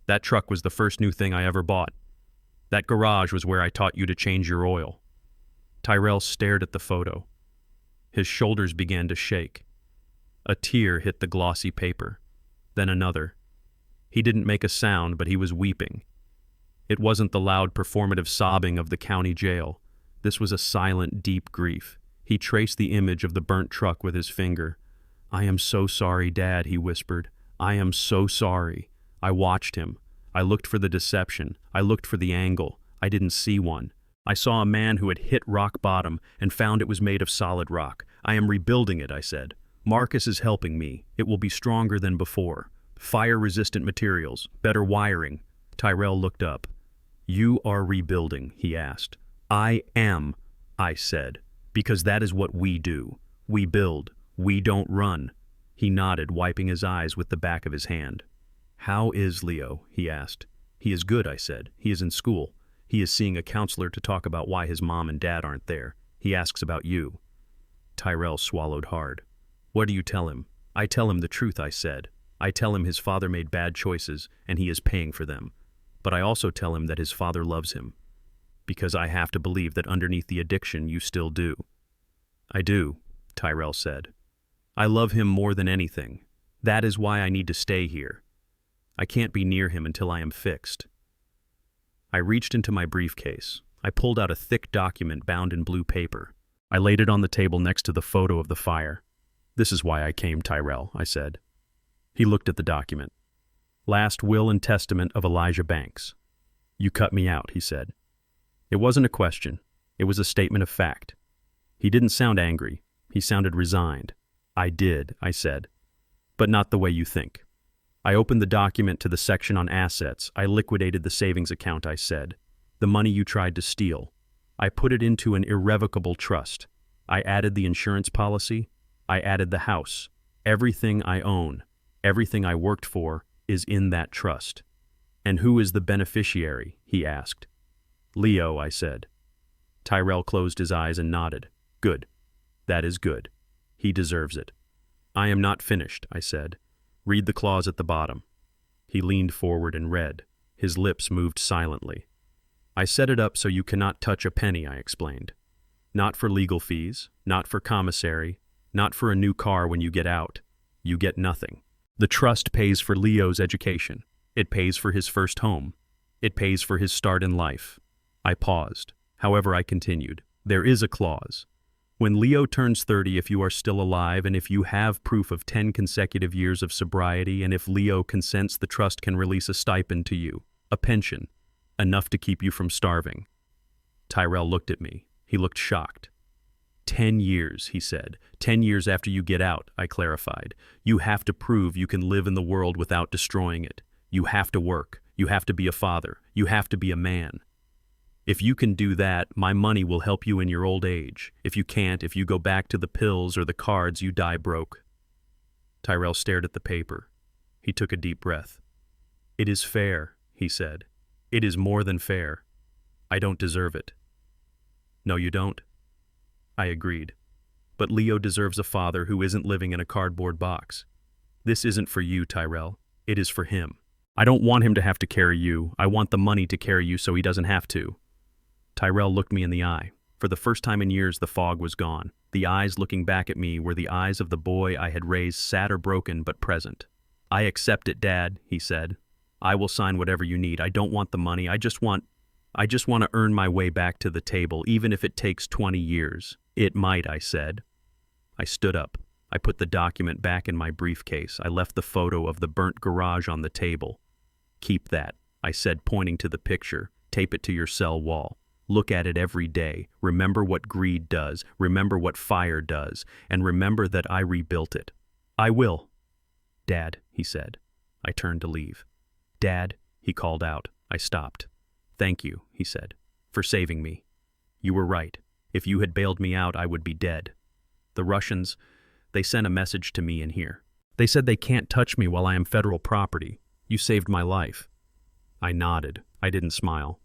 That truck was the first new thing I ever bought. That garage was where I taught you to change your oil." Tyrell stared at the photo. His shoulders began to shake. A tear hit the glossy paper. Then another. He didn't make a sound, but he was weeping. It wasn't the loud performative sobbing of the county jail. This was a silent, deep grief. He traced the image of the burnt truck with his finger. "I am so sorry, Dad," he whispered. "I am so sorry." I watched him. I looked for the deception. I looked for the angle. I didn't see one. I saw a man who had hit rock bottom and found it was made of solid rock. "I am rebuilding it," I said. "Marcus is helping me. It will be stronger than before. Fire-resistant materials, better wiring." Tyrell looked up. "You are rebuilding?" he asked. "I am," I said, "because that is what we do. We build. We don't run." He nodded, wiping his eyes with the back of his hand. "How is Leo?" he asked. "He is good," I said. "He is in school. He is seeing a counselor to talk about why his mom and dad aren't there. He asks about you." Tyrell swallowed hard. "What do you tell him?" "I tell him the truth," I said. "I tell him his father made bad choices and he is paying for them. But I also tell him that his father loves him. Because I have to believe that underneath the addiction you still do." "I do," Tyrell said. "I love him more than anything. That is why I need to stay here. I can't be near him until I am fixed." I reached into my briefcase. I pulled out a thick document bound in blue paper. I laid it on the table next to the photo of the fire. This is why I came, Tyrell, I said. He looked at the document. Last will and testament of Elijah Banks. You cut me out, he said. It wasn't a question. It was a statement of fact. He didn't sound angry. He sounded resigned. I did, I said. But not the way you think. I opened the document to the section on assets. I liquidated the savings account, I said. The money you tried to steal. I put it into an irrevocable trust. I added the insurance policy. I added the house. Everything I own, everything I worked for, is in that trust. And who is the beneficiary? He asked. Leo, I said. Tyrell closed his eyes and nodded. Good. That is good. He deserves it. I am not finished, I said. Read the clause at the bottom. He leaned forward and read. His lips moved silently. I set it up so you cannot touch a penny, I explained. Not for legal fees, not for commissary, not for a new car when you get out. You get nothing. The trust pays for Leo's education. It pays for his first home. It pays for his start in life. I paused. However, I continued. There is a clause. When Leo turns 30, if you are still alive and if you have proof of 10 consecutive years of sobriety and if Leo consents, the trust can release a stipend to you, a pension, enough to keep you from starving. Tyrell looked at me. He looked shocked. 10 years, he said. 10 years after you get out, I clarified. You have to prove you can live in the world without destroying it. You have to work. You have to be a father. You have to be a man. If you can do that, my money will help you in your old age. If you can't, if you go back to the pills or the cards, you die broke. Tyrell stared at the paper. He took a deep breath. It is fair, he said. It is more than fair. I don't deserve it. No, you don't. I agreed. But Leo deserves a father who isn't living in a cardboard box. This isn't for you, Tyrell. It is for him. I don't want him to have to carry you. I want the money to carry you so he doesn't have to. Tyrell looked me in the eye. For the first time in years, the fog was gone. The eyes looking back at me were the eyes of the boy I had raised, sad or broken, but present. I accept it, Dad, he said. I will sign whatever you need. I don't want the money. I just want to earn my way back to the table, even if it takes 20 years. It might, I said. I stood up. I put the document back in my briefcase. I left the photo of the burnt garage on the table. Keep that, I said, pointing to the picture. Tape it to your cell wall. Look at it every day. Remember what greed does. Remember what fire does. And remember that I rebuilt it. I will. Dad, he said. I turned to leave. Dad, he called out. I stopped. Thank you, he said, for saving me. You were right. If you had bailed me out, I would be dead. The Russians, they sent a message to me in here. They said they can't touch me while I am federal property. You saved my life. I nodded. I didn't smile.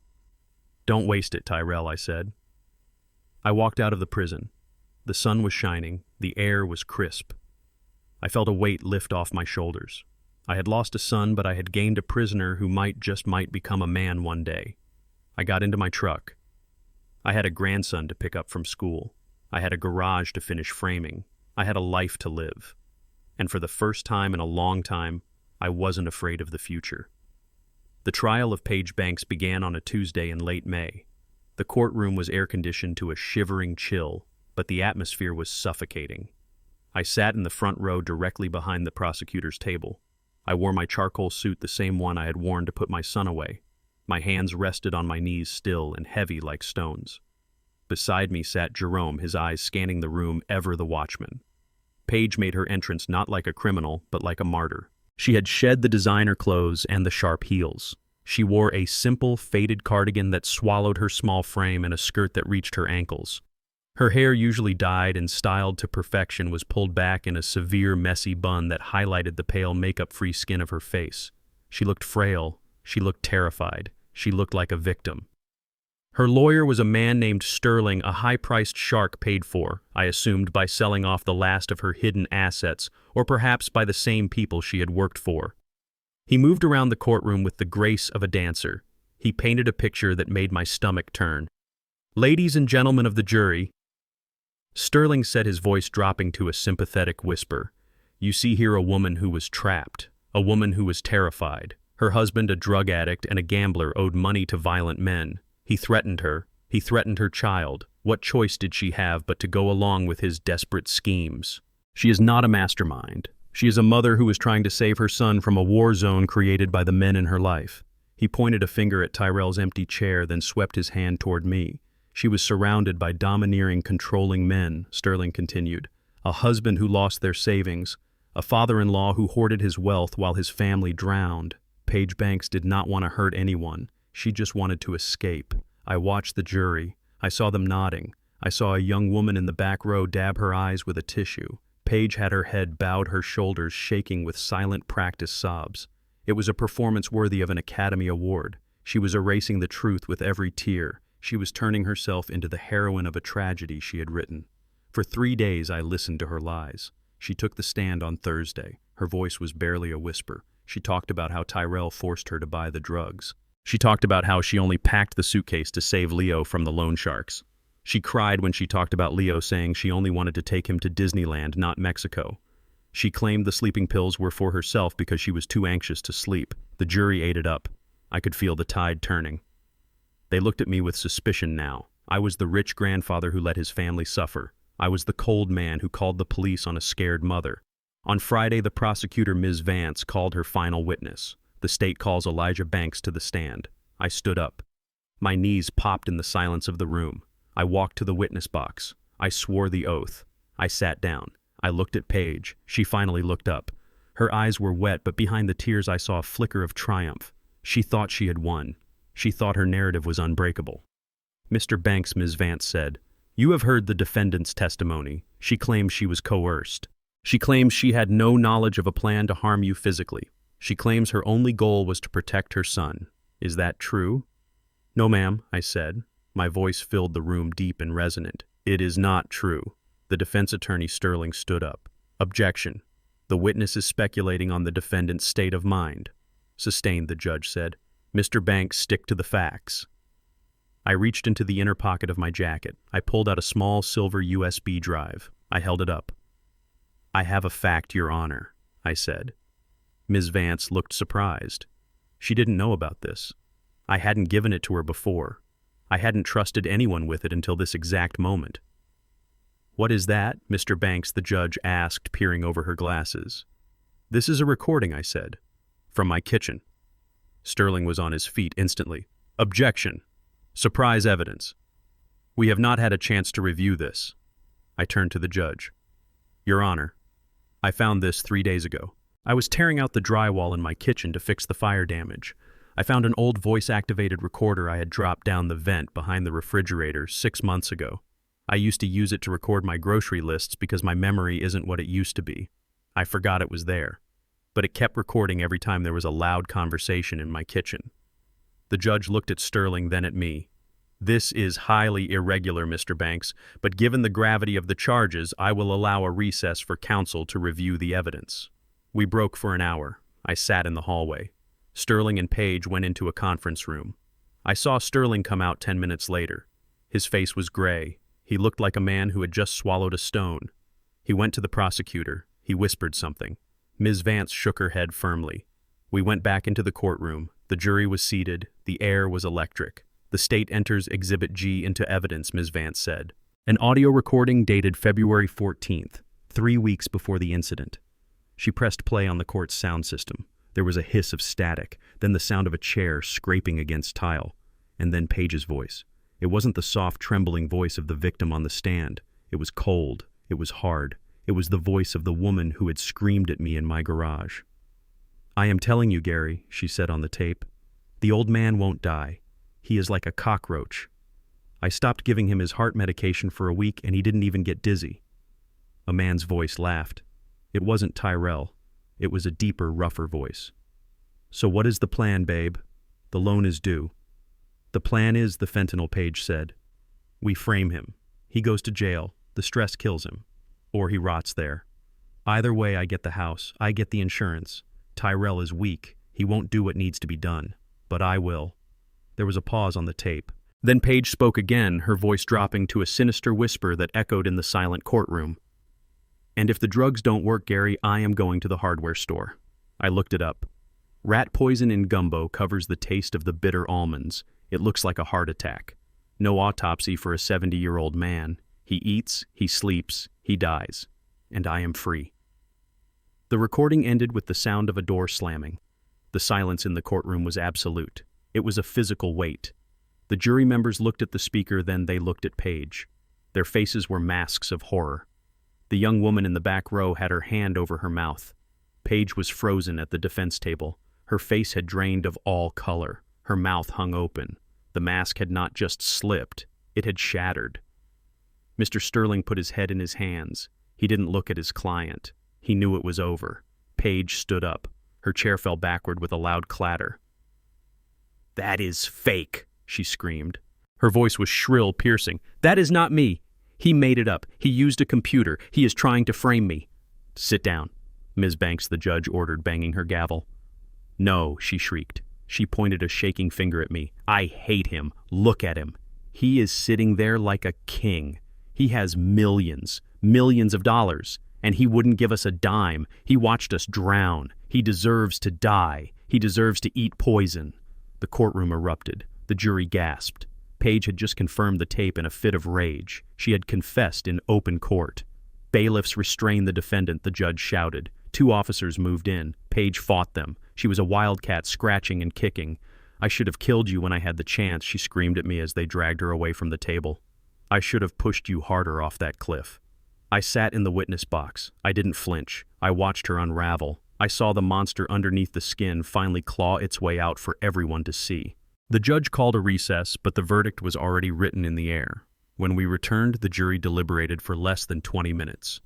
Don't waste it, Tyrell, I said. I walked out of the prison. The sun was shining. The air was crisp. I felt a weight lift off my shoulders. I had lost a son, but I had gained a prisoner who might become a man one day. I got into my truck. I had a grandson to pick up from school. I had a garage to finish framing. I had a life to live. And for the first time in a long time, I wasn't afraid of the future. The trial of Paige Banks began on a Tuesday in late May. The courtroom was air-conditioned to a shivering chill, but the atmosphere was suffocating. I sat in the front row directly behind the prosecutor's table. I wore my charcoal suit, the same one I had worn to put my son away. My hands rested on my knees, still and heavy like stones. Beside me sat Jerome, his eyes scanning the room, ever the watchman. Paige made her entrance not like a criminal, but like a martyr. She had shed the designer clothes and the sharp heels. She wore a simple, faded cardigan that swallowed her small frame and a skirt that reached her ankles. Her hair, usually dyed and styled to perfection, was pulled back in a severe, messy bun that highlighted the pale, makeup-free skin of her face. She looked frail. She looked terrified. She looked like a victim. Her lawyer was a man named Sterling, a high-priced shark paid for, I assumed, by selling off the last of her hidden assets, or perhaps by the same people she had worked for. He moved around the courtroom with the grace of a dancer. He painted a picture that made my stomach turn. "Ladies and gentlemen of the jury," Sterling said, his voice dropping to a sympathetic whisper, "you see here a woman who was trapped, a woman who was terrified. Her husband, a drug addict and a gambler, owed money to violent men. He threatened her. He threatened her child. What choice did she have but to go along with his desperate schemes? She is not a mastermind. She is a mother who is trying to save her son from a war zone created by the men in her life. He pointed a finger at Tyrell's empty chair, then swept his hand toward me. She was surrounded by domineering, controlling men, Sterling continued. A husband who lost their savings, a father-in-law who hoarded his wealth while his family drowned. Paige Banks did not want to hurt anyone. She just wanted to escape. I watched the jury. I saw them nodding. I saw a young woman in the back row dab her eyes with a tissue. Paige had her head bowed, her shoulders shaking with silent practice sobs. It was a performance worthy of an Academy Award. She was erasing the truth with every tear. She was turning herself into the heroine of a tragedy she had written. For 3 days I listened to her lies. She took the stand on Thursday. Her voice was barely a whisper. She talked about how Tyrell forced her to buy the drugs. She talked about how she only packed the suitcase to save Leo from the loan sharks. She cried when she talked about Leo saying she only wanted to take him to Disneyland, not Mexico. She claimed the sleeping pills were for herself because she was too anxious to sleep. The jury ate it up. I could feel the tide turning. They looked at me with suspicion now. I was the rich grandfather who let his family suffer. I was the cold man who called the police on a scared mother. On Friday, the prosecutor, Ms. Vance, called her final witness. The state calls Elijah Banks to the stand. I stood up. My knees popped in the silence of the room. I walked to the witness box. I swore the oath. I sat down. I looked at Paige. She finally looked up. Her eyes were wet, but behind the tears I saw a flicker of triumph. She thought she had won. She thought her narrative was unbreakable. Mr. Banks, Ms. Vance said, "You have heard the defendant's testimony. She claims she was coerced. She claims she had no knowledge of a plan to harm you physically. She claims her only goal was to protect her son. Is that true?" "No, ma'am," I said. My voice filled the room deep and resonant. "It is not true." The defense attorney Sterling stood up. "Objection. The witness is speculating on the defendant's state of mind." "Sustained," the judge said. "Mr. Banks, stick to the facts." I reached into the inner pocket of my jacket. I pulled out a small silver USB drive. I held it up. "I have a fact, Your Honor," I said. Ms. Vance looked surprised. She didn't know about this. I hadn't given it to her before. I hadn't trusted anyone with it until this exact moment. "What is that?" Mr. Banks, the judge, asked, peering over her glasses. "This is a recording," I said. "From my kitchen." Sterling was on his feet instantly. "Objection. Surprise evidence. We have not had a chance to review this." I turned to the judge. "Your Honor, I found this 3 days ago. I was tearing out the drywall in my kitchen to fix the fire damage. I found an old voice-activated recorder I had dropped down the vent behind the refrigerator 6 months ago. I used to use it to record my grocery lists because my memory isn't what it used to be. I forgot it was there. But it kept recording every time there was a loud conversation in my kitchen." The judge looked at Sterling, then at me. "This is highly irregular, Mr. Banks, but given the gravity of the charges, I will allow a recess for counsel to review the evidence." We broke for an hour. I sat in the hallway. Sterling and Paige went into a conference room. I saw Sterling come out 10 minutes later. His face was gray. He looked like a man who had just swallowed a stone. He went to the prosecutor. He whispered something. Ms. Vance shook her head firmly. We went back into the courtroom. The jury was seated. The air was electric. "The state enters Exhibit G into evidence," Ms. Vance said. An audio recording dated February 14th, 3 weeks before the incident. She pressed play on the court's sound system. There was a hiss of static, then the sound of a chair scraping against tile, and then Paige's voice. It wasn't the soft, trembling voice of the victim on the stand. It was cold. It was hard. It was the voice of the woman who had screamed at me in my garage. "I am telling you, Gary," she said on the tape, "the old man won't die. He is like a cockroach. I stopped giving him his heart medication for a week and he didn't even get dizzy." A man's voice laughed. It wasn't Tyrell. It was a deeper, rougher voice. "So what is the plan, babe? The loan is due." "The plan is," the fentanyl, Paige said. "We frame him. He goes to jail. The stress kills him. Or he rots there. Either way, I get the house. I get the insurance. Tyrell is weak. He won't do what needs to be done. But I will." There was a pause on the tape. Then Paige spoke again, her voice dropping to a sinister whisper that echoed in the silent courtroom. "And if the drugs don't work, Gary, I am going to the hardware store." I looked it up. Rat poison in gumbo covers the taste of the bitter almonds. It looks like a heart attack. No autopsy for a 70-year-old man. He eats, he sleeps, he dies. and I am free. The recording ended with the sound of a door slamming. The silence in the courtroom was absolute. It was a physical weight. The jury members looked at the speaker, then they looked at Paige. Their faces were masks of horror. The young woman in the back row had her hand over her mouth. Paige was frozen at the defense table. Her face had drained of all color. Her mouth hung open. The mask had not just slipped, it had shattered. Mr. Sterling put his head in his hands. He didn't look at his client. He knew it was over. Paige stood up. Her chair fell backward with a loud clatter. "That is fake," she screamed. Her voice was shrill, piercing. "That is not me. He made it up. He used a computer. He is trying to frame me." "Sit down," Ms. Banks, the judge, ordered, banging her gavel. "No," she shrieked. She pointed a shaking finger at me. "I hate him. Look at him. He is sitting there like a king. He has millions, millions of dollars, and he wouldn't give us a dime. He watched us drown. He deserves to die. He deserves to eat poison." The courtroom erupted. The jury gasped. Paige had just confirmed the tape in a fit of rage. She had confessed in open court. "Bailiffs, restrain the defendant," the judge shouted. 2 officers moved in. Paige fought them. She was a wildcat, scratching and kicking. "I should have killed you when I had the chance," she screamed at me as they dragged her away from the table. "I should have pushed you harder off that cliff." I sat in the witness box. I didn't flinch. I watched her unravel. I saw the monster underneath the skin finally claw its way out for everyone to see. The judge called a recess, but the verdict was already written in the air. When we returned, the jury deliberated for less than 20 minutes.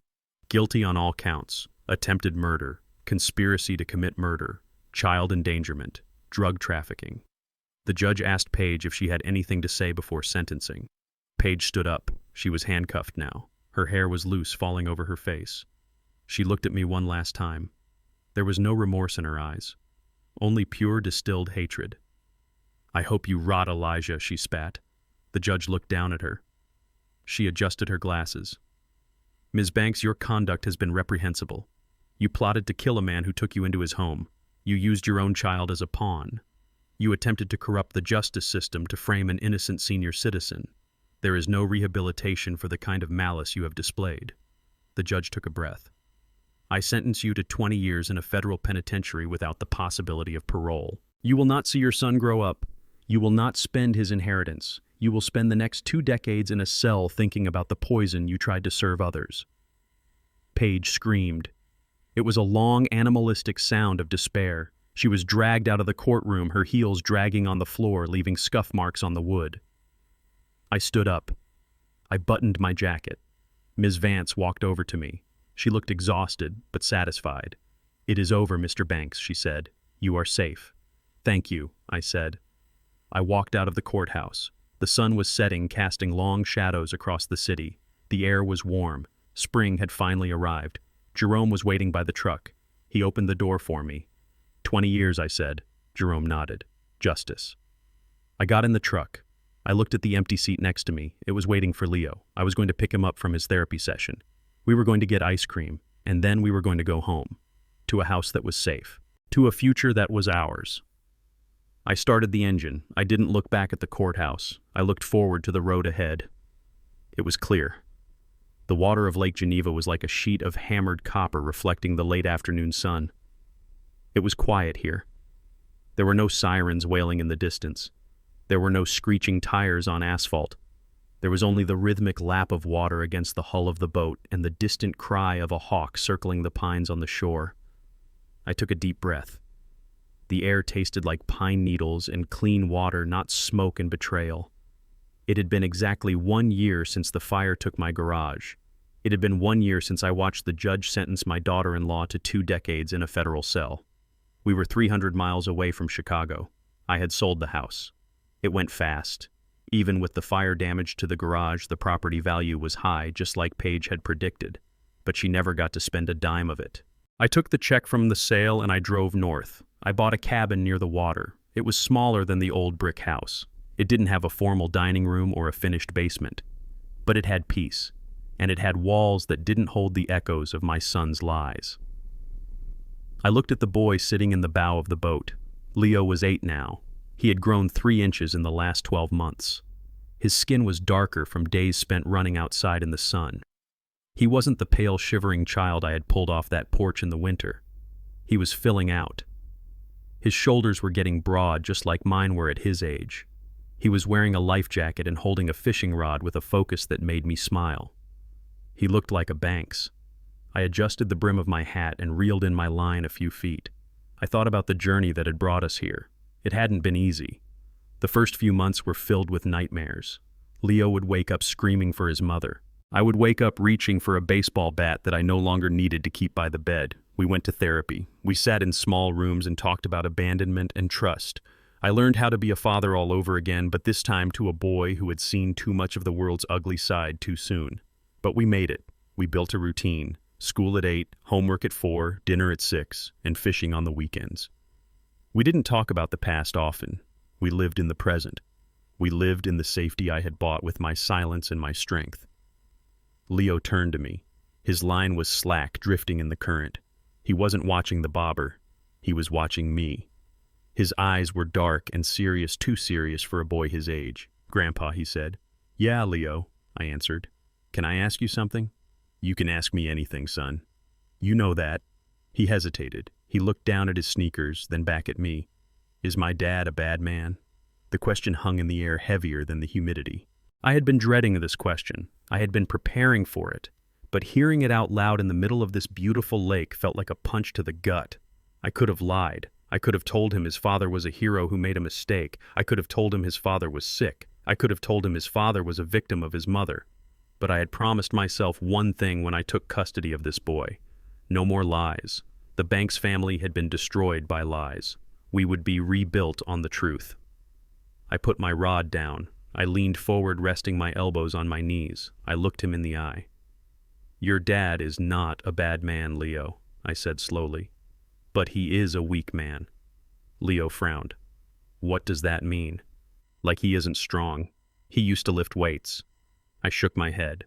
Guilty on all counts: attempted murder, conspiracy to commit murder, child endangerment, drug trafficking. The judge asked Paige if she had anything to say before sentencing. Paige stood up. She was handcuffed now. Her hair was loose, falling over her face. She looked at me one last time. There was no remorse in her eyes, only pure distilled hatred. "I hope you rot, Elijah," she spat. The judge looked down at her. She adjusted her glasses. "Ms. Banks, your conduct has been reprehensible. You plotted to kill a man who took you into his home. You used your own child as a pawn. You attempted to corrupt the justice system to frame an innocent senior citizen. There is no rehabilitation for the kind of malice you have displayed." The judge took a breath. "I sentence you to 20 years in a federal penitentiary without the possibility of parole. You will not see your son grow up. You will not spend his inheritance. You will spend the next 2 decades in a cell thinking about the poison you tried to serve others." Paige screamed. It was a long, animalistic sound of despair. She was dragged out of the courtroom, her heels dragging on the floor, leaving scuff marks on the wood. I stood up. I buttoned my jacket. Ms. Vance walked over to me. She looked exhausted, but satisfied. "It is over, Mr. Banks," she said. "You are safe." "Thank you," I said. I walked out of the courthouse. The sun was setting, casting long shadows across the city. The air was warm. Spring had finally arrived. Jerome was waiting by the truck. He opened the door for me. 20 years, I said. Jerome nodded. "Justice." I got in the truck. I looked at the empty seat next to me. It was waiting for Leo. I was going to pick him up from his therapy session. We were going to get ice cream, and then we were going to go home. To a house that was safe. To a future that was ours. I started the engine. I didn't look back at the courthouse. I looked forward to the road ahead. It was clear. The water of Lake Geneva was like a sheet of hammered copper reflecting the late afternoon sun. It was quiet here. There were no sirens wailing in the distance. There were no screeching tires on asphalt. There was only the rhythmic lap of water against the hull of the boat and the distant cry of a hawk circling the pines on the shore. I took a deep breath. The air tasted like pine needles and clean water, not smoke and betrayal. It had been exactly 1 year since the fire took my garage. It had been 1 year since I watched the judge sentence my daughter-in-law to 2 decades in a federal cell. We were 300 miles away from Chicago. I had sold the house. It went fast. Even with the fire damage to the garage, the property value was high, just like Paige had predicted. But she never got to spend a dime of it. I took the check from the sale and I drove north. I bought a cabin near the water. It was smaller than the old brick house. It didn't have a formal dining room or a finished basement. But it had peace, and it had walls that didn't hold the echoes of my son's lies. I looked at the boy sitting in the bow of the boat. Leo was 8 now. He had grown 3 inches in the last 12 months. His skin was darker from days spent running outside in the sun. He wasn't the pale, shivering child I had pulled off that porch in the winter. He was filling out. His shoulders were getting broad just like mine were at his age. He was wearing a life jacket and holding a fishing rod with a focus that made me smile. He looked like a Banks. I adjusted the brim of my hat and reeled in my line a few feet. I thought about the journey that had brought us here. It hadn't been easy. The first few months were filled with nightmares. Leo would wake up screaming for his mother. I would wake up reaching for a baseball bat that I no longer needed to keep by the bed. We went to therapy. We sat in small rooms and talked about abandonment and trust. I learned how to be a father all over again, but this time to a boy who had seen too much of the world's ugly side too soon. But we made it. We built a routine. School at 8, homework at 4, dinner at 6, and fishing on the weekends. We didn't talk about the past often. We lived in the present. We lived in the safety I had bought with my silence and my strength. Leo turned to me. His line was slack, drifting in the current. He wasn't watching the bobber. He was watching me. His eyes were dark and serious, too serious for a boy his age. "Grandpa," he said. "Yeah, Leo," I answered. "Can I ask you something?" "You can ask me anything, son." "You know that." He hesitated. He looked down at his sneakers, then back at me. "Is my dad a bad man?" The question hung in the air heavier than the humidity. I had been dreading this question. I had been preparing for it. But hearing it out loud in the middle of this beautiful lake felt like a punch to the gut. I could have lied. I could have told him his father was a hero who made a mistake. I could have told him his father was sick. I could have told him his father was a victim of his mother. But I had promised myself one thing when I took custody of this boy. No more lies. The Banks family had been destroyed by lies. We would be rebuilt on the truth. I put my rod down. I leaned forward, resting my elbows on my knees. I looked him in the eye. "Your dad is not a bad man, Leo," I said slowly. "But he is a weak man." Leo frowned. "What does that mean?" "Like he isn't strong. He used to lift weights." I shook my head.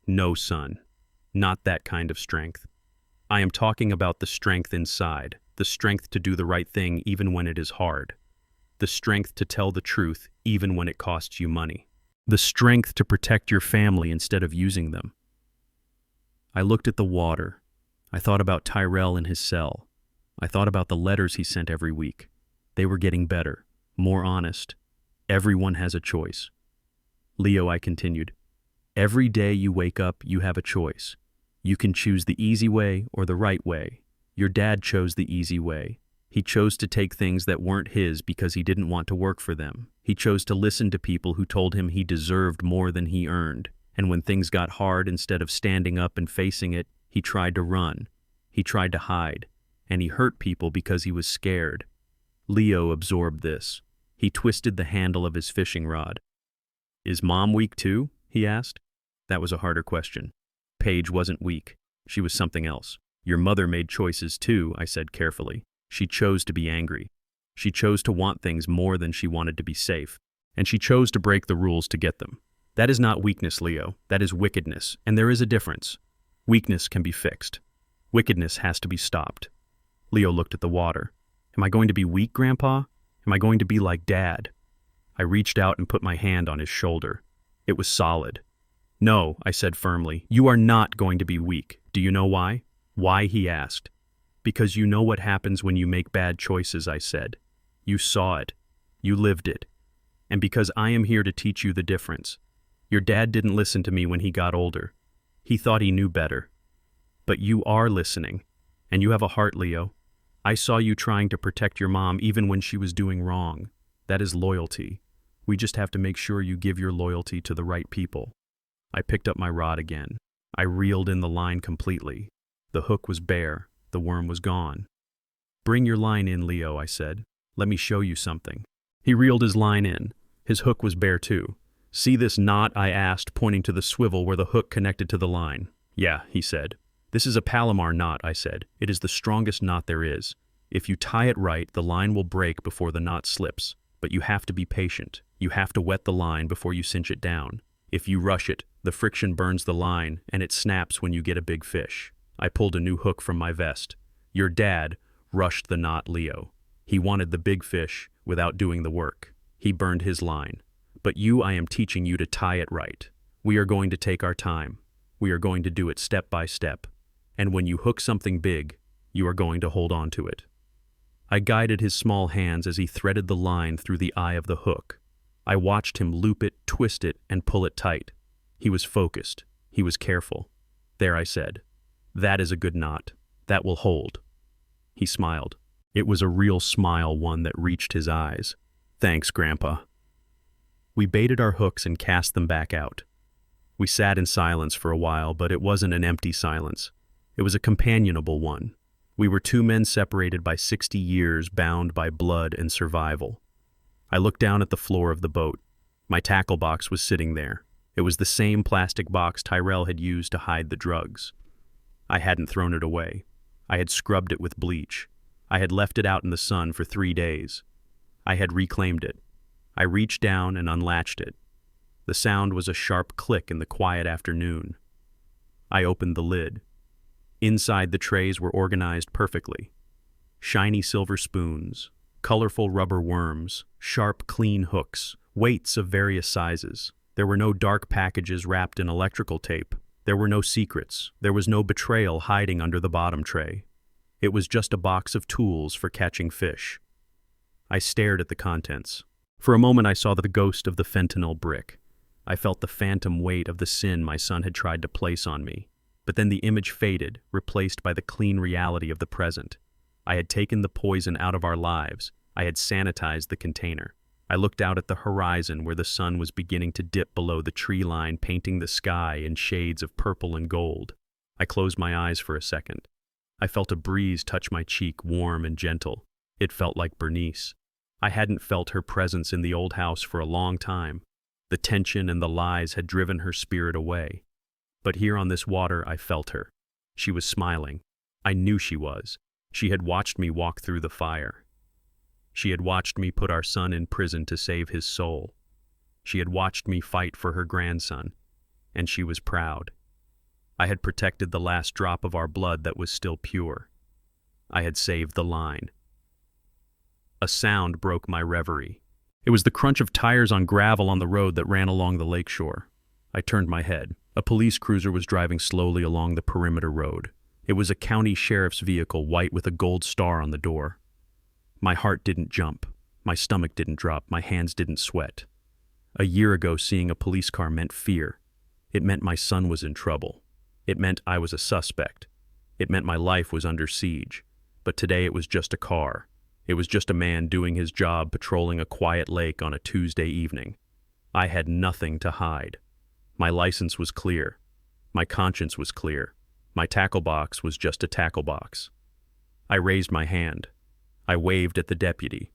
"No, son. Not that kind of strength. I am talking about the strength inside, the strength to do the right thing even when it is hard. The strength to tell the truth even when it costs you money. The strength to protect your family instead of using them." I looked at the water. I thought about Tyrell in his cell. I thought about the letters he sent every week. They were getting better, more honest. Everyone has a choice. "Leo," I continued, "every day you wake up, you have a choice. You can choose the easy way or the right way. Your dad chose the easy way. He chose to take things that weren't his because he didn't want to work for them. He chose to listen to people who told him he deserved more than he earned. And when things got hard, instead of standing up and facing it, he tried to run. He tried to hide. And he hurt people because he was scared." Leo absorbed this. He twisted the handle of his fishing rod. "Is Mom weak too?" he asked. That was a harder question. Paige wasn't weak. She was something else. "Your mother made choices too," I said carefully. "She chose to be angry. She chose to want things more than she wanted to be safe. And she chose to break the rules to get them. That is not weakness, Leo. That is wickedness. And there is a difference. Weakness can be fixed. Wickedness has to be stopped." Leo looked at the water. "Am I going to be weak, Grandpa? Am I going to be like Dad?" I reached out and put my hand on his shoulder. It was solid. "No," I said firmly. "You are not going to be weak. Do you know why?" "Why?" he asked. "Because you know what happens when you make bad choices," I said. "You saw it. You lived it. And because I am here to teach you the difference. Your dad didn't listen to me when he got older. He thought he knew better. But you are listening. And you have a heart, Leo. I saw you trying to protect your mom even when she was doing wrong. That is loyalty. We just have to make sure you give your loyalty to the right people." I picked up my rod again. I reeled in the line completely. The hook was bare. The worm was gone. "Bring your line in, Leo," I said. "Let me show you something." He reeled his line in. His hook was bare too. "See this knot?" I asked, pointing to the swivel where the hook connected to the line. "Yeah," he said. "This is a Palomar knot," I said. "It is the strongest knot there is. If you tie it right, the line will break before the knot slips. But you have to be patient. You have to wet the line before you cinch it down. If you rush it, the friction burns the line, and it snaps when you get a big fish." I pulled a new hook from my vest. "Your dad rushed the knot, Leo. He wanted the big fish without doing the work. He burned his line. But I am teaching you to tie it right. We are going to take our time. We are going to do it step by step. And when you hook something big, you are going to hold on to it. I guided his small hands as he threaded the line through the eye of the hook. I watched him loop it, twist it, and pull it tight. He was focused. He was careful. There, I said. That is a good knot. That will hold. He smiled. It was a real smile, one that reached his eyes. Thanks, Grandpa. We baited our hooks and cast them back out. We sat in silence for a while, but it wasn't an empty silence. It was a companionable one. We were two men separated by 60 years, bound by blood and survival. I looked down at the floor of the boat. My tackle box was sitting there. It was the same plastic box Tyrell had used to hide the drugs. I hadn't thrown it away. I had scrubbed it with bleach. I had left it out in the sun for 3 days. I had reclaimed it. I reached down and unlatched it. The sound was a sharp click in the quiet afternoon. I opened the lid. Inside, the trays were organized perfectly. Shiny silver spoons, colorful rubber worms, sharp, clean hooks, weights of various sizes. There were no dark packages wrapped in electrical tape. There were no secrets. There was no betrayal hiding under the bottom tray. It was just a box of tools for catching fish. I stared at the contents. For a moment, I saw the ghost of the fentanyl brick. I felt the phantom weight of the sin my son had tried to place on me. But then the image faded, replaced by the clean reality of the present. I had taken the poison out of our lives. I had sanitized the container. I looked out at the horizon where the sun was beginning to dip below the tree line, painting the sky in shades of purple and gold. I closed my eyes for a second. I felt a breeze touch my cheek, warm and gentle. It felt like Bernice. I hadn't felt her presence in the old house for a long time. The tension and the lies had driven her spirit away. But here on this water, I felt her. She was smiling. I knew she was. She had watched me walk through the fire. She had watched me put our son in prison to save his soul. She had watched me fight for her grandson, and she was proud. I had protected the last drop of our blood that was still pure. I had saved the line. A sound broke my reverie. It was the crunch of tires on gravel on the road that ran along the lakeshore. I turned my head. A police cruiser was driving slowly along the perimeter road. It was a county sheriff's vehicle, white with a gold star on the door. My heart didn't jump. My stomach didn't drop. My hands didn't sweat. A year ago, seeing a police car meant fear. It meant my son was in trouble. It meant I was a suspect. It meant my life was under siege. But today it was just a car. It was just a man doing his job, patrolling a quiet lake on a Tuesday evening. I had nothing to hide. My license was clear. My conscience was clear. My tackle box was just a tackle box. I raised my hand. I waved at the deputy.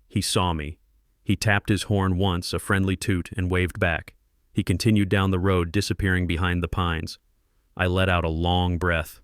He saw me. He tapped his horn once, a friendly toot, and waved back. He continued down the road, disappearing behind the pines. I let out a long breath.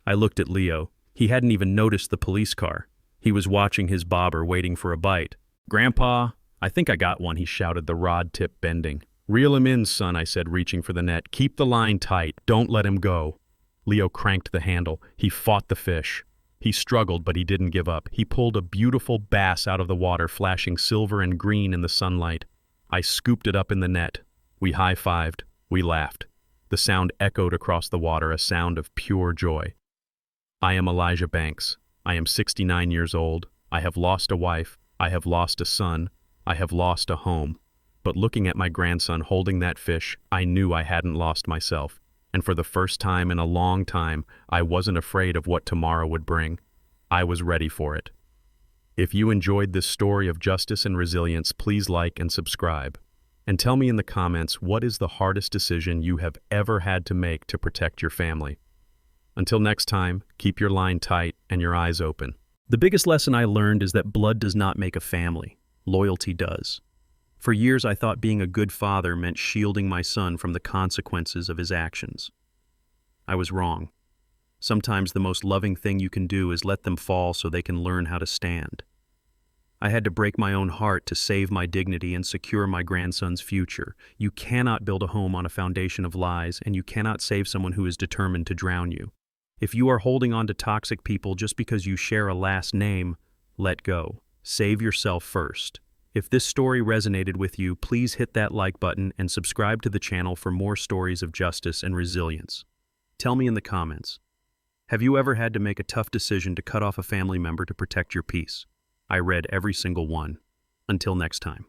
I looked at Leo. He hadn't even noticed the police car. He was watching his bobber, waiting for a bite. "Grandpa, I think I got one," he shouted, the rod tip bending. "Reel him in, son," I said, reaching for the net. "Keep the line tight. Don't let him go." Leo cranked the handle. He fought the fish. He struggled, but he didn't give up. He pulled a beautiful bass out of the water, flashing silver and green in the sunlight. I scooped it up in the net. We high-fived. We laughed. The sound echoed across the water, a sound of pure joy. I am Elijah Banks. I am 69 years old. I have lost a wife. I have lost a son. I have lost a home. But looking at my grandson holding that fish, I knew I hadn't lost myself. And for the first time in a long time, I wasn't afraid of what tomorrow would bring. I was ready for it. If you enjoyed this story of justice and resilience, please like and subscribe. And tell me in the comments, what is the hardest decision you have ever had to make to protect your family? Until next time, keep your line tight and your eyes open. The biggest lesson I learned is that blood does not make a family. Loyalty does. For years, I thought being a good father meant shielding my son from the consequences of his actions. I was wrong. Sometimes the most loving thing you can do is let them fall so they can learn how to stand. I had to break my own heart to save my dignity and secure my grandson's future. You cannot build a home on a foundation of lies, and you cannot save someone who is determined to drown you. If you are holding on to toxic people just because you share a last name, let go. Save yourself first. If this story resonated with you, please hit that like button and subscribe to the channel for more stories of justice and resilience. Tell me in the comments, have you ever had to make a tough decision to cut off a family member to protect your peace? I read every single one. Until next time.